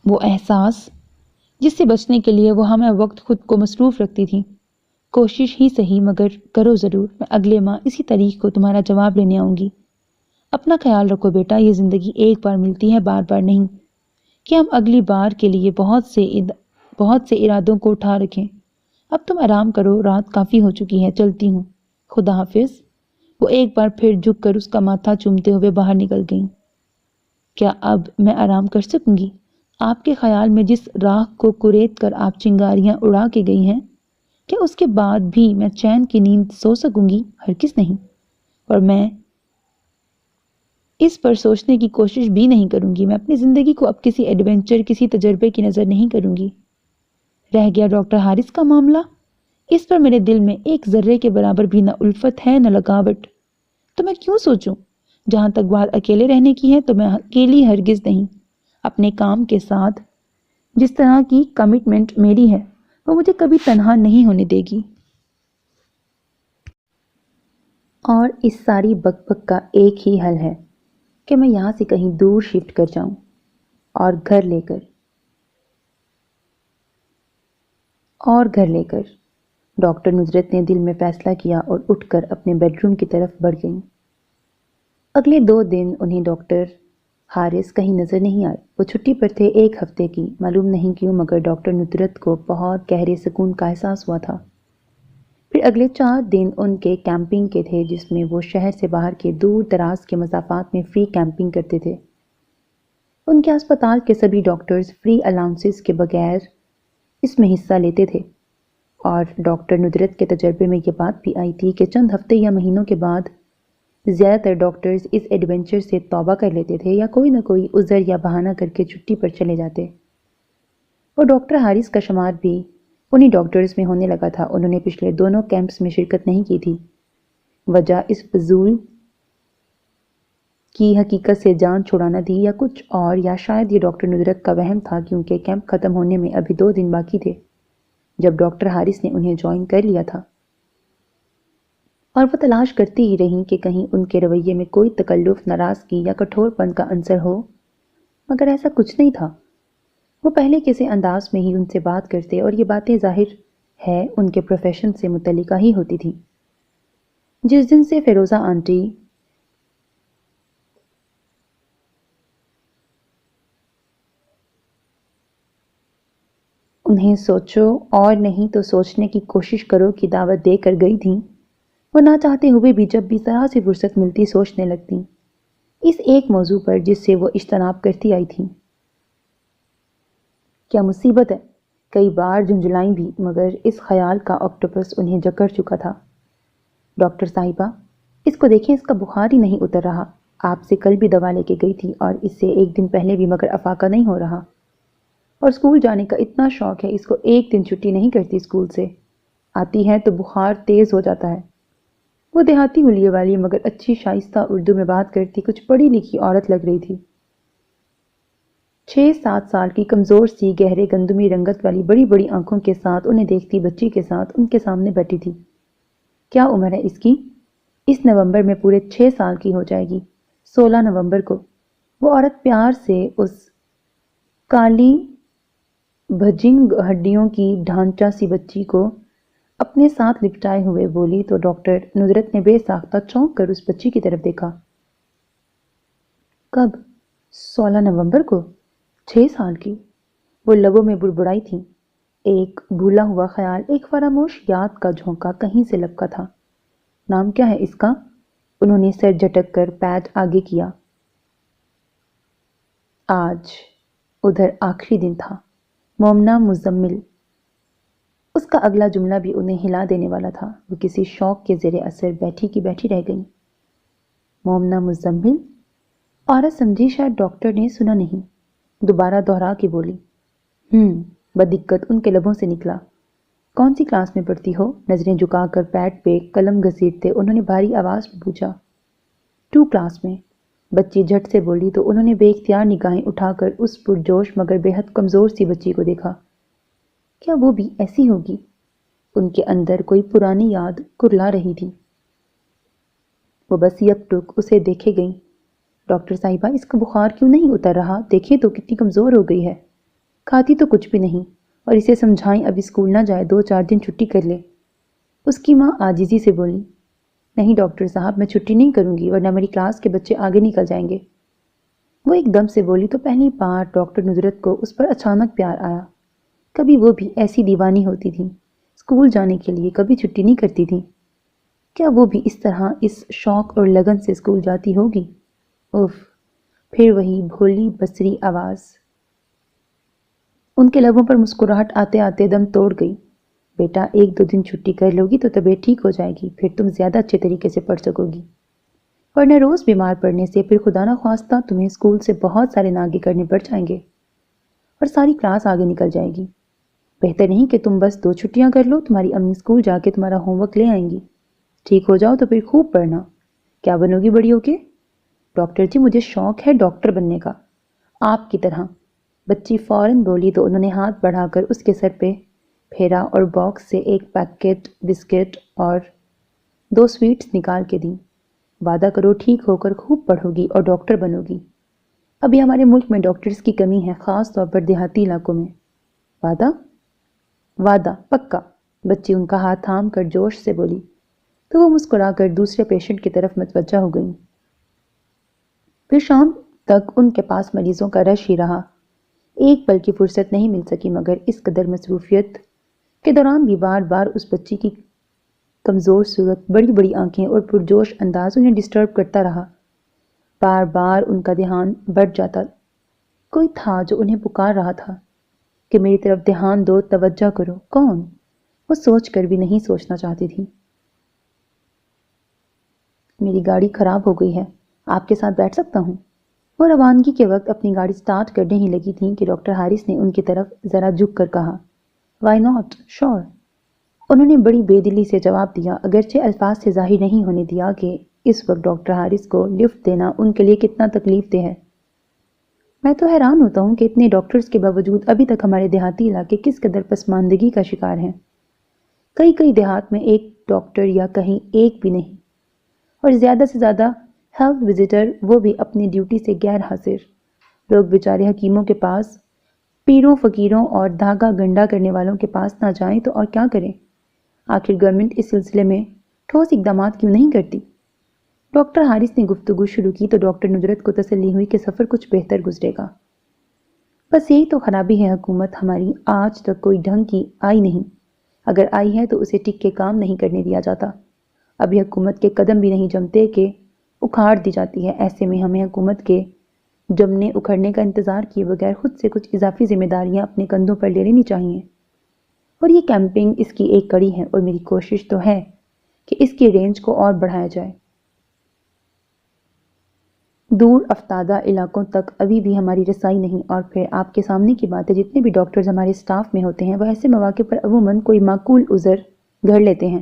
وہ احساس جس سے بچنے کے لیے وہ ہمہ وقت خود کو مصروف رکھتی تھی۔ کوشش ہی صحیح، مگر کرو ضرور۔ میں اگلے ماہ اسی تاریخ کو تمہارا جواب لینے آؤں گی۔ اپنا خیال رکھو بیٹا، یہ زندگی ایک بار ملتی ہے، بار بار نہیں کہ ہم اگلی بار کے لیے بہت سے ارادوں کو اٹھا رکھیں۔ اب تم آرام کرو، رات کافی ہو چکی ہے، چلتی ہوں، خدا حافظ۔ وہ ایک بار پھر جھک کر اس کا ماتھا چومتے ہوئے باہر نکل گئیں۔ کیا اب میں آرام کر سکوں گی؟ آپ کے خیال میں جس راہ کو کریت کر آپ چنگاریاں اڑا کے گئی ہیں، کیا اس کے بعد بھی میں چین کی نیند سو سکوں گی؟ ہرگز نہیں، اور میں اس پر سوچنے کی کوشش بھی نہیں کروں گی۔ میں اپنی زندگی کو اب کسی ایڈونچر، کسی تجربے کی نظر نہیں کروں گی۔ رہ گیا ڈاکٹر حارث کا معاملہ، اس پر میرے دل میں ایک ذرے کے برابر بھی نہ الفت ہے نہ لگاوٹ، تو میں کیوں سوچوں؟ جہاں تک بات اکیلے رہنے کی ہے تو میں اکیلی ہرگز نہیں۔ اپنے کام کے ساتھ جس طرح کی کمٹمنٹ میری ہے وہ مجھے کبھی تنہا نہیں ہونے دے گی۔ اور اس ساری بک بک کا ایک ہی حل ہے کہ میں یہاں سے کہیں دور شفٹ کر جاؤں، اور گھر لے کر ڈاکٹر نصرت نے دل میں فیصلہ کیا اور اٹھ کر اپنے بیڈ روم کی طرف بڑھ گئیں۔ اگلے 2 دن انہیں ڈاکٹر حارث کہیں نظر نہیں آئے۔ وہ چھٹی پر تھے 1 ہفتے کی، معلوم نہیں کیوں مگر ڈاکٹر نصرت کو بہت گہرے سکون کا احساس ہوا تھا۔ پھر اگلے 4 دن ان کے کیمپنگ کے تھے، جس میں وہ شہر سے باہر کے دور دراز کے مسافات میں فری کیمپنگ کرتے تھے۔ ان کے اسپتال کے سبھی ڈاکٹرز فری الاؤنسز کے بغیر اس میں حصہ لیتے تھے، اور ڈاکٹر نصرت کے تجربے میں یہ بات بھی آئی تھی کہ چند ہفتے یا مہینوں کے بعد زیادہ تر ڈاکٹرز اس ایڈونچر سے توبہ کر لیتے تھے یا کوئی نہ کوئی عذر یا بہانہ کر کے چھٹی پر چلے جاتے۔ اور ڈاکٹر حارث کا شمار بھی انہی ڈاکٹرز میں ہونے لگا تھا۔ انہوں نے پچھلے دونوں کیمپس میں شرکت نہیں کی تھی۔ وجہ اس فضول کی حقیقت سے جان چھڑانا تھی یا کچھ اور، یا شاید یہ ڈاکٹر نصرت کا وہم تھا، کیونکہ کیمپ ختم ہونے میں ابھی 2 دن باقی تھے جب ڈاکٹر حارث نے انہیں جوائن کر لیا تھا، اور وہ تلاش کرتی ہی رہیں کہ کہیں ان کے رویے میں کوئی تکلف، ناراضگی یا کٹھور پن کا عنصر ہو، مگر ایسا کچھ نہیں تھا۔ وہ پہلے کسی انداز میں ہی ان سے بات کرتے، اور یہ باتیں ظاہر ہے ان کے پروفیشن سے متعلقہ ہی ہوتی تھیں۔ جس دن سے فیروزہ آنٹی انہیں سوچو اور نہیں تو سوچنے کی کوشش کرو کی دعوت دے کر گئی تھیں، وہ نہ چاہتے ہوئے بھی جب بھی ذرا سی فرصت ملتی سوچنے لگتیں اس ایک موضوع پر جس سے وہ اجتناب کرتی آئی تھیں۔ کیا مصیبت ہے؟ کئی بار جھنجھلائیں بھی، مگر اس خیال کا آکٹوپس انہیں جکڑ چکا تھا۔ ڈاکٹر صاحبہ، اس کو دیکھیں، اس کا بخار ہی نہیں اتر رہا۔ آپ سے کل بھی دوا لے کے گئی تھی اور اس سے 1 دن پہلے بھی، مگر افاقہ نہیں ہو رہا۔ اور اسکول جانے کا اتنا شوق ہے، اس کو 1 دن چھٹی نہیں کرتی اسکول سے، آتی ہے تو بخار تیز ہو جاتا ہے۔ وہ دیہاتی حلیے والی مگر اچھی شائستہ اردو میں بات کرتی کچھ پڑھی لکھی عورت لگ رہی تھی۔ 6-7 سال کی کمزور سی گہرے گندمی رنگت والی بڑی بڑی آنکھوں کے ساتھ انہیں دیکھتی بچی کے ساتھ ان کے سامنے بیٹھی تھی۔ کیا عمر ہے اس کی؟ اس نومبر میں پورے 6 سال کی ہو جائے گی، 16 نومبر کو۔ وہ عورت پیار سے اس کالی بھجنگ ہڈیوں کی ڈھانچہ سی بچی کو اپنے ساتھ لپٹائے ہوئے بولی تو ڈاکٹر نصرت نے بے ساختہ چونک کر اس بچی کی طرف دیکھا۔ کب؟ 16 نومبر کو، 6 سال کی، وہ لبوں میں بڑبڑائی تھی۔ ایک بھولا ہوا خیال، ایک فراموش یاد کا جھونکا کہیں سے لپکا تھا۔ نام کیا ہے اس کا؟ انہوں نے سر جھٹک کر پیج آگے کیا۔ آج ادھر آخری دن تھا، مومنہ مزمل۔ اس کا اگلا جملہ بھی انہیں ہلا دینے والا تھا۔ وہ کسی شوق کے زیر اثر بیٹھی کی بیٹھی رہ گئیں۔ مومنہ مزمل؟ عورت سمجھی شاید ڈاکٹر نے سنا نہیں، دوبارہ دوہرا کے بولی۔ بدقت ان کے لبوں سے نکلا۔ کون سی کلاس میں پڑھتی ہو؟ نظریں جھکا کر پیڈ پہ قلم گھسیٹتے انہوں نے بھاری آواز میں پوچھا۔ 2 کلاس میں، بچی جھٹ سے بولی تو انہوں نے بے اختیار نگاہیں اٹھا کر اس پرجوش مگر بے حد کمزور سی بچی کو دیکھا۔ کیا وہ بھی ایسی ہوگی؟ ان کے اندر کوئی پرانی یاد کرلا رہی تھی۔ وہ بس یک ٹک اسے دیکھے گئیں۔ ڈاکٹر صاحبہ، اس کا بخار کیوں نہیں اتر رہا؟ دیکھیں تو کتنی کمزور ہو گئی ہے، کھاتی تو کچھ بھی نہیں، اور اسے سمجھائیں اب اسکول نہ جائے، 2-4 دن چھٹی کر لے۔ اس کی ماں عاجزی سے بولی۔ نہیں ڈاکٹر صاحب، میں چھٹی نہیں کروں گی ورنہ میری کلاس کے بچے آگے نکل جائیں گے۔ وہ ایک دم سے بولی تو پہلی بار ڈاکٹر نصرت کو اس پر اچانک پیار آیا۔ کبھی وہ بھی ایسی دیوانی ہوتی تھی، اسکول جانے کے لیے کبھی چھٹی نہیں کرتی تھی۔ کیا وہ بھی اس طرح اس شوق اور لگن سے اسکول جاتی ہوگی؟ اف، پھر وہی بھولی بصری آواز۔ ان کے لبوں پر مسکراہٹ آتے آتے دم توڑ گئی۔ بیٹا، 1-2 دن چھٹی کر لو گی تو طبیعت ٹھیک ہو جائے گی، پھر تم زیادہ اچھے طریقے سے پڑھ سکو گی، ورنہ روز بیمار پڑنے سے پھر خدا نہ خواستہ تمہیں اسکول سے بہت سارے ناگے کرنے پڑ جائیں گے اور ساری کلاس آگے نکل جائے گی۔ بہتر نہیں کہ تم بس 2 چھٹیاں کر لو، تمہاری امی اسکول جا کے تمہارا ہوم ورک لے آئیں گی، ٹھیک ہو جاؤ تو پھر خوب پڑھنا۔ کیا بنو گی بڑی ہو کے؟ ڈاکٹر جی، مجھے شوق ہے ڈاکٹر بننے کا، آپ کی طرح۔ بچی فوراً بولی تو انہوں نے ہاتھ بڑھا کر اس کے سر پہ پھیرا اور باکس سے ایک پیکٹ بسکٹ اور 2 سویٹس نکال کے دیں۔ وعدہ کرو ٹھیک ہو کر خوب پڑھو گی اور ڈاکٹر بنو گی۔ ابھی ہمارے ملک میں ڈاکٹرز کی کمی ہے، خاص طور پر دیہاتی علاقوں میں۔ وعدہ؟ وعدہ، پکا۔ بچی ان کا ہاتھ تھام کر جوش سے بولی تو وہ مسکرا کر دوسرے پیشنٹ کی طرف متوجہ ہو گئیں۔ پھر شام تک ان کے پاس مریضوں کا رش ہی رہا۔ ایک پل کی فرصت نہیں مل سکی، مگر اس قدر مصروفیت کے دوران بھی بار بار اس بچی کی کمزور صورت، بڑی بڑی آنکھیں اور پرجوش انداز انہیں ڈسٹرب کرتا رہا۔ بار بار ان کا دھیان بڑھ جاتا۔ کوئی تھا جو انہیں پکار رہا تھا کہ میری طرف دھیان دو، توجہ کرو۔ کون؟ وہ سوچ کر بھی نہیں سوچنا چاہتی تھی۔ میری گاڑی خراب ہو گئی ہے، آپ کے ساتھ بیٹھ سکتا ہوں؟ وہ روانگی کے وقت اپنی گاڑی سٹارٹ کرنے ہی لگی تھیں کہ ڈاکٹر حارث نے ان کی طرف ذرا جھک کر کہا، وائی ناٹ، شور۔ انہوں نے بڑی بے دلی سے جواب دیا، اگرچہ الفاظ سے ظاہر نہیں ہونے دیا کہ اس وقت ڈاکٹر حارث کو لفٹ دینا ان کے لیے کتنا تکلیف دہ ہے۔ میں تو حیران ہوتا ہوں کہ اتنے ڈاکٹرز کے باوجود ابھی تک ہمارے دیہاتی علاقے کس قدر پسماندگی کا شکار ہیں۔ کئی دیہات میں ایک ڈاکٹر یا کہیں ایک بھی نہیں، اور زیادہ سے زیادہ ہیلتھ وزٹر، وہ بھی اپنی ڈیوٹی سے غیر حاضر۔ لوگ بیچارے حکیموں کے پاس، پیروں فقیروں اور دھاگا گنڈا کرنے والوں کے پاس نہ جائیں تو اور کیا کریں؟ آخر گورنمنٹ اس سلسلے میں ٹھوس اقدامات کیوں نہیں کرتی؟ ڈاکٹر حارث نے گفتگو شروع کی تو ڈاکٹر نجرت کو تسلی ہوئی کہ سفر کچھ بہتر گزرے گا۔ بس یہی تو خرابی ہے حکومت ہماری، آج تک کوئی ڈھنگ کی آئی نہیں، اگر آئی ہے تو اسے ٹک کے کام نہیں کرنے دیا جاتا۔ ابھی حکومت کے قدم بھی نہیں جمتے کہ اکھاڑ دی جاتی ہے۔ ایسے میں ہمیں حکومت کے جمنے اکھڑنے کا انتظار کیے بغیر خود سے کچھ اضافی ذمہ داریاں اپنے کندھوں پر لے لینی چاہیے، اور یہ کیمپنگ اس کی ایک کڑی ہے، اور میری کوشش تو ہے کہ اس کی رینج کو اور بڑھایا جائے۔ دور افتادہ علاقوں تک ابھی بھی ہماری رسائی نہیں، اور پھر آپ کے سامنے کی بات ہے، جتنے بھی ڈاکٹرز ہمارے اسٹاف میں ہوتے ہیں وہ ایسے مواقع پر عموماً کوئی معقول عذر گھڑ لیتے ہیں۔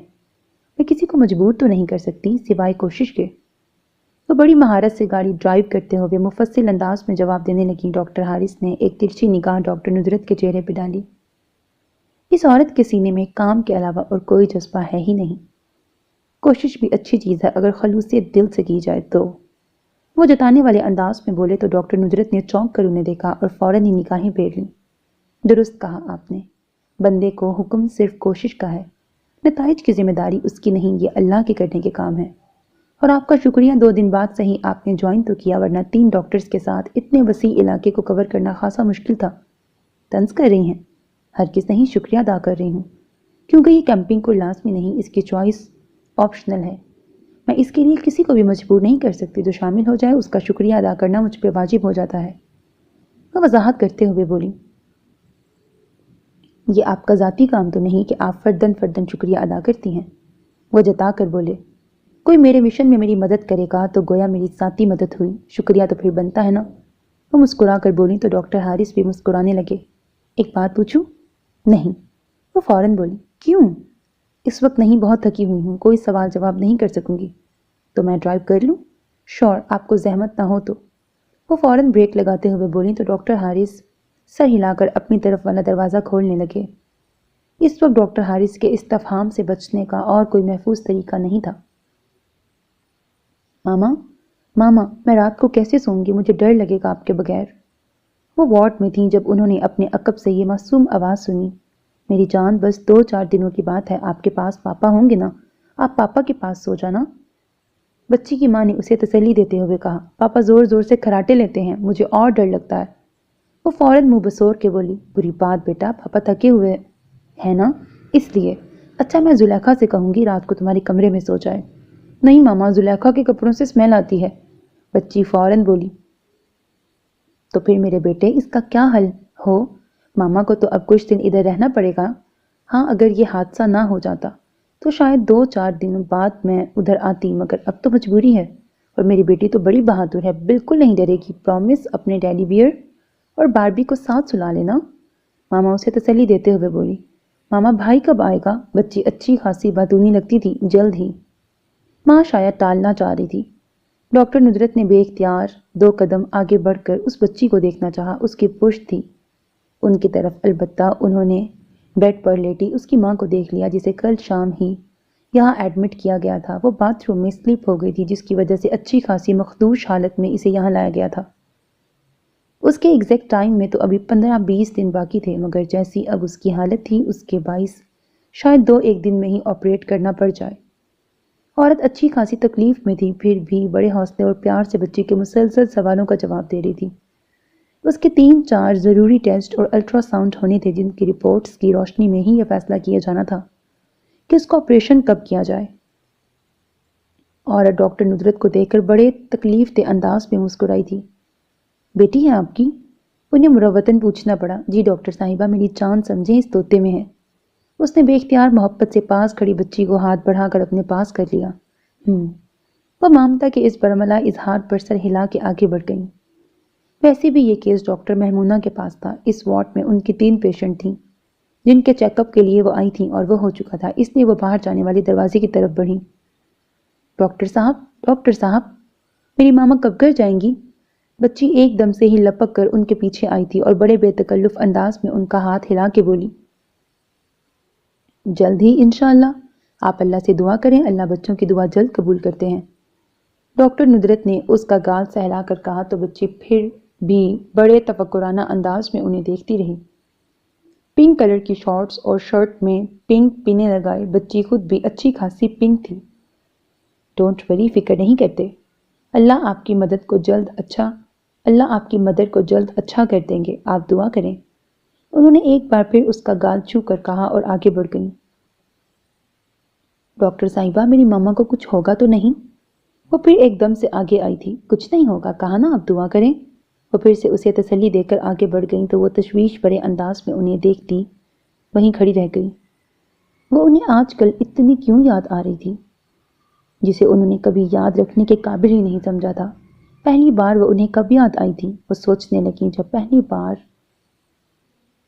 میں کسی کو مجبور تو نہیں کر سکتی سوائے کوشش کے۔ وہ بڑی مہارت سے گاڑی ڈرائیو کرتے ہوئے مفصل انداز میں جواب دینے لگی۔ ڈاکٹر حارث نے ایک ترچھی نگاہ ڈاکٹر نجرت کے چہرے پہ ڈالی۔ اس عورت کے سینے میں کام کے علاوہ اور کوئی جذبہ ہے ہی نہیں۔ کوشش بھی اچھی چیز ہے اگر خلوصیت دل سے کی جائے تو۔ وہ جتانے والے انداز میں بولے تو ڈاکٹر نجرت نے چونک کر انہیں دیکھا اور فوراً ہی نگاہیں پھیر لیں۔ درست کہا آپ نے، بندے کو حکم صرف کوشش کا ہے، نتائج کی ذمہ داری اس کی نہیں، یہ اللہ کے کرنے کے کام ہے۔ اور آپ کا شکریہ، 2 دن بعد صحیح آپ نے جوائن تو کیا، ورنہ 3 ڈاکٹرز کے ساتھ اتنے وسیع علاقے کو کور کرنا خاصا مشکل تھا۔ طنز کر رہی ہیں؟ ہرگز نہیں، شکریہ ادا کر رہی ہوں، کیونکہ یہ کیمپنگ کوئی لازمی نہیں، اس کی چوائس آپشنل ہے۔ میں اس کے لیے کسی کو بھی مجبور نہیں کر سکتی، جو شامل ہو جائے اس کا شکریہ ادا کرنا مجھ پہ واجب ہو جاتا ہے۔ وہ وضاحت کرتے ہوئے بولی، یہ آپ کا ذاتی کام تو نہیں کہ آپ فرداً شکریہ ادا کرتی ہیں۔ وہ جتا کر بولے، کوئی میرے مشن میں میری مدد کرے گا تو گویا میری ذاتی مدد ہوئی، شکریہ تو پھر بنتا ہے نا۔ وہ مسکرا کر بولی تو ڈاکٹر حارث بھی مسکرانے لگے۔ ایک بات پوچھوں؟ نہیں۔ وہ فوراً بولی، کیوں؟ اس وقت نہیں، بہت تھکی ہوئی ہوں، کوئی سوال جواب نہیں کر سکوں گی۔ تو میں ڈرائیو کر لوں؟ شور، آپ کو زحمت نہ ہو تو۔ وہ فوراً بریک لگاتے ہوئے بولیں تو ڈاکٹر حارث سر ہلا کر اپنی طرف والا دروازہ کھولنے لگے۔ اس وقت ڈاکٹر حارث کے استفہام سے بچنے کا اور کوئی محفوظ طریقہ نہیں تھا۔ ماما، میں رات کو کیسے سوں گی؟ مجھے ڈر لگے گا آپ کے بغیر۔ وہ وارڈ میں تھیں جب انہوں نے اپنے عقب سے یہ معصوم آواز سنی۔ میری جان، بس 2-4 دنوں کی بات ہے، آپ کے پاس پاپا ہوں گے نا، آپ پاپا کے پاس سو جانا۔ بچی کی ماں نے اسے تسلی دیتے ہوئے کہا، پاپا زور زور سے کھراٹے لیتے ہیں، مجھے اور ڈر لگتا ہے۔ وہ فوراً منہ بسور کے بولی، بری بات بیٹا، پاپا تھکے ہوئے ہے نا، اس لیے۔ اچھا، میں زلیخا سے کہوں گی رات کو تمہارے کمرے میں سو جائے۔ نہیں ماما، زلیخا کے کپڑوں سے اسمیل آتی ہے، بچی فوراً بولی۔ تو پھر میرے بیٹے، اس کا کیا حل ہو؟ ماما کو تو اب کچھ دن ادھر رہنا پڑے گا۔ ہاں، اگر یہ حادثہ نہ ہو جاتا تو شاید 2-4 دنوں بعد میں ادھر آتی، مگر اب تو مجبوری ہے۔ اور میری بیٹی تو بڑی بہادر ہے، بالکل نہیں ڈرے گی۔ پرومس، اپنے ڈیڈی بیئر اور باربی کو ساتھ سلا لینا۔ ماما اسے تسلی دیتے ہوئے بولی۔ ماما، بھائی کب آئے گا؟ بچی اچھی خاصی باتونی لگتی تھی، جلد ہی۔ ماں شاید ٹالنا چاہ رہی تھی۔ ڈاکٹر نجرت نے بے اختیار 2 قدم آگے بڑھ کر اس بچی کو دیکھنا چاہا۔ اس کی پشت تھی ان کی طرف، البتہ انہوں نے بیڈ پر لیٹی اس کی ماں کو دیکھ لیا، جسے کل شام ہی یہاں ایڈمٹ کیا گیا تھا۔ وہ باتھ روم میں سلپ ہو گئی تھی، جس کی وجہ سے اچھی خاصی مخدوش حالت میں اسے یہاں لایا گیا تھا۔ اس کے ایگزیکٹ ٹائم میں تو ابھی 15-20 دن باقی تھے، مگر جیسی اب اس کی حالت تھی اس کے باعث شاید 2-1 دن میں ہی آپریٹ کرنا پڑ جائے۔ عورت اچھی خاصی تکلیف میں تھی، پھر بھی بڑے حوصلے اور پیار سے بچی کے مسلسل سوالوں کا جواب دے رہی تھی۔ اس کے 3-4 ضروری ٹیسٹ اور الٹرا ساؤنڈ ہونے تھے جن کی رپورٹس کی روشنی میں ہی یہ فیصلہ کیا جانا تھا کہ اس کا آپریشن کب کیا جائے۔ عورت ڈاکٹر ندرت کو دیکھ کر بڑے تکلیف دہ انداز میں مسکرائی تھی۔ بیٹی ہے آپ کی؟ انہیں مروتاً پوچھنا پڑا۔ جی ڈاکٹر صاحبہ، میری جان سمجھیں اس طوطے میں ہے۔ اس نے بے اختیار محبت سے پاس کھڑی بچی کو ہاتھ بڑھا کر اپنے پاس کر لیا۔ وہ ممتا کے اس برملا اظہار پر سر ہلا کے آگے بڑھ گئی۔ ویسے بھی یہ کیس ڈاکٹر محمونہ کے پاس تھا۔ اس وارڈ میں ان کی 3 پیشنٹ تھیں جن کے چیک اپ کے لیے وہ آئی تھیں اور وہ ہو چکا تھا، اس لیے وہ باہر جانے والے دروازے کی طرف بڑھی۔ ڈاکٹر صاحب، میری ماما کب گھر جائیں گی؟ بچی ایک دم سے ہی لپک کر ان کے پیچھے آئی تھی اور بڑے بے تکلف انداز میں ان کا ہاتھ ہلا کے بولی، جلد ہی انشاءاللہ۔ آپ اللہ سے دعا کریں، اللہ بچوں کی دعا جلد قبول کرتے ہیں۔ ڈاکٹر ندرت نے اس کا گال سہلا کر کہا تو بچی پھر بھی بڑے تفکرانہ انداز میں انہیں دیکھتی رہی۔ پنک کلر کی شارٹس اور شرٹ میں پنک پینے لگائے بچی خود بھی اچھی خاصی پنک تھی۔ ڈونٹ وری، فکر نہیں کرتے، اللہ آپ کی مدد کو جلد اچھا کر دیں گے، آپ دعا کریں۔ انہوں نے ایک بار پھر اس کا گال چھو کر کہا اور آگے بڑھ گئیں۔ ڈاکٹر صاحبہ، میری ماما کو کچھ ہوگا تو نہیں؟ وہ پھر ایک دم سے آگے آئی تھی۔ کچھ نہیں ہوگا، کہا نا آپ دعا کریں۔ وہ پھر سے اسے تسلی دے کر آگے بڑھ گئیں تو وہ تشویش بھرے انداز میں انہیں دیکھتی وہیں کھڑی رہ گئی۔ وہ انہیں آج کل اتنی کیوں یاد آ رہی تھی، جسے انہوں نے کبھی یاد رکھنے کے قابل ہی نہیں سمجھا تھا۔ پہلی بار وہ انہیں کب یاد آئی تھی؟ وہ سوچنے لگیں جب پہلی بار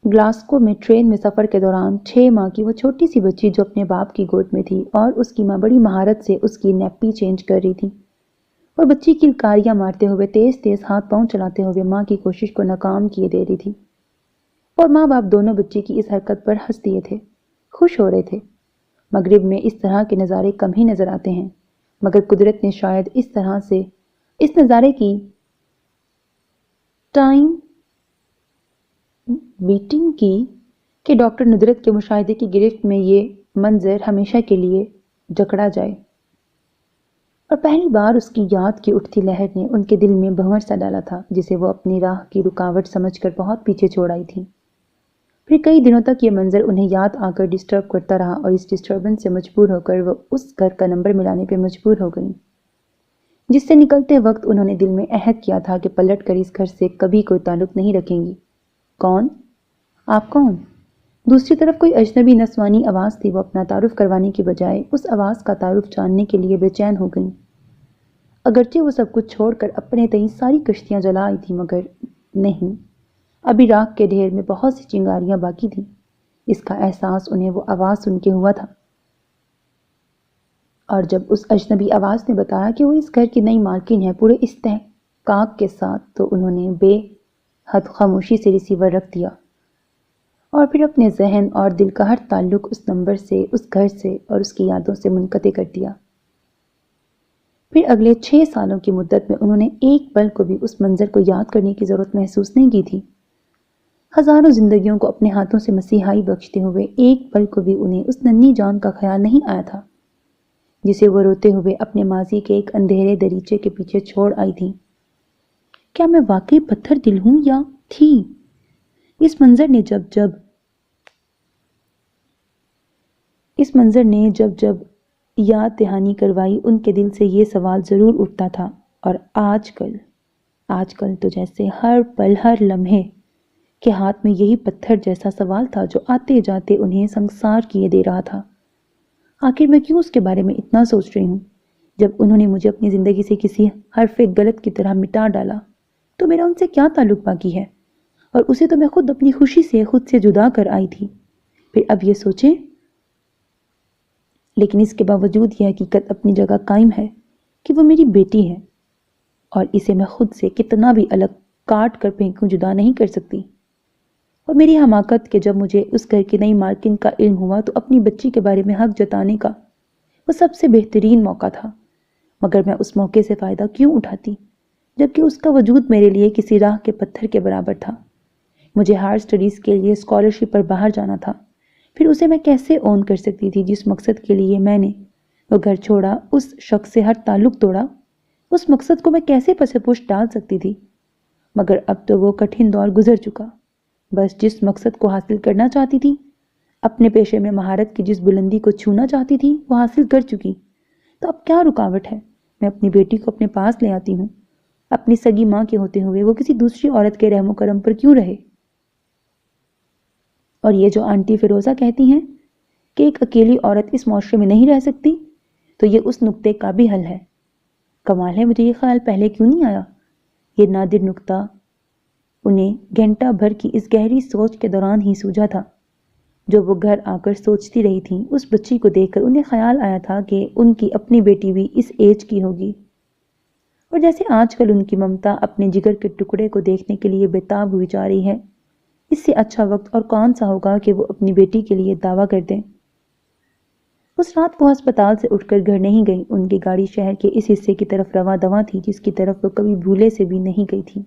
گلاسکو میں ٹرین میں سفر کے دوران 6 ماہ کی وہ چھوٹی سی بچی جو اپنے باپ کی گود میں تھی اور اس کی ماں بڑی مہارت سے اس کی نیپی چینج کر رہی تھی اور بچی کلکاریاں مارتے ہوئے تیز تیز ہاتھ پاؤں چلاتے ہوئے ماں کی کوشش کو ناکام کیے دے رہی تھی، اور ماں باپ دونوں بچی کی اس حرکت پر ہنس دیے تھے، خوش ہو رہے تھے۔ مغرب میں اس طرح کے نظارے کم ہی نظر آتے ہیں، مگر قدرت نے شاید اس طرح سے اس نظارے کی ٹائم میٹنگ کی کہ ڈاکٹر ندرت کے مشاہدے کی گرفت میں یہ منظر ہمیشہ کے لیے جکڑا جائے۔ اور پہلی بار اس کی یاد کی اٹھتی لہر نے ان کے دل میں بھنور سا ڈالا تھا جسے وہ اپنی راہ کی رکاوٹ سمجھ کر بہت پیچھے چھوڑ آئی تھی۔ پھر کئی دنوں تک یہ منظر انہیں یاد آ کر ڈسٹرب کرتا رہا اور اس ڈسٹربنس سے مجبور ہو کر وہ اس گھر کا نمبر ملانے پہ مجبور ہو گئیں جس سے نکلتے وقت انہوں نے دل میں عہد کیا تھا کہ پلٹ کر اس گھر سے کبھی کوئی تعلق نہیں رکھیں گی۔ کون؟ آپ کون؟ دوسری طرف کوئی اجنبی نسوانی آواز تھی۔ وہ اپنا تعارف کروانے کی بجائے اس آواز کا تعارف جاننے کے لیے بے چین ہو گئیں۔ اگرچہ وہ سب کچھ چھوڑ کر اپنے تئیں ساری کشتیاں جلا آئی تھی، مگر نہیں، ابھی راکھ کے ڈھیر میں بہت سی چنگاریاں باقی تھیں۔ اس کا احساس انہیں وہ آواز سن کے ہوا تھا، اور جب اس اجنبی آواز نے بتایا کہ وہ اس گھر کی نئی مالکن ہے پورے استحقاق کے ساتھ، تو انہوں نے بے حد خاموشی سے ریسیور رکھ دیا اور پھر اپنے ذہن اور دل کا ہر تعلق اس نمبر سے، اس گھر سے اور اس کی یادوں سے منقطع کر دیا۔ پھر اگلے 6 سالوں کی مدت میں انہوں نے ایک پل کو بھی اس منظر کو یاد کرنے کی ضرورت محسوس نہیں کی تھی۔ ہزاروں زندگیوں کو اپنے ہاتھوں سے مسیحائی بخشتے ہوئے ایک پل کو بھی انہیں اس ننھی جان کا خیال نہیں آیا تھا جسے وہ روتے ہوئے اپنے ماضی کے ایک اندھیرے دریچے کے پیچھے چھوڑ آئی تھی۔ کیا میں واقعی پتھر دل ہوں یا تھی؟ اس منظر نے جب یاد دہانی کروائی، ان کے دل سے یہ سوال ضرور اٹھتا تھا، اور آج کل تو جیسے ہر پل، ہر لمحے کے ہاتھ میں یہی پتھر جیسا سوال تھا جو آتے جاتے انہیں سنگسار کیے دے رہا تھا۔ آخر میں کیوں اس کے بارے میں اتنا سوچ رہی ہوں؟ جب انہوں نے مجھے اپنی زندگی سے کسی حرف غلط کی طرح مٹا ڈالا تو میرا ان سے کیا تعلق باقی ہے؟ اور اسے تو میں خود اپنی خوشی سے خود سے جدا کر آئی تھی۔ پھر اب یہ سوچیں، لیکن اس کے باوجود یہ حقیقت اپنی جگہ قائم ہے کہ وہ میری بیٹی ہے، اور اسے میں خود سے کتنا بھی الگ کاٹ کر پھینکوں جدا نہیں کر سکتی۔ اور میری حماقت کہ جب مجھے اس گھر کی نئی مالکن کا علم ہوا تو اپنی بچی کے بارے میں حق جتانے کا وہ سب سے بہترین موقع تھا، مگر میں اس موقع سے فائدہ کیوں اٹھاتی جبکہ اس کا وجود میرے لیے کسی راہ کے پتھر کے برابر تھا۔ مجھے ہائر اسٹڈیز کے لیے اسکالرشپ پر باہر جانا تھا، پھر اسے میں کیسے اون کر سکتی تھی جس مقصد کے لیے میں نے وہ گھر چھوڑا، اس شخص سے ہر تعلق توڑا؟ اس مقصد کو میں کیسے پس پشت ڈال سکتی تھی؟ مگر اب تو وہ کٹھن دور گزر چکا۔ بس جس مقصد کو حاصل کرنا چاہتی تھی، اپنے پیشے میں مہارت کی جس بلندی کو چھونا چاہتی تھی، وہ حاصل کر چکی۔ تو اب کیا رکاوٹ ہے؟ میں اپنی بیٹی کو اپنے پاس لے آتی ہوں۔ اپنی سگی ماں کے ہوتے ہوئے وہ کسی دوسری عورت کے رحم و کرم پر کیوں رہے؟ اور یہ جو آنٹی فیروزہ کہتی ہیں کہ ایک اکیلی عورت اس معاشرے میں نہیں رہ سکتی، تو یہ اس نقطے کا بھی حل ہے۔ کمال ہے، مجھے یہ خیال پہلے کیوں نہیں آیا؟ یہ نادر نقطہ انہیں گھنٹہ بھر کی اس گہری سوچ کے دوران ہی سوجھا تھا، جو وہ گھر آ کر سوچتی رہی تھیں۔ اس بچی کو دیکھ کر انہیں خیال آیا تھا کہ ان کی اپنی بیٹی بھی اس ایج کی ہوگی، اور جیسے آج کل ان کی ممتا اپنے جگر کے ٹکڑے کو دیکھنے کے لیے بےتاب ہوئی جا رہی ہے، اس سے اچھا وقت اور کون سا ہوگا کہ وہ اپنی بیٹی کے لیے دعویٰ کر دیں۔ اس رات وہ ہسپتال سے اٹھ کر گھر نہیں گئی۔ ان کی گاڑی شہر کے اس حصے کی طرف رواں دواں تھی جس کی طرف وہ کبھی بھولے سے بھی نہیں گئی تھی۔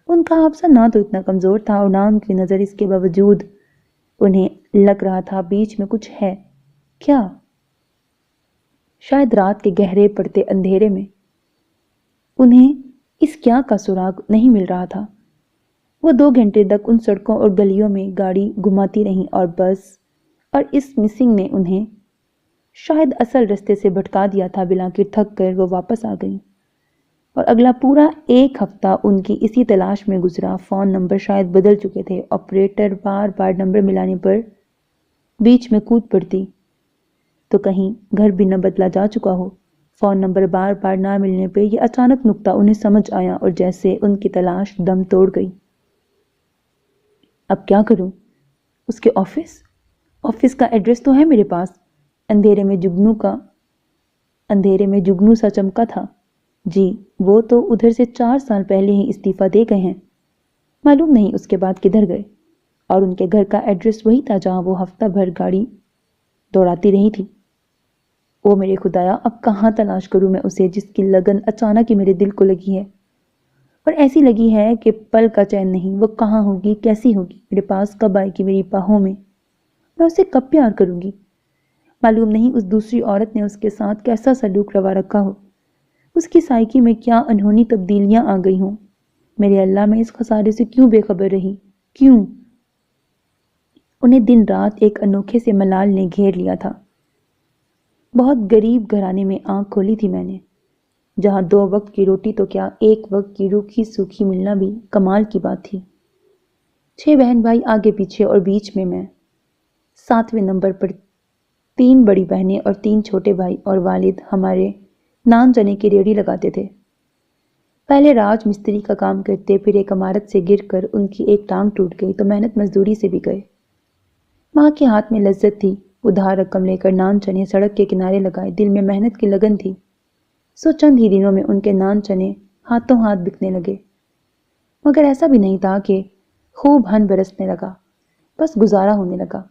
ان کا حافظہ نہ تو اتنا کمزور تھا اور نہ ان کی نظر، اس کے باوجود انہیں لگ رہا تھا بیچ میں کچھ ہے۔ کیا؟ شاید رات کے گہرے پڑتے اندھیرے میں انہیں اس کیا کا سراغ نہیں مل رہا تھا۔ وہ 2 گھنٹے تک ان سڑکوں اور گلیوں میں گاڑی گھماتی رہیں اور بس اور اس مسنگ نے انہیں شاید اصل رستے سے بھٹکا دیا تھا۔ بلاخر تھک کر وہ واپس آ گئیں اور اگلا پورا 1 ہفتہ ان کی اسی تلاش میں گزرا۔ فون نمبر شاید بدل چکے تھے۔ آپریٹر بار بار نمبر ملانے پر بیچ میں کود پڑتی تو کہیں گھر بھی نہ بدلا جا چکا ہو۔ فون نمبر بار بار نہ ملنے پہ یہ اچانک نکتہ انہیں سمجھ آیا اور جیسے ان کی تلاش دم توڑ گئی۔ اب کیا کروں؟ اس کے آفس کا ایڈریس تو ہے میرے پاس۔ اندھیرے میں جگنو سا چمکا تھا۔ جی، وہ تو ادھر سے 4 سال پہلے ہی استعفیٰ دے گئے ہیں۔ معلوم نہیں اس کے بعد کدھر گئے۔ اور ان کے گھر کا ایڈریس وہی تھا جہاں وہ ہفتہ بھر گاڑی دوڑاتی رہی تھی۔ او میرے خدایا، اب کہاں تلاش کروں میں اسے جس کی لگن اچانک ہی میرے دل کو لگی ہے، اور ایسی لگی ہے کہ پل کا چین نہیں۔ وہ کہاں ہوگی، کیسی ہوگی، میرے پاس کب آئے گی، میری باہوں میں اسے کب پیار کروں گی؟ معلوم نہیں اس دوسری عورت نے اس کے ساتھ کیسا سلوک روا رکھا ہو، اس کی سائیکی میں کیا انہونی تبدیلیاں آ گئی ہوں۔ میرے اللہ، میں اس خسارے سے کیوں بے خبر رہی؟ کیوں؟ انہیں دن رات ایک انوکھے سے ملال نے گھیر لیا تھا۔ بہت غریب گھرانے میں آنکھ کھولی تھی میں نے، جہاں 2 وقت کی روٹی تو کیا 1 وقت کی روکھی سوکھی ملنا بھی کمال کی بات تھی۔ 6 بہن بھائی آگے پیچھے اور بیچ میں 7ویں نمبر پر 3 بڑی بہنیں اور 3 چھوٹے بھائی، اور والد ہمارے نان چنے کی ریڑھی لگاتے تھے۔ پہلے راج مستری کا کام کرتے، پھر ایک عمارت سے گر کر ان کی ایک ٹانگ ٹوٹ گئی تو محنت مزدوری سے بھی گئے۔ ماں کے ہاتھ میں لذت تھی، ادھار رقم لے کر نان چنے سڑک کے کنارے لگائے۔ دل میں محنت کی لگن تھی، سو چند ہی دنوں میں ان کے نان چنے ہاتھوں ہاتھ بکنے لگے۔ مگر ایسا بھی نہیں تھا کہ خوب ہن برسنے لگا، بس گزارا ہونے لگا۔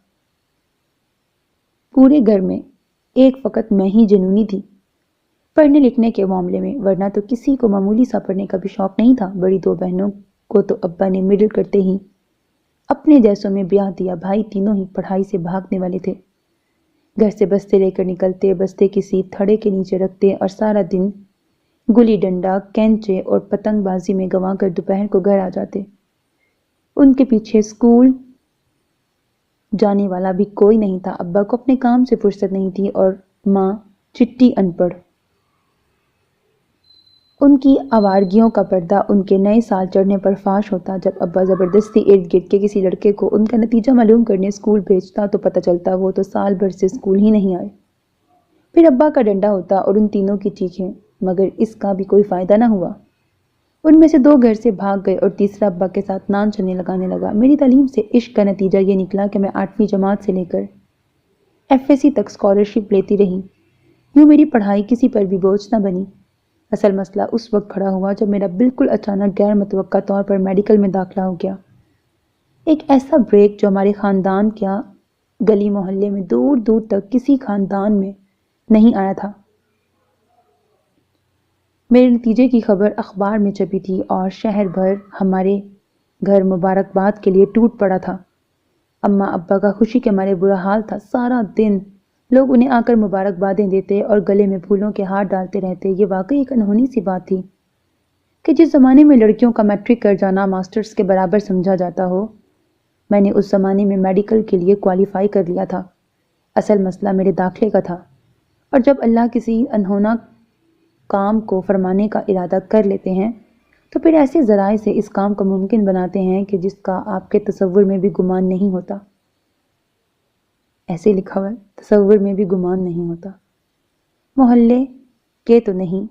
پورے گھر میں ایک فقط میں ہی جنونی تھی پڑھنے لکھنے کے معاملے میں، ورنہ تو کسی کو معمولی سا پڑھنے کا بھی شوق نہیں تھا۔ بڑی 2 بہنوں کو تو ابا نے مڈل کرتے ہی اپنے جیسوں میں بیاہ دیا۔ بھائی تینوں ہی پڑھائی سے بھاگنے والے تھے۔ گھر سے بستے لے کر نکلتے، بستے کی سیٹ تھڑے کے نیچے رکھتے اور سارا دن گلی ڈنڈا، کینچے اور پتنگ بازی میں گنوا کر دوپہر کو گھر آ جاتے۔ ان کے پیچھے اسکول جانے والا بھی کوئی نہیں تھا۔ ابا کو اپنے کام سے فرصت نہیں تھی اور ماں چٹی ان پڑھ۔ ان کی آوارگیوں کا پردہ ان کے نئے سال چڑھنے پر فاش ہوتا۔ جب ابا زبردستی ارد گرد کے کسی لڑکے کو ان کا نتیجہ معلوم کرنے اسکول بھیجتا تو پتہ چلتا وہ تو سال بھر سے اسکول ہی نہیں آئے۔ پھر ابا کا ڈنڈا ہوتا اور ان تینوں کی چیخیں، مگر اس کا بھی کوئی فائدہ نہ ہوا۔ ان میں سے 2 گھر سے بھاگ گئے اور تیسرا ابا کے ساتھ نان چنے لگانے لگا۔ میری تعلیم سے عشق کا نتیجہ یہ نکلا کہ میں 8ویں جماعت سے لے کر FSC تک اسکالرشپ لیتی رہی۔ یوں میری پڑھائی کسی پر بھی بوجھ نہ بنی۔ اصل مسئلہ اس وقت کھڑا ہوا جب میرا بالکل اچانک غیر متوقع طور پر میڈیکل میں داخلہ ہو گیا۔ ایک ایسا بریک جو ہمارے خاندان کیا گلی محلے میں دور دور تک کسی خاندان میں نہیں آیا تھا۔ میرے نتیجے کی خبر اخبار میں چھپی تھی اور شہر بھر ہمارے گھر مبارکباد کے لیے ٹوٹ پڑا تھا۔ اماں ابا کا خوشی کے مارے برا حال تھا۔ سارا دن لوگ انہیں آ کر مبارکبادیں دیتے اور گلے میں پھولوں کے ہار ڈالتے رہتے۔ یہ واقعی ایک انہونی سی بات تھی کہ جس زمانے میں لڑکیوں کا میٹرک کر جانا ماسٹرز کے برابر سمجھا جاتا ہو، میں نے اس زمانے میں میڈیکل کے لیے کوالیفائی کر لیا تھا۔ اصل مسئلہ میرے داخلے کا تھا، اور جب اللہ کسی انہونا کام کو فرمانے کا ارادہ کر لیتے ہیں تو پھر ایسے ذرائع سے اس کام کو ممکن بناتے ہیں کہ جس کا آپ کے تصور میں بھی گمان نہیں ہوتا۔ ایسے لکھا ہوا ہے، تصور میں بھی گمان نہیں ہوتا۔ محلے کے تو نہیں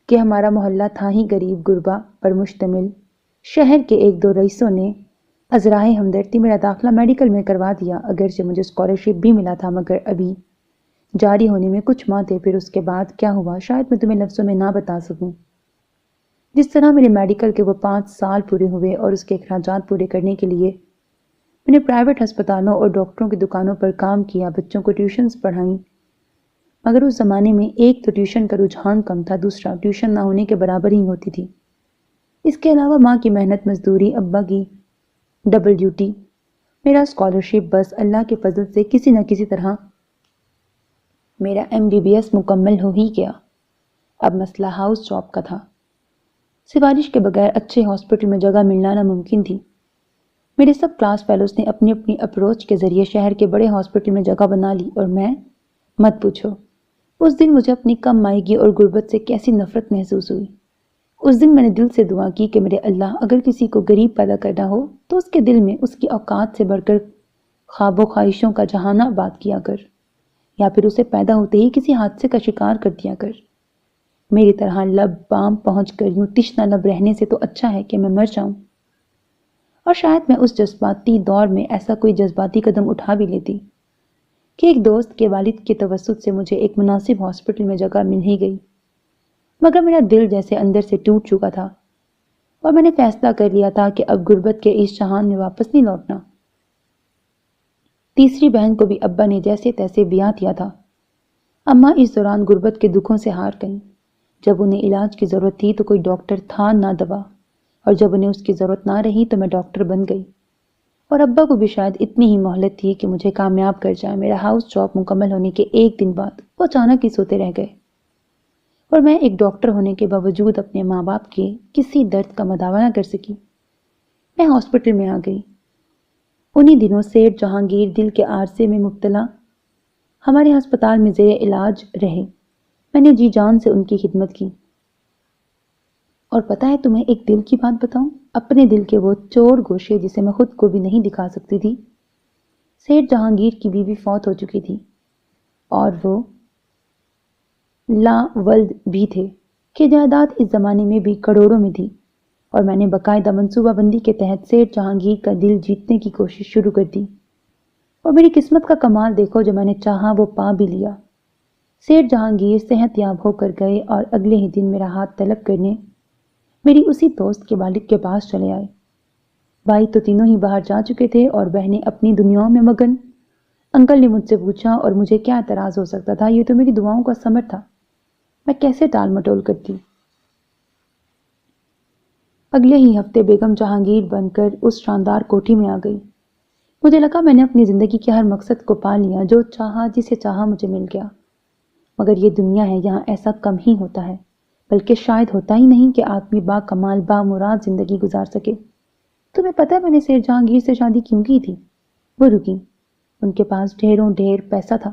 کہ ہمارا محلہ تھا ہی غریب غربا پر مشتمل۔ شہر کے ایک دو رئیسوں نے ازراہ ہمدردی میرا داخلہ میڈیکل میں کروا دیا، اگرچہ مجھے اسکالرشپ بھی ملا تھا، مگر ابھی جاری ہونے میں کچھ ماہ تھے۔ پھر اس کے بعد کیا ہوا شاید میں تمہیں لفظوں میں نہ بتا سکوں۔ جس طرح میرے میڈیکل کے وہ 5 سال پورے ہوئے اور اس کے اخراجات پورے کرنے کے لیے میں نے پرائیویٹ ہسپتالوں اور ڈاکٹروں کی دکانوں پر کام کیا، بچوں کو ٹیوشنز پڑھائیں، مگر اس زمانے میں ایک تو ٹیوشن کا رجحان کم تھا، دوسرا ٹیوشن نہ ہونے کے برابر ہی ہوتی تھی۔ اس کے علاوہ ماں کی محنت مزدوری، ابا کی ڈبل ڈیوٹی، میرا اسکالرشپ، بس اللہ کے فضل سے کسی نہ کسی طرح میرا MBBS مکمل ہو ہی گیا۔ اب مسئلہ ہاؤس جاب کا تھا۔ سفارش کے بغیر اچھے ہاسپٹل میں جگہ ملنا ناممکن تھی۔ میرے سب کلاس فیلوز نے اپنی اپنی اپروچ کے ذریعے شہر کے بڑے ہاسپٹل میں جگہ بنا لی، اور میں مت پوچھو اس دن مجھے اپنی کم مائیگی اور غربت سے کیسی نفرت محسوس ہوئی۔ اس دن میں نے دل سے دعا کی کہ میرے اللہ، اگر کسی کو غریب پیدا کرنا ہو تو اس کے دل میں اس کی اوقات سے بڑھ کر خواب و خواہشوں کا جہاں آباد کیا کر، یا پھر اسے پیدا ہوتے ہی کسی حادثے کا شکار کر دیا کر۔ میری طرح لب بام پہنچ کر یوں تشنہ لب رہنے سے تو اچھا ہے کہ میں مر جاؤں۔ اور شاید میں اس جذباتی دور میں ایسا کوئی جذباتی قدم اٹھا بھی لیتی کہ ایک دوست کے والد کے توسط سے مجھے ایک مناسب ہاسپٹل میں جگہ مل ہی گئی، مگر میرا دل جیسے اندر سے ٹوٹ چکا تھا، اور میں نے فیصلہ کر لیا تھا کہ اب غربت کے اس جہان میں واپس نہیں لوٹنا۔ تیسری بہن کو بھی ابا نے جیسے تیسے بیاہ دیا تھا۔ اماں اس دوران غربت کے دکھوں سے ہار گئیں۔ جب انہیں علاج کی ضرورت تھی تو کوئی ڈاکٹر تھا نہ دوا، اور جب انہیں اس کی ضرورت نہ رہی تو میں ڈاکٹر بن گئی۔ اور ابا کو بھی شاید اتنی ہی مہلت تھی کہ مجھے کامیاب کر جائے۔ میرا ہاؤس جاب مکمل ہونے کے ایک دن بعد وہ اچانک ہی سوتے رہ گئے، اور میں ایک ڈاکٹر ہونے کے باوجود اپنے ماں باپ کے کسی درد کا مداوع نہ کر سکی۔ میں ہاسپٹل میں آ گئی۔ انہی دنوں سیٹھ جہانگیر دل کے عارضے میں مبتلا ہمارے ہسپتال میں زیر علاج رہے۔ میں نے جی جان سے ان کی خدمت کی۔ اور پتہ ہے تمہیں ایک دل کی بات بتاؤں؟ اپنے دل کے وہ چور گوشے جسے میں خود کو بھی نہیں دکھا سکتی تھی۔ سیٹھ جہانگیر کی بیوی فوت ہو چکی تھی، اور وہ لا ولد بھی تھے کہ جائیداد اس زمانے میں بھی کروڑوں میں تھی، اور میں نے باقاعدہ منصوبہ بندی کے تحت سیٹھ جہانگیر کا دل جیتنے کی کوشش شروع کر دی، اور میری قسمت کا کمال دیکھو، جو میں نے چاہا وہ پا بھی لیا۔ سیٹھ جہانگیر صحت یاب ہو کر گئے، اور اگلے ہی دن میرا ہاتھ طلب کرنے میری اسی دوست کے والد کے پاس چلے آئے۔ بھائی تو تینوں ہی باہر جا چکے تھے اور بہنیں اپنی دنیاؤں میں مگن۔ انکل نے مجھ سے پوچھا، اور مجھے کیا اعتراض ہو سکتا تھا، یہ تو میری دعاؤں کا ثمر تھا، میں کیسے ٹال مٹول کرتی۔ اگلے ہی ہفتے بیگم جہانگیر بن کر اس شاندار کوٹھی میں آ گئی۔ مجھے لگا میں نے اپنی زندگی کے ہر مقصد کو پا لیا، جو چاہا جسے چاہا مجھے مل گیا۔ مگر یہ دنیا ہے، یہاں ایسا کم ہی ہوتا ہے، بلکہ شاید ہوتا ہی نہیں کہ آدمی با کمال با مراد زندگی گزار سکے۔ تمہیں پتہ ہے میں نے سیٹھ جہانگیر سے شادی کیوں کی تھی؟ وہ رکی۔ ان کے پاس ڈھیروں ڈھیر پیسہ تھا۔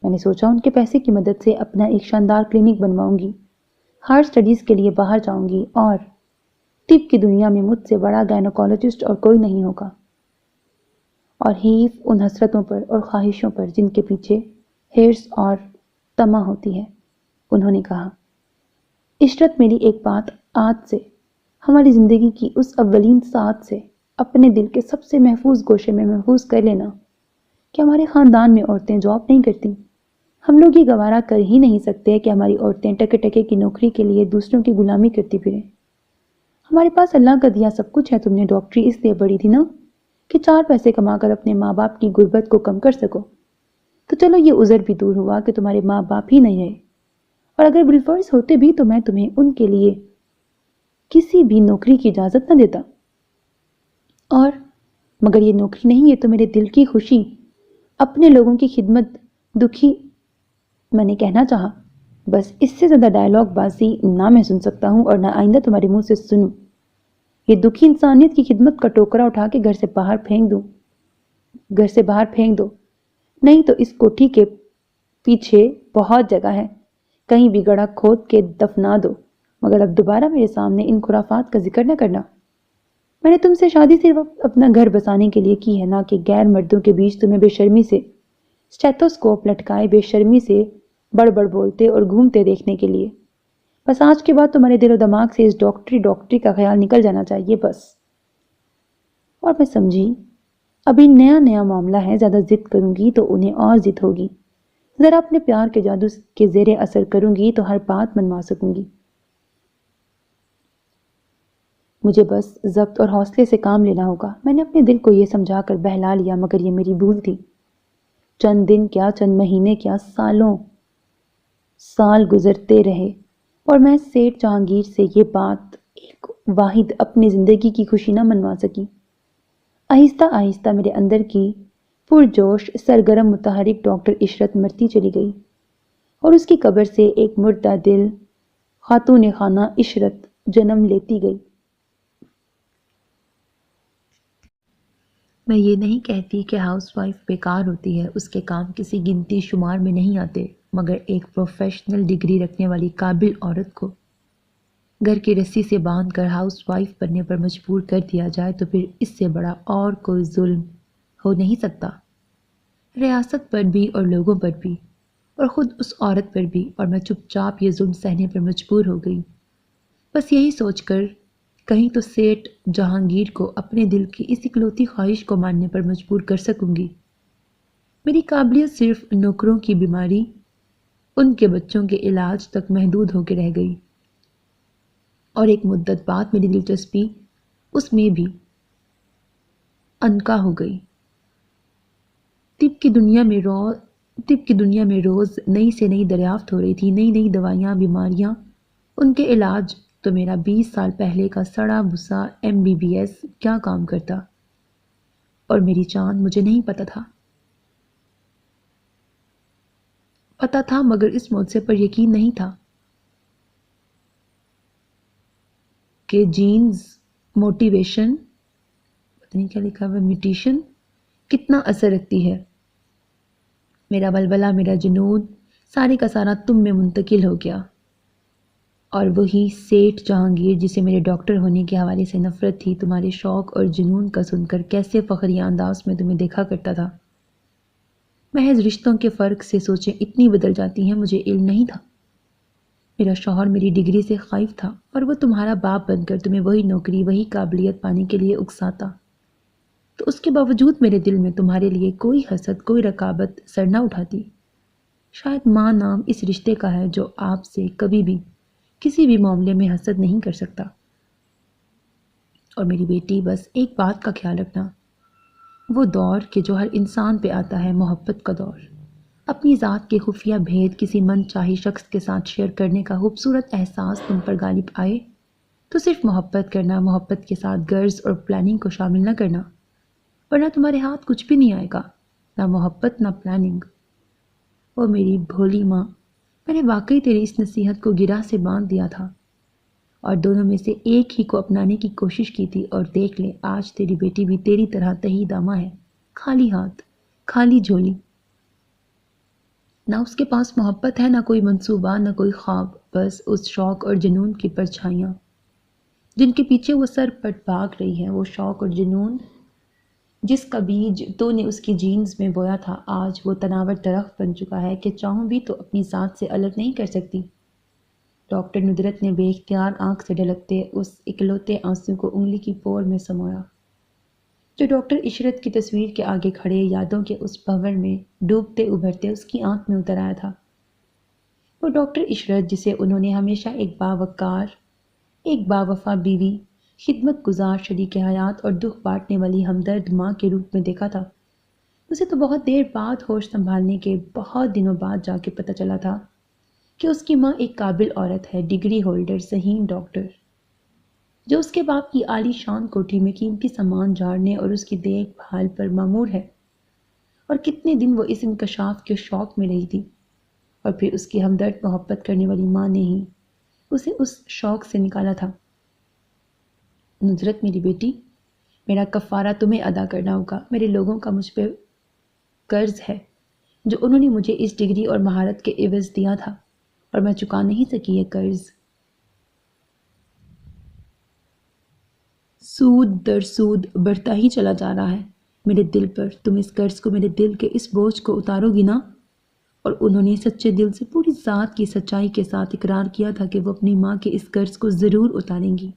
میں نے سوچا ان کے پیسے کی مدد سے اپنا ایک شاندار کلینک بنواؤں گی، ہائر سٹڈیز کے لیے باہر جاؤں گی، اور طب کی دنیا میں مجھ سے بڑا گائنوکالوجسٹ اور کوئی نہیں ہوگا۔ اور حیف ان حسرتوں پر اور خواہشوں پر جن کے پیچھے ہرس اور طمع ہوتی ہے، انہوں نے کہا۔ عشرت میری ایک بات آج سے، ہماری زندگی کی اس اولین ساعت سے اپنے دل کے سب سے محفوظ گوشے میں محفوظ کر لینا کہ ہمارے خاندان میں عورتیں جاب نہیں کرتی۔ ہم لوگ یہ گوارا کر ہی نہیں سکتے کہ ہماری عورتیں ٹکے ٹکے کی نوکری کے لیے دوسروں کی غلامی کرتی پھریں۔ ہمارے پاس اللہ کا دیا سب کچھ ہے۔ تم نے ڈاکٹری اس لیے پڑھی تھی نا کہ 4 پیسے کما کر اپنے ماں باپ کی غربت کو کم کر سکو۔ تو چلو یہ عذر بھی دور ہوا کہ تمہارے ماں باپ ہی نہیں رہے، اور اگر بالفرض ہوتے بھی تو میں تمہیں ان کے لیے کسی بھی نوکری کی اجازت نہ دیتا۔ اور مگر یہ نوکری نہیں، یہ تو میرے دل کی خوشی، اپنے لوگوں کی خدمت، دکھی، میں نے کہنا چاہا۔ بس اس سے زیادہ ڈائلاگ بازی نہ میں سن سکتا ہوں اور نہ آئندہ تمہارے منہ سے سنوں۔ یہ دکھی انسانیت کی خدمت کا ٹوکرا اٹھا کے گھر سے باہر پھینک دو، نہیں تو اس کوٹھی کے پیچھے بہت جگہ ہے، کہیں بھی گڑھا کھود کے دفنا دو، مگر اب دوبارہ میرے سامنے ان خرافات کا ذکر نہ کرنا۔ میں نے تم سے شادی صرف اپنا گھر بسانے کے لیے کی ہے، نہ کہ غیر مردوں کے بیچ تمہیں بے شرمی سے اسٹیتھوسکوپ لٹکائے، بے شرمی سے بڑ بولتے اور گھومتے دیکھنے کے لیے۔ بس آج کے بعد تمہارے دل و دماغ سے اس ڈاکٹری کا خیال نکل جانا چاہیے، بس۔ اور میں سمجھی ابھی نیا معاملہ ہے، زیادہ ضد کروں گی تو انہیں اور ضد ہوگی، ذرا اپنے پیار کے جادو کے زیر اثر کروں گی تو ہر بات منوا سکوں گی۔ مجھے بس ضبط اور حوصلے سے کام لینا ہوگا۔ میں نے اپنے دل کو یہ سمجھا کر بہلا لیا، مگر یہ میری بھول تھی۔ چند دن کیا، چند مہینے کیا، سال گزرتے رہے اور میں سیٹھ جہانگیر سے یہ بات ایک واحد اپنی زندگی کی خوشی نہ منوا سکی۔ آہستہ آہستہ میرے اندر کی پرجوش سرگرم متحرک ڈاکٹر عشرت مرتی چلی گئی اور اس کی قبر سے ایک مردہ دل خاتون خانہ عشرت جنم لیتی گئی۔ میں یہ نہیں کہتی کہ ہاؤس وائف بیکار ہوتی ہے، اس کے کام کسی گنتی شمار میں نہیں آتے، مگر ایک پروفیشنل ڈگری رکھنے والی قابل عورت کو گھر کی رسی سے باندھ کر ہاؤس وائف بننے پر مجبور کر دیا جائے تو پھر اس سے بڑا اور کوئی ظلم ہو نہیں سکتا، ریاست پر بھی اور لوگوں پر بھی اور خود اس عورت پر بھی۔ اور میں چپ چاپ یہ ظلم سہنے پر مجبور ہو گئی، بس یہی سوچ کر کہیں تو سیٹھ جہانگیر کو اپنے دل کی اس اکلوتی خواہش کو ماننے پر مجبور کر سکوں گی۔ میری قابلیت صرف نوکروں کی بیماری، ان کے بچوں کے علاج تک محدود ہو کے رہ گئی، اور ایک مدت بعد میری دلچسپی اس میں بھی انکا ہو گئی۔ طب کی دنیا میں روز نئی سے نئی دریافت ہو رہی تھی، نئی دوائیاں، بیماریاں، ان کے علاج۔ تو میرا 20 سال پہلے کا سڑا بھسا MBBS کیا کام کرتا؟ اور میری جان، مجھے نہیں پتا تھا مگر اس موضوع پر یقین نہیں تھا کہ جینز موٹیویشن، پتہ نہیں کیا لکھا ہوا، میوٹیشن کتنا اثر رکھتی ہے۔ میرا بلبلہ، میرا جنون سارے کا سارا تم میں منتقل ہو گیا، اور وہی سیٹھ جہانگیر جسے میرے ڈاکٹر ہونے کے حوالے سے نفرت تھی، تمہارے شوق اور جنون کا سن کر کیسے فخریہ انداز میں تمہیں دیکھا کرتا تھا۔ محض رشتوں کے فرق سے سوچیں اتنی بدل جاتی ہیں، مجھے علم نہیں تھا۔ میرا شوہر میری ڈگری سے خائف تھا اور وہ تمہارا باپ بن کر تمہیں وہی نوکری، وہی قابلیت پانے کے لیے اکساتا، تو اس کے باوجود میرے دل میں تمہارے لیے کوئی حسد، کوئی رقابت سر نہ اٹھاتی۔ شاید ماں نام اس رشتے کا ہے جو آپ سے کبھی بھی کسی بھی معاملے میں حسد نہیں کر سکتا۔ اور میری بیٹی، بس ایک بات کا خیال رکھنا، وہ دور کہ جو ہر انسان پہ آتا ہے، محبت کا دور، اپنی ذات کے خفیہ بھید کسی من چاہی شخص کے ساتھ شیئر کرنے کا خوبصورت احساس تم پر غالب آئے تو صرف محبت کرنا، محبت کے ساتھ غرض اور پلاننگ کو شامل نہ کرنا، ورنہ تمہارے ہاتھ کچھ بھی نہیں آئے گا، نہ محبت نہ پلاننگ۔ وہ میری بھولی ماں، میں نے واقعی تیری اس نصیحت کو گرہ سے باندھ دیا تھا اور دونوں میں سے ایک ہی کو اپنانے کی کوشش کی تھی، اور دیکھ لے آج تیری بیٹی بھی تیری طرح تہی دامہ ہے، خالی ہاتھ، خالی جھولی، نہ اس کے پاس محبت ہے، نہ کوئی منصوبہ، نہ کوئی خواب، بس اس شوق اور جنون کی پرچھائیاں جن کے پیچھے وہ سر پٹ بھاگ رہی ہے۔ وہ شوق اور جنون جس کا بیج تو نے اس کی جینز میں بویا تھا، آج وہ تناور درخت بن چکا ہے کہ چاہوں بھی تو اپنی ذات سے الگ نہیں کر سکتی۔ ڈاکٹر ندرت نے بے اختیار آنکھ سے ڈھلکتے اس اکلوتے آنسو کو انگلی کی پور میں سمویا جو ڈاکٹر عشرت کی تصویر کے آگے کھڑے یادوں کے اس بھنور میں ڈوبتے ابھرتے اس کی آنکھ میں اتر آیا تھا۔ وہ ڈاکٹر عشرت جسے انہوں نے ہمیشہ ایک باوقار، ایک باوفا بیوی، خدمت گزار شریک حیات اور دکھ بانٹنے والی ہمدرد ماں کے روپ میں دیکھا تھا، اسے تو بہت دیر بعد ہوش سنبھالنے کے بہت دنوں بعد جا کے پتہ چلا تھا کہ اس کی ماں ایک قابل عورت ہے، ڈگری ہولڈر، ذہین ڈاکٹر۔ جو اس کے باپ کی عالی شان کوٹھی میں قیمتی سامان جھاڑنے اور اس کی دیکھ بھال پر مامور ہے، اور کتنے دن وہ اس انکشاف کے شوق میں رہی تھی، اور پھر اس کی ہمدرد محبت کرنے والی ماں نے ہی اسے اس شوق سے نکالا تھا۔ نصرت میری بیٹی، میرا کفارہ تمہیں ادا کرنا ہوگا۔ میرے لوگوں کا مجھ پہ قرض ہے جو انہوں نے مجھے اس ڈگری اور مہارت کے عوض دیا تھا، اور میں چکا نہیں سکی یہ قرض۔ سود در سود بڑھتا ہی چلا جا رہا ہے میرے دل پر۔ تم اس قرض کو، میرے دل کے اس بوجھ کو اتارو گی نا؟ اور انہوں نے سچے دل سے پوری ذات کی سچائی کے ساتھ اقرار کیا تھا کہ وہ اپنی ماں کے اس قرض کو ضرور اتاریں گی،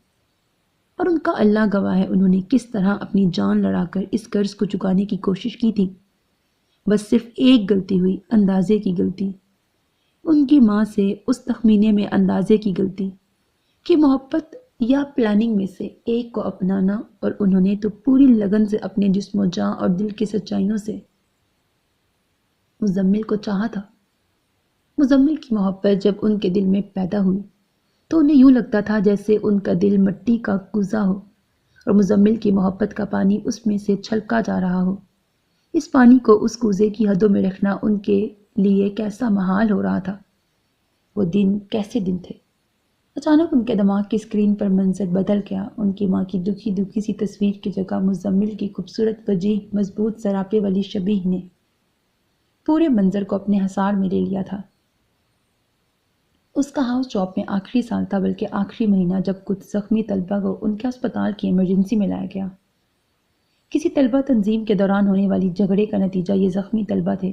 اور ان کا اللہ گواہ ہے انہوں نے کس طرح اپنی جان لڑا کر اس قرض کو چکانے کی کوشش کی تھی۔ بس صرف ایک غلطی ہوئی، اندازے کی غلطی، ان کی ماں سے اس تخمینے میں اندازے کی غلطی کہ محبت یا پلاننگ میں سے ایک کو اپنانا، اور انہوں نے تو پوری لگن سے اپنے جسم و جاں اور دل کی سچائیوں سے مزمل کو چاہا تھا۔ مزمل کی محبت جب ان کے دل میں پیدا ہوئی تو انہیں یوں لگتا تھا جیسے ان کا دل مٹی کا کوزہ ہو، اور مزمل کی محبت کا پانی اس میں سے چھلکا جا رہا ہو۔ اس پانی کو اس کوزے کی حدوں میں رکھنا ان کے لیے کیسا محال ہو رہا تھا۔ وہ دن کیسے دن تھے! اچانک ان کے دماغ کی اسکرین پر منظر بدل گیا۔ ان کی ماں کی دکھی دکھی سی تصویر کی جگہ مزمل کی خوبصورت وجیح مضبوط سراپے والی شبیہ نے پورے منظر کو اپنے حصار میں لے لیا تھا۔ اس کا ہاؤس جاب میں آخری سال تھا، بلکہ آخری مہینہ، جب کچھ زخمی طلبہ کو ان کے اسپتال کی ایمرجنسی میں لایا گیا۔ کسی طلبہ تنظیم کے دوران ہونے والی جھگڑے کا نتیجہ یہ زخمی طلبہ تھے۔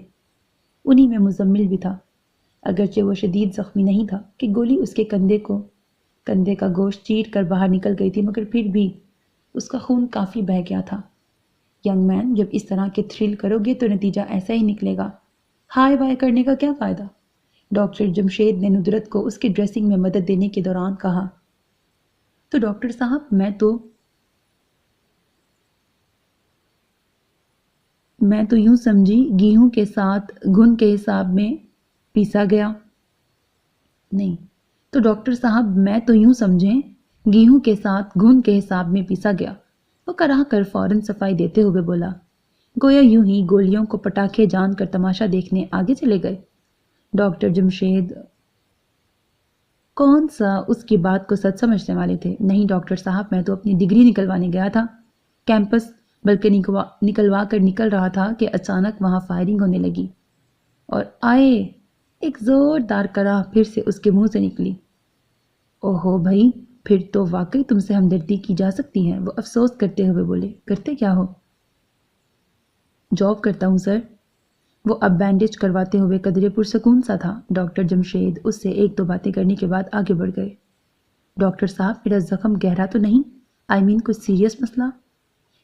انہی میں مزمل بھی تھا، اگرچہ وہ شدید زخمی نہیں تھا کہ گولی اس کے کندھے کا گوشت چیر کر باہر نکل گئی تھی، مگر پھر بھی اس کا خون کافی بہہ گیا تھا۔ ینگ مین، جب اس طرح کے تھرل کرو گے تو نتیجہ ایسا ہی نکلے گا۔ ہائے بائے کرنے کا کیا فائدہ؟ ڈاکٹر جمشید نے ندرت کو اس کی ڈریسنگ میں مدد دینے کے دوران کہا۔ تو ڈاکٹر صاحب، میں تو یوں سمجھی گیہوں کے ساتھ گھن کے حساب میں پیسا گیا۔ نہیں تو ڈاکٹر صاحب، میں تو یوں سمجھیں گیہوں کے ساتھ گھن کے حساب میں پیسا گیا، وہ کراہ کر فوراً صفائی دیتے ہوئے بولا، گویا یوں ہی گولیوں کو پٹاخے جان کر تماشا دیکھنے آگے چلے گئے۔ ڈاکٹر جمشید کون سا اس کی بات کو سچ سمجھنے والے تھے۔ نہیں ڈاکٹر صاحب، میں تو اپنی ڈگری نکلوانے گیا تھا کیمپس، بلکہ نکلوا کر نکل رہا تھا کہ اچانک وہاں فائرنگ ہونے لگی، اور آئے ایک زوردار کراہ پھر سے اس کے منہ سے نکلی۔ اوہو بھائی، پھر تو واقعی تم سے ہمدردی کی جا سکتی ہے، وہ افسوس کرتے ہوئے بولے۔ کرتے کیا ہو؟ جاب کرتا ہوں سر۔ وہ اب بینڈیج کرواتے ہوئے قدرے پرسکون سا تھا۔ ڈاکٹر جمشید اس سے ایک دو باتیں کرنے کے بعد آگے بڑھ گئے۔ ڈاکٹر صاحب، میرا زخم گہرا تو نہیں؟ کچھ سیریس مسئلہ؟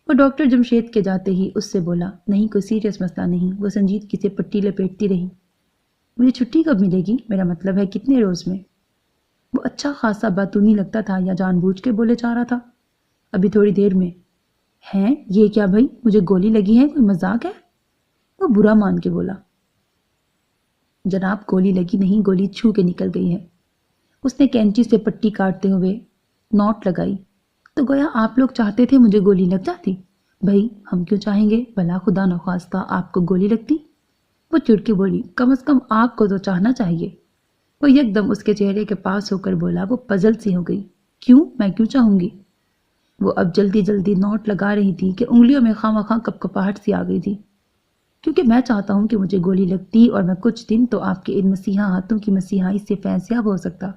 وہ ڈاکٹر جمشید کے جاتے ہی اس سے بولا، نہیں کوئی سیریس مسئلہ نہیں۔ وہ سنجیدگی سے پٹی لپیٹتی رہی۔ مجھے چھٹی کب ملے گی؟ میرا مطلب ہے کتنے روز میں؟ وہ اچھا خاصا باتونی لگتا تھا، یا جان بوجھ کے بولے جا رہا تھا؟ ابھی تھوڑی دیر میں۔ ہیں یہ کیا بھائی؟ مجھے گولی لگی ہے، کوئی مذاق ہے؟ وہ برا مان کے بولا، جناب گولی لگی نہیں، گولی چھو کے نکل گئی ہے۔ اس نے کینچی سے پٹی کاٹتے ہوئے نوٹ لگائی۔ تو گویا آپ لوگ چاہتے تھے مجھے گولی لگ جاتی؟ بھائی ہم کیوں چاہیں گے؟ بھلا خدا نخواستہ آپ کو گولی لگتی؟ وہ چڑ کے بولی، کم از کم آپ کو تو چاہنا چاہیے۔ وہ یک دم اس کے چہرے کے پاس ہو کر بولا۔ وہ پزل سی ہو گئی، کیوں؟ میں کیوں چاہوں گی؟ وہ اب جلدی جلدی نوٹ لگا رہی تھی کہ انگلیوں میں خواہ مخواہ کپکپاہٹ سی آ گئی تھی۔ کیونکہ میں چاہتا ہوں کہ مجھے گولی لگتی اور میں کچھ دن تو آپ کے ان مسیحا ہاتھوں کی مسیحائی سے فیضیاب ہو سکتا۔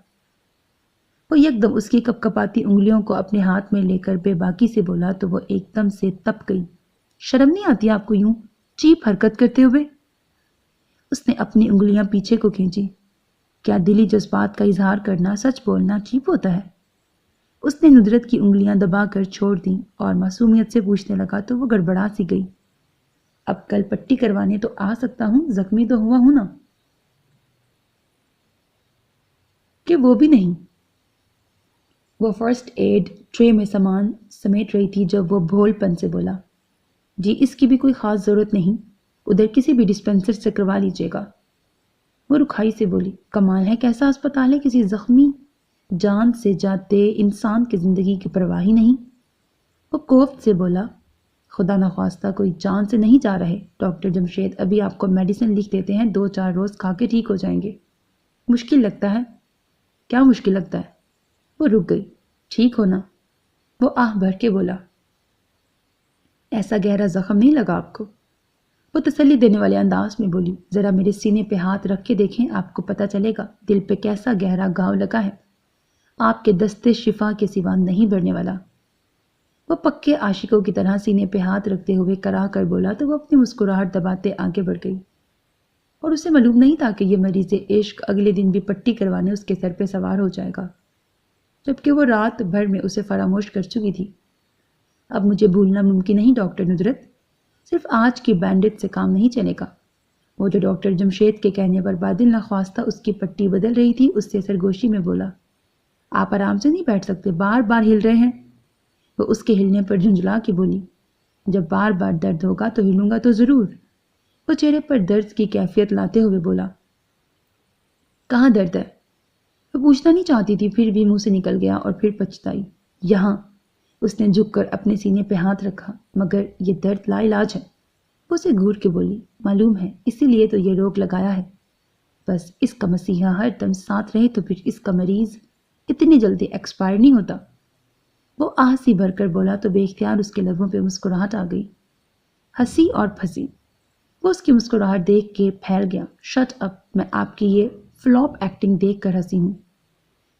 وہ یک دم اس کی کپکپاتی انگلیوں کو اپنے ہاتھ میں لے کر بے باکی سے بولا تو وہ ایک دم سے تپ گئی۔ شرم نہیں آتی آپ کو یوں چیپ حرکت کرتے ہوئے؟ اس نے اپنی انگلیاں پیچھے کو کھینچی۔ کیا دلی جذبات کا اظہار کرنا، سچ بولنا چیپ ہوتا ہے؟ اس نے ندرت کی انگلیاں دبا کر چھوڑ دیں اور معصومیت سے پوچھنے لگا تو وہ گڑبڑا سی گئی۔ اب کل پٹی کروانے تو آ سکتا ہوں، زخمی تو ہوا ہوں نا؟ کہ وہ بھی نہیں؟ وہ فرسٹ ایڈ ٹرے میں سامان سمیٹ رہی تھی جب وہ بھول پن سے بولا، جی اس کی بھی کوئی خاص ضرورت نہیں، ادھر کسی بھی ڈسپینسر سے کروا لیجیے گا۔ وہ رکھائی سے بولی، کمال ہے کیسا اسپتال ہے، کسی زخمی جان سے جاتے انسان کی زندگی کی پرواہ ہی نہیں۔ وہ کوفت سے بولا، خدا نخواستہ کوئی جان سے نہیں جا رہے ڈاکٹر جمشید، ابھی آپ کو میڈیسن لکھ دیتے ہیں، 2-4 روز کھا کے ٹھیک ہو جائیں گے۔ مشکل لگتا ہے؟ کیا مشکل لگتا ہے؟ وہ رک گئی۔ ٹھیک ہونا؟ وہ آہ بھر کے بولا۔ ایسا گہرا زخم نہیں لگا آپ کو؟ وہ تسلی دینے والے انداز میں بولی، ذرا میرے سینے پہ ہاتھ رکھ کے دیکھیں، آپ کو پتہ چلے گا دل پہ کیسا گہرا گھاؤ لگا ہے، آپ کے دستے شفا کے سوا نہیں بڑھنے والا۔ وہ پکے عاشقوں کی طرح سینے پہ ہاتھ رکھتے ہوئے کرا کر بولا تو وہ اپنی مسکراہٹ دباتے آگے بڑھ گئی، اور اسے معلوم نہیں تھا کہ یہ مریض عشق اگلے دن بھی پٹی کروانے اس کے سر پہ سوار ہو جائے گا، جبکہ وہ رات بھر میں اسے فراموش کر چکی تھی۔ اب مجھے بھولنا ممکن نہیں ڈاکٹر ندرت، صرف آج کی بینڈٹ سے کام نہیں چلے گا۔ وہ جو ڈاکٹر جمشید کے کہنے پر بادل نخواستہ اس کی پٹی بدل رہی تھی، اس سے سرگوشی میں بولا، آپ آرام سے نہیں بیٹھ سکتے، بار بار ہل رہے ہیں۔ وہ اس کے ہلنے پر جھنجھلا کے بولی، جب بار بار درد ہوگا تو ہلوں گا تو ضرور۔ وہ چہرے پر درد کی کیفیت لاتے ہوئے بولا، کہاں درد ہے؟ وہ پوچھنا نہیں چاہتی تھی، پھر بھی منہ سے نکل گیا اور پھر پچھتائی۔ یہاں۔ اس نے جھک کر اپنے سینے پہ ہاتھ رکھا، مگر یہ درد لا علاج ہے۔ وہ اسے گھور کے بولی، معلوم ہے، اسی لیے تو یہ روگ لگایا ہے، بس اس کا مسیحا ہر دم ساتھ رہے تو پھر اس کا مریض اتنی جلدی ایکسپائر نہیں ہوتا۔ وہ آہ سی بھر کر بولا تو بے اختیار اس کے لبوں پہ مسکراہٹ آ گئی، ہنسی اور پھنسی۔ وہ اس کی مسکراہٹ دیکھ کے پھیل گیا۔ شٹ اپ، میں آپ کی یہ فلاپ ایکٹنگ دیکھ کر ہنسی ہوں۔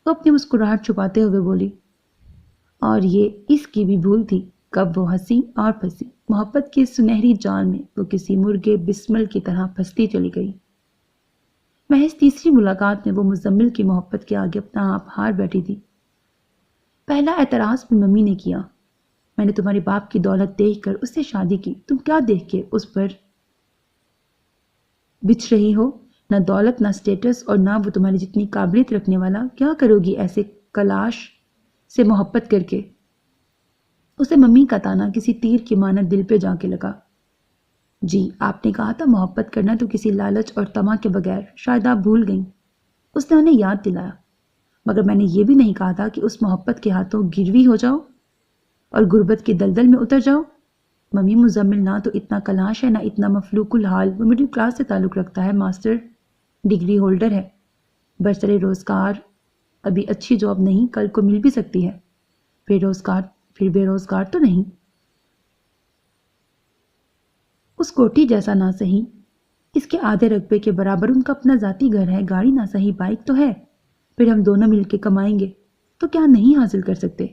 وہ اپنی مسکراہٹ چھپاتے ہوئے بولی، اور یہ اس کی بھی بھول تھی، کب وہ ہنسی اور پھنسی۔ محبت کی سنہری جال میں وہ کسی مرغے بسمل کی طرح پھنستی چلی گئی۔ محض تیسری ملاقات میں وہ مزمل کی محبت کے آگے اپنا آپ ہار بیٹھی تھی۔ پہلا اعتراض بھی ممی نے کیا، میں نے تمہارے باپ کی دولت دیکھ کر اس سے شادی کی، تم کیا دیکھ کے اس پر بچھ رہی ہو؟ نہ دولت، نہ سٹیٹس، اور نہ وہ تمہاری جتنی قابلیت رکھنے والا۔ کیا کرو گی ایسے کلاش سے محبت کر کے؟ اسے ممی کا تانا کسی تیر کی مانند دل پہ جا کے لگا۔ جی، آپ نے کہا تھا محبت کرنا تو کسی لالچ اور طمع کے بغیر، شاید آپ بھول گئیں۔ اس نے انہیں یاد دلایا، مگر میں نے یہ بھی نہیں کہا تھا کہ اس محبت کے ہاتھوں گروی ہو جاؤ اور غربت کی دلدل میں اتر جاؤ۔ ممی، مزمل نہ تو اتنا کلاش ہے، نہ اتنا مفلوک الحال، وہ مڈل کلاس سے تعلق رکھتا ہے، ماسٹر ڈگری ہولڈر ہے، برسر روزگار، ابھی اچھی جاب نہیں، کل کو مل بھی سکتی ہے، پھر بے روزگار تو نہیں۔ اس کوٹھی جیسا نہ صحیح، اس کے آدھے رقبے کے برابر ان کا اپنا ذاتی گھر ہے، گاڑی نہ صحیح، بائک تو ہے، پھر ہم دونوں مل کے کمائیں گے، تو کیا نہیں حاصل کر سکتے؟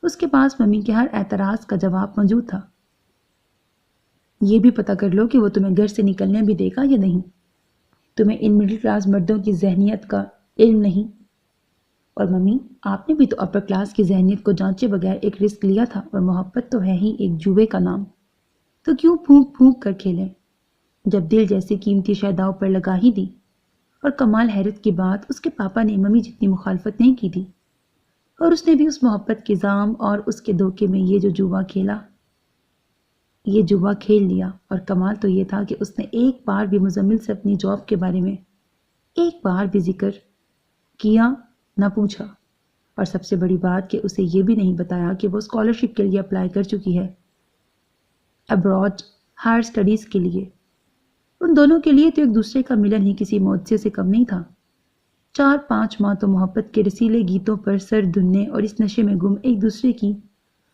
اس کے پاس ممی کے ہر اعتراض کا جواب موجود تھا۔ یہ بھی پتہ کر لو کہ وہ تمہیں گھر سے نکلنے بھی دے گا یا نہیں۔ تمہیں ان مڈل کلاس مردوں کی ذہنیت کا علم نہیں، اور ممی، آپ نے بھی تو اپر کلاس کی ذہنیت کو جانچے بغیر ایک رسک لیا تھا، اور محبت تو ہے ہی ایک جوے کا نام، تو کیوں پھونک پھونک کر کھیلیں؟ جب دل جیسی قیمتی شے داؤ پر لگا ہی دی۔ اور کمال حیرت کی بات، اس کے پاپا نے ممی جتنی مخالفت نہیں کی تھی، اور اس نے بھی اس محبت کے زام اور اس کے دھوکے میں یہ جوا کھیل لیا۔ اور کمال تو یہ تھا کہ اس نے ایک بار بھی مزمل سے اپنی جاب کے بارے میں ایک بار بھی ذکر کیا نہ پوچھا، اور سب سے بڑی بات کہ اسے یہ بھی نہیں بتایا کہ وہ اسکالرشپ کے لیے اپلائی کر چکی ہے، ابراڈ ہائر سٹڈیز کے لیے۔ ان دونوں کے لیے تو ایک دوسرے کا ملن ہی کسی معجزے سے کم نہیں تھا۔ 4-5 ماہ تو محبت کے رسیلے گیتوں پر سر دھننے اور اس نشے میں گم ایک دوسرے کی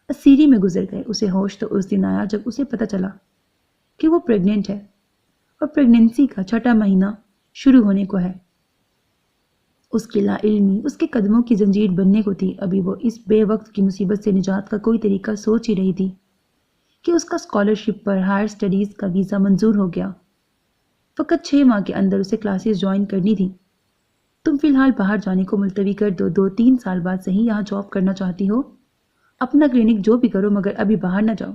اسیری میں گزر گئے۔ اسے ہوش تو اس دن آیا جب اسے پتہ چلا کہ وہ پریگننٹ ہے، اور پریگننسی کا 6واں مہینہ شروع ہونے کو ہے۔ اس کی لا علمی اس کے قدموں کی زنجیر بننے کو تھی۔ ابھی وہ اس بے وقت کی مصیبت سے نجات کا کوئی طریقہ سوچ ہی رہی تھی کہ اس کا اسکالرشپ پر ہائر سٹڈیز کا ویزا منظور ہو گیا۔ فقط 6 ماہ کے اندر اسے کلاسز جوائن کرنی تھی۔ تم فی الحال باہر جانے کو ملتوی کر دو، 2-3 سال بعد صحیح یہاں جاب کرنا چاہتی ہو، اپنا کلینک جو بھی کرو، مگر ابھی باہر نہ جاؤ۔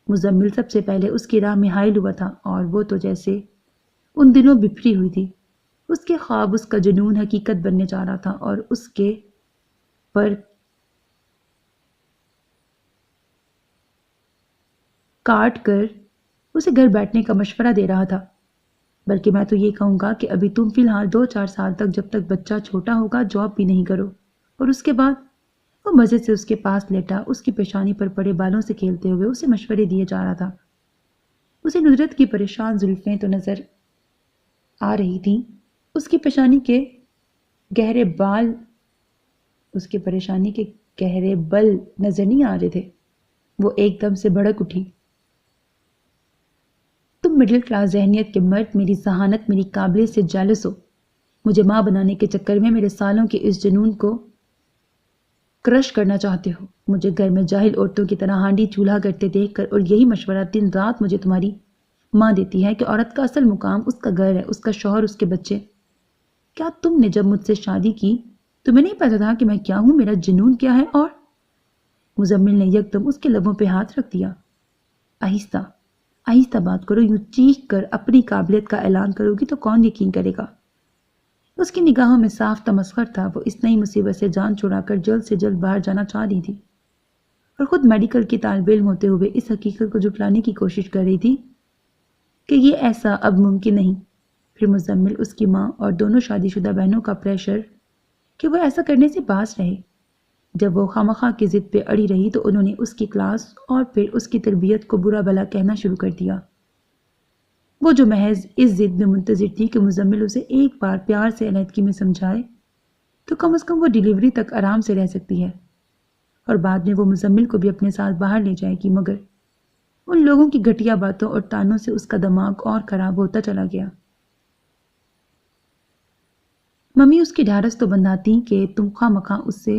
مزمل سب سے پہلے اس کی راہ میں حائل ہوا تھا، اور وہ تو جیسے ان دنوں بپھری ہوئی تھی۔ اس کے خواب، اس کا جنون حقیقت بننے جا رہا تھا، اور اس کے پر کاٹ کر اسے گھر بیٹھنے کا مشورہ دے رہا تھا۔ بلکہ میں تو یہ کہوں گا کہ ابھی تم فی الحال 2-4 سال تک، جب تک بچہ چھوٹا ہوگا، جاب بھی نہیں کرو، اور اس کے بعد۔ وہ مزے سے اس کے پاس لیٹا، اس کی پیشانی پر پڑے بالوں سے کھیلتے ہوئے اسے مشورے دیے جا رہا تھا۔ اسے ندرت کی پریشان زلفیں تو نظر آ رہی تھیں، اس کی پیشانی کے گہرے بال، اس کے پریشانی کے گہرے بل نظر نہیں آ رہے تھے۔ وہ ایک دم سے بھڑک اٹھی۔ تم مڈل کلاس ذہنیت کے مرد میری ذہانت، میری قابلیت سے جیلس ہو۔ مجھے ماں بنانے کے چکر میں میرے سالوں کے اس جنون کو کرش کرنا چاہتے ہو۔ مجھے گھر میں جاہل عورتوں کی طرح ہانڈی چولہا کرتے دیکھ کر، اور یہی مشورہ دن رات مجھے تمہاری ماں دیتی ہے کہ عورت کا اصل مقام اس کا گھر ہے، اس کا شوہر، اس کے بچے۔ کیا تم نے جب مجھ سے شادی کی تمہیں نہیں پتا تھا کہ میں کیا ہوں، میرا جنون کیا ہے؟ اور مزمل نے یکدم اس کے لبوں پہ ہاتھ رکھ دیا۔ آہستہ آہستہ بات کرو، یوں چیخ کر اپنی قابلیت کا اعلان کرو گی تو کون یقین کرے گا؟ اس کی نگاہوں میں صاف تمسخر تھا۔ وہ اس نئی مصیبت سے جان چھڑا کر جلد سے جلد باہر جانا چاہ رہی تھی، اور خود میڈیکل کی طالب علم ہوتے ہوئے اس حقیقت کو جھٹلانے کی کوشش کر رہی تھی کہ یہ ایسا اب ممکن نہیں۔ پھر مزمل، اس کی ماں اور دونوں شادی شدہ بہنوں کا پریشر کہ وہ ایسا کرنے سے باز رہے۔ جب وہ خوامخواہ کی ضد پہ اڑی رہی تو انہوں نے اس کی کلاس اور پھر اس کی تربیت کو برا بھلا کہنا شروع کر دیا۔ وہ جو محض اس ضد میں منتظر تھی کہ مزمل اسے ایک بار پیار سے علیحدگی میں سمجھائے تو کم از کم وہ ڈیلیوری تک آرام سے رہ سکتی ہے، اور بعد میں وہ مزمل کو بھی اپنے ساتھ باہر لے جائے گی، مگر ان لوگوں کی گھٹیا باتوں اور تانوں سے اس کا دماغ اور خراب ہوتا چلا گیا۔ ممی اس کی ڈھارس تو بندھاتی کہ تم خواہ مخواہ اس سے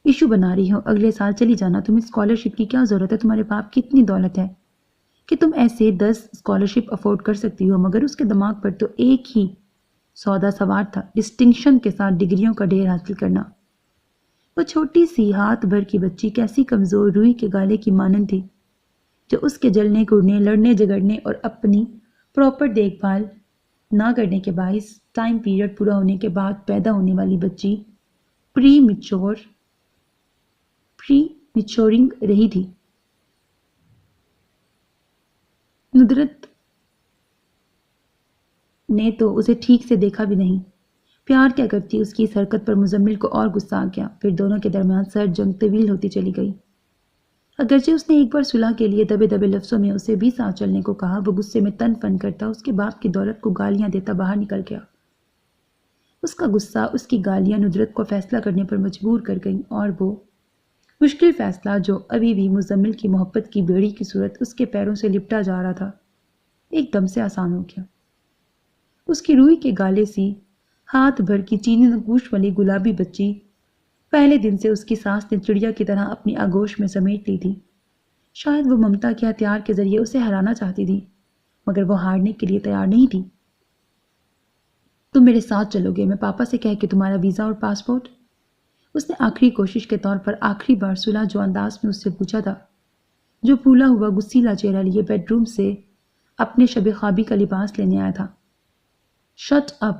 ایشو بنا رہی ہو، اگلے سال چلی جانا، تمہیں اسکالرشپ کی کیا ضرورت ہے، تمہارے باپ کی اتنی دولت ہے کہ تم ایسے 10 اسکالرشپ افورڈ کر سکتی ہو۔ مگر اس کے دماغ پر تو ایک ہی سودا سوار تھا، ڈسٹنکشن کے ساتھ ڈگریوں کا ڈھیر حاصل کرنا۔ وہ چھوٹی سی ہاتھ بھر کی بچی کیسی کمزور روئی کے گالے کی مانند تھی، جو اس کے جلنے گڑنے، لڑنے جگڑنے اور اپنی پراپر دیکھ بھال نہ کرنے کے باعث ٹائم پیریڈ پورا ہونے کے بعد پیدا ہونے والی بچی پری میچورنگ رہی تھی۔ ندرت نے تو اسے ٹھیک سے دیکھا بھی نہیں۔ پیار کیا کرتی، اس کی اس حرکت پر مزمل کو اور غصہ آ گیا۔ پھر دونوں کے درمیان سرد جنگ طویل ہوتی چلی گئی۔ اگرچہ اس نے ایک بار صلح کے لیے دبے دبے لفظوں میں اسے بھی ساتھ چلنے کو کہا، وہ غصے میں تن فن کرتا اس کے باپ کی دولت کو گالیاں دیتا باہر نکل گیا۔ اس کا غصہ، اس کی گالیاں ندرت کو فیصلہ کرنے پر مجبور کر گئیں، اور وہ مشکل فیصلہ جو ابھی بھی مزمل کی محبت کی بیڑی کی صورت اس کے پیروں سے لپٹا جا رہا تھا، ایک دم سے آسان ہو گیا۔ اس کی روئی کے گالے سی ہاتھ بھر کی چینی نگوش والی گلابی بچی پہلے دن سے اس کی ساس نے چڑیا کی طرح اپنی آگوش میں سمیٹ لی تھی۔ شاید وہ ممتا کے ہتھیار کے ذریعے اسے ہرانا چاہتی تھی، مگر وہ ہارنے کے لیے تیار نہیں تھی۔ تم میرے ساتھ چلو گے، میں پاپا سے کہہ کے تمہارا ویزا اور پاسپورٹ؟ اس نے آخری کوشش کے طور پر آخری بار صلح جو انداز میں اس سے پوچھا تھا، جو پھولا ہوا غسیلا چہرہ لیے بیڈ روم سے اپنے شب خوابی کا لباس لینے آیا تھا۔ Shut up,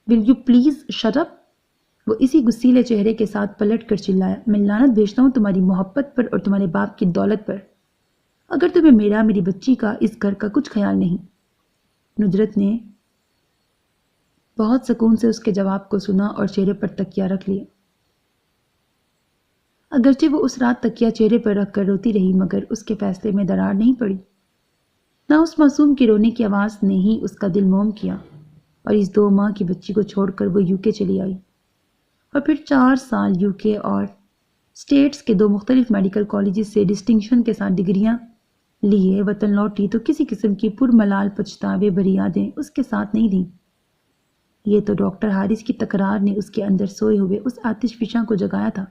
will you please shut up? وہ اسی غسیلے چہرے کے ساتھ پلٹ کر چلایا، میں لعنت بھیجتا ہوں تمہاری محبت پر اور تمہارے باپ کی دولت پر، اگر تمہیں میرا، میری بچی کا، اس گھر کا کچھ خیال نہیں۔ ندرت نے بہت سکون سے اس کے جواب کو سنا اور چہرے پر تکیہ رکھ لیا۔ اگرچہ وہ اس رات تکیہ چہرے پر رکھ کر روتی رہی، مگر اس کے فیصلے میں درار نہیں پڑی۔ نہ اس معصوم کی رونے کی آواز نے ہی اس کا دل موم کیا، اور اس 2 ماہ کی بچی کو چھوڑ کر وہ یو کے چلی آئی، اور پھر 4 سال یو کے اور اسٹیٹس کے 2 مختلف میڈیکل کالجز سے ڈسٹنکشن کے ساتھ ڈگریاں لیے وطن لوٹی تو کسی قسم کی پرملال پچھتاوے بھری یادیں اس کے ساتھ نہیں تھیں۔ یہ تو ڈاکٹر حارث کی تکرار نے اس کے اندر سوئے ہوئے اس آتش فشاں کو جگایا تھا۔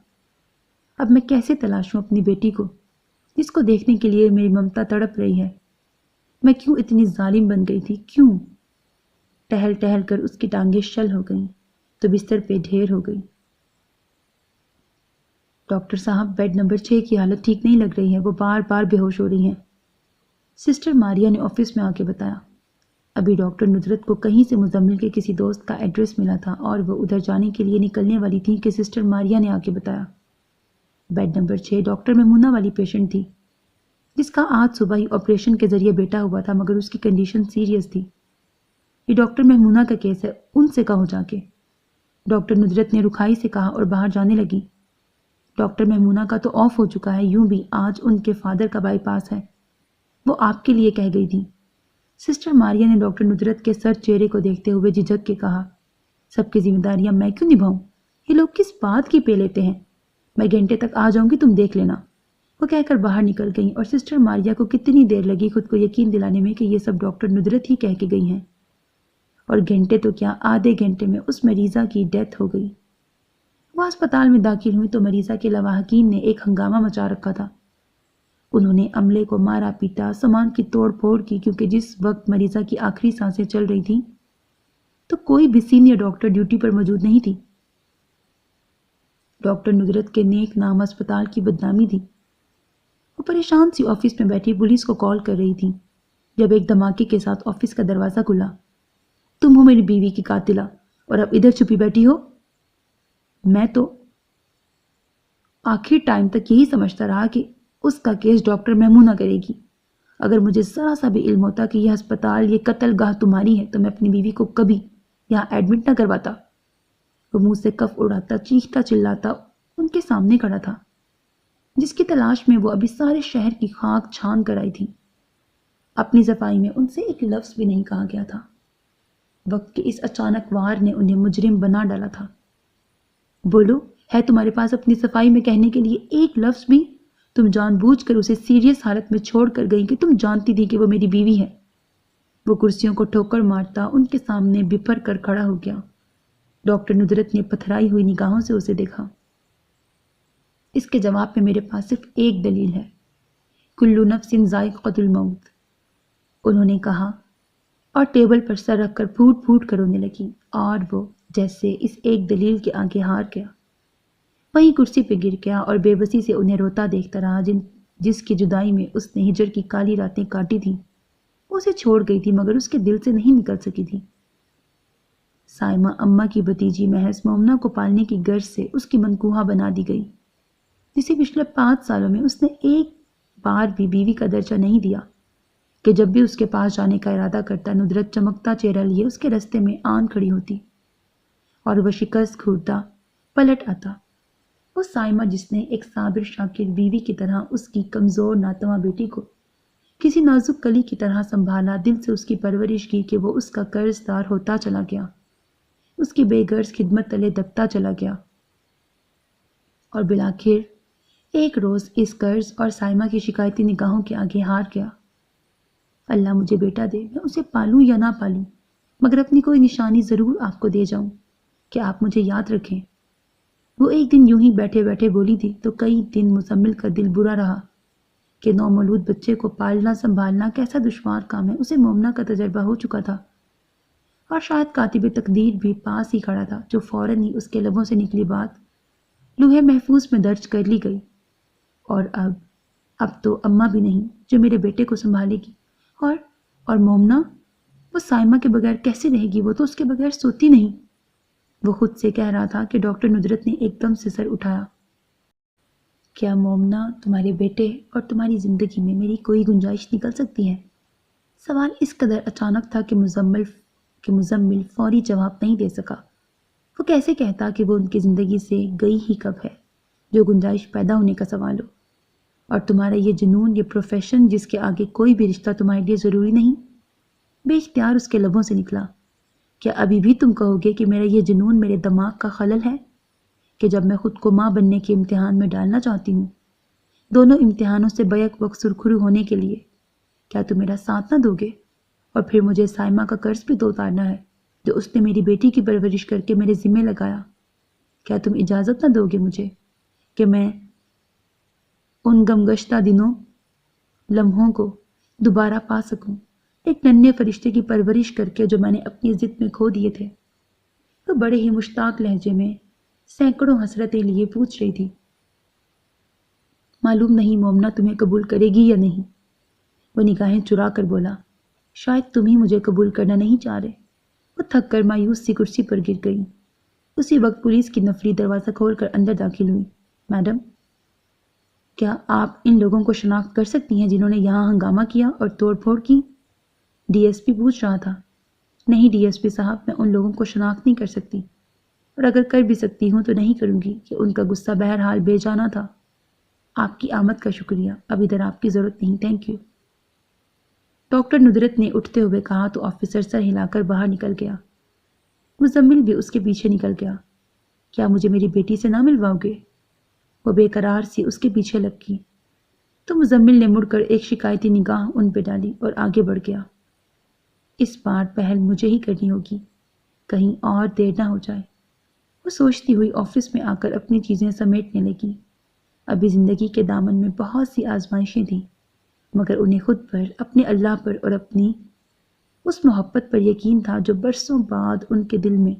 اب میں کیسے تلاشوں اپنی بیٹی کو، جس کو دیکھنے کے لیے میری ممتا تڑپ رہی ہے؟ میں کیوں اتنی ظالم بن گئی تھی؟ کیوں؟ ٹہل ٹہل کر اس کی ٹانگیں شل ہو گئیں تو بستر پہ ڈھیر ہو گئی۔ ڈاکٹر صاحب، بیڈ نمبر 6 کی حالت ٹھیک نہیں لگ رہی ہے، وہ بار بار بے ہوش ہو رہی ہیں، سسٹر ماریا نے آفس میں آ کے بتایا۔ ابھی ڈاکٹر ندرت کو کہیں سے مزمل کے کسی دوست کا ایڈریس ملا تھا، اور وہ ادھر جانے کے لیے نکلنے والی تھی کہ سسٹر ماریا نے آ کے بتایا۔ بیڈ نمبر 6 ڈاکٹر میمونہ والی پیشنٹ تھی۔ جس کا آج صبح ہی آپریشن کے ذریعے بیٹا ہوا تھا، مگر اس کی کنڈیشن سیریس تھی۔ یہ ڈاکٹر مہمونہ کا کیس ہے، ان سے کہو جا کے، ڈاکٹر ندرت نے رکھائی سے کہا اور باہر جانے لگی۔ ڈاکٹر مہمونہ کا تو آف ہو چکا ہے، یوں بھی آج ان کے فادر کا بائی پاس ہے، وہ آپ کے لیے کہہ گئی تھی۔ سسٹر ماریا نے ڈاکٹر ندرت کے سر چہرے کو دیکھتے ہوئے جھجک کے کہا، سب کی ذمہ داریاں میں کیوں نبھاؤں؟ یہ لوگ کس بات کی پے لیتے ہیں؟ میں گھنٹے تک آ جاؤں گی، تم دیکھ لینا۔ وہ کہہ کر باہر نکل گئیں اور سسٹر ماریا کو کتنی دیر لگی خود کو یقین دلانے میں کہ یہ سب ڈاکٹر ندرت ہی کہہ کے گئی ہیں، اور گھنٹے تو کیا، آدھے گھنٹے میں اس مریضہ کی ڈیتھ ہو گئی۔ وہ ہسپتال میں داخل ہوئی تو مریضہ کے لواحقین نے ایک ہنگامہ مچا رکھا تھا۔ انہوں نے عملے کو مارا پیٹا، سامان کی توڑ پھوڑ کی، کیونکہ جس وقت مریضہ کی آخری سانسیں چل رہی تھیں تو کوئی بھی سینئر ڈاکٹر ڈیوٹی پر موجود نہیں تھی۔ ڈاکٹر ندرت کے نیک نام ہسپتال کی بدنامی تھی۔ وہ پریشان سی آفس میں بیٹھی پولیس کو کال کر رہی تھی جب ایک دھماکے کے ساتھ آفس کا دروازہ کھلا۔ تم ہو میری بیوی کی قاتلہ اور اب ادھر چھپی بیٹھی ہو؟ میں تو آخر ٹائم تک یہی سمجھتا رہا کہ اس کا کیس ڈاکٹر مہمونہ کرے گی۔ اگر مجھے ذرا سا بھی علم ہوتا کہ یہ ہسپتال، یہ قتل گاہ تمہاری ہے، تو میں اپنی بیوی کو کبھی یہاں ایڈمٹ نہ کرواتا۔ وہ منہ سے کف اڑاتا، چیختا چلاتا ان کے سامنے کھڑا تھا، جس کی تلاش میں وہ ابھی سارے شہر کی خاک چھان کر آئی تھی۔ اپنی صفائی میں ان سے ایک لفظ بھی نہیں کہا گیا تھا۔ وقت کے اس اچانک وار نے انہیں مجرم بنا ڈالا تھا۔ بولو، ہے تمہارے پاس اپنی صفائی میں کہنے کے لیے ایک لفظ بھی؟ تم جان بوجھ کر اسے سیریس حالت میں چھوڑ کر گئی کہ تم جانتی تھی کہ وہ میری بیوی ہے۔ وہ کرسیوں کو ٹھوکر مارتا ان کے سامنے بپھر کر کھڑا ہو گیا۔ ڈاکٹر ندرت نے پتھرائی ہوئی نگاہوں سے اسے دیکھا۔ اس کے جواب میں میرے پاس صرف ایک دلیل ہے، کلو نفس ذائقۃ الموت، انہوں نے کہا، اور ٹیبل پر سر رکھ کر پھوٹ پھوٹ کر رونے لگی۔ اور وہ جیسے اس ایک دلیل کے آگے ہار گیا، وہیں کرسی پہ گر گیا اور بے بسی سے انہیں روتا دیکھتا رہا، جس کی جدائی میں اس نے ہجر کی کالی راتیں کاٹی تھیں۔ وہ اسے چھوڑ گئی تھی مگر اس کے دل سے نہیں نکل سکی تھی۔ سائمہ اماں کی بھتیجی محض مومنہ کو پالنے کی غرض سے اس کی منکوہہ بنا دی گئی، جسے پچھلے 5 سالوں میں اس نے ایک بار بھی بیوی کا درجہ نہیں دیا، کہ جب بھی اس کے پاس جانے کا ارادہ کرتا ندرت چمکتا چہرہ لیے اس کے رستے میں آن کھڑی ہوتی اور وہ شکست کھوٹتا پلٹ آتا۔ وہ سائمہ جس نے ایک صابر شاکر بیوی کی طرح اس کی کمزور ناتواں بیٹی کو کسی نازک کلی کی طرح سنبھالا، دل سے اس کی پرورش کی کہ وہ اس کا قرض دار ہوتا چلا گیا، اس کی بے غرض خدمت تلے دبتا چلا گیا، اور بالآخر ایک روز اس قرض اور سائمہ کی شکایتی نگاہوں کے آگے ہار گیا۔ اللہ مجھے بیٹا دے، میں اسے پالوں یا نہ پالوں، مگر اپنی کوئی نشانی ضرور آپ کو دے جاؤں کہ آپ مجھے یاد رکھیں۔ وہ ایک دن یوں ہی بیٹھے بیٹھے بولی تھی تو کئی دن مزمل کا دل برا رہا کہ نومولود بچے کو پالنا سنبھالنا کیسا دشوار کام ہے۔ اسے مومنہ کا تجربہ ہو چکا تھا، اور شاید کاتب تقدیر بھی پاس ہی کھڑا تھا، جو فوراً ہی اس کے لبوں سے نکلی بات لوہے محفوظ میں درج کر لی گئی۔ اور اب تو اماں بھی نہیں جو میرے بیٹے کو سنبھالے گی، اور مومنہ، وہ سائمہ کے بغیر کیسے رہے گی؟ وہ تو اس کے بغیر سوتی نہیں۔ وہ خود سے کہہ رہا تھا کہ ڈاکٹر ندرت نے ایک دم سے سر اٹھایا۔ کیا مومنہ، تمہارے بیٹے اور تمہاری زندگی میں میری کوئی گنجائش نکل سکتی ہے؟ سوال اس قدر اچانک تھا کہ مزمل فوری جواب نہیں دے سکا۔ وہ کیسے کہتا کہ وہ ان کی زندگی سے گئی ہی کب ہے، جو گنجائش پیدا ہونے کا سوال ہو؟ اور تمہارا یہ جنون، یہ پروفیشن جس کے آگے کوئی بھی رشتہ تمہارے لیے ضروری نہیں؟ بے اختیار اس کے لبوں سے نکلا، کیا ابھی بھی تم کہو گے کہ میرا یہ جنون میرے دماغ کا خلل ہے، کہ جب میں خود کو ماں بننے کے امتحان میں ڈالنا چاہتی ہوں، دونوں امتحانوں سے بیک وقت سرخرو ہونے کے لیے، کیا تم میرا ساتھ نہ دو گے؟ اور پھر مجھے سائمہ کا قرض بھی تو اتارنا ہے جو اس نے میری بیٹی کی پرورش کر کے میرے ذمہ لگایا۔ کیا تم اجازت نہ دو گے مجھے کہ میں ان گمگشتہ لمحوں کو دوبارہ پا سکوں، ایک ننھے فرشتے کی پرورش کر کے جو میں نے اپنی ضد میں کھو دیے تھے؟ وہ بڑے ہی مشتاق لہجے میں سینکڑوں حسرتیں لیے پوچھ رہی تھی۔ معلوم نہیں مومنہ تمہیں قبول کرے گی یا نہیں؟ وہ نگاہیں چرا کر بولا، شاید تم ہی مجھے قبول کرنا نہیں چاہ رہے۔ وہ تھک کر مایوس سی کرسی پر گر گئی۔ اسی وقت پولیس کی نفری دروازہ کھول کر اندر داخل ہوئی۔ میڈم، کیا آپ ان لوگوں کو شناخت کر سکتی ہیں جنہوں نے یہاں ہنگامہ کیا اور توڑ پھوڑ کی؟ ڈی ایس پی پوچھ رہا تھا۔ نہیں ڈی ایس پی صاحب، میں ان لوگوں کو شناخت نہیں کر سکتی، اور اگر کر بھی سکتی ہوں تو نہیں کروں گی کہ ان کا غصہ بہرحال بے جانا تھا۔ آپ کی آمد کا شکریہ، اب ادھر آپ کی ضرورت نہیں، تھینک یو۔ ڈاکٹر ندرت نے اٹھتے ہوئے کہا تو آفیسر سر ہلا کر باہر نکل گیا۔ مزمل بھی اس کے پیچھے نکل گیا۔ کیا مجھے میری بیٹی سے نہ ملواؤ گے؟ وہ بے قرار سی اس کے پیچھے لگ گئی تو مزمل نے مڑ کر ایک شکایتی نگاہ ان پہ ڈالی اور آگے بڑھ گیا۔ اس بار پہل مجھے ہی کرنی ہوگی، کہیں اور دیر نہ ہو جائے۔ وہ سوچتی ہوئی آفس میں آ کر اپنی چیزیں سمیٹنے لگی۔ ابھی زندگی کے دامن میں بہت سی آزمائشیں تھیں، مگر انہیں خود پر، اپنے اللہ پر اور اپنی اس محبت پر یقین تھا جو برسوں بعد ان کے دل میں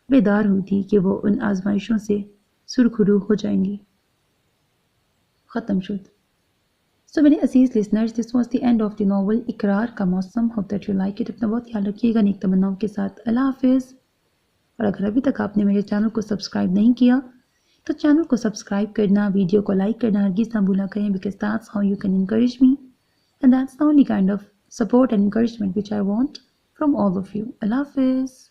بیدار ہوئی تھی کہ وہ ان آزمائشوں سے سرخرو ہو جائیں گی۔ ختم شد۔ سو میرے عزیز listeners, this was the end of the novel اقرار کا موسم۔ Hope that you like it. اپنا بہت خیال رکھیے گا نیک تمناؤں کے ساتھ۔ اللہ حافظ۔ اور اگر ابھی تک آپ نے میرے چینل کو سبسکرائب نہیں کیا تو چینل کو سبسکرائب کرنا، ویڈیو کو لائک کرنا ہرگز نہ بھولا کریں، because that's how you can encourage me and that's the only kind of support and encouragement which I want from all of you. Allah Hafiz.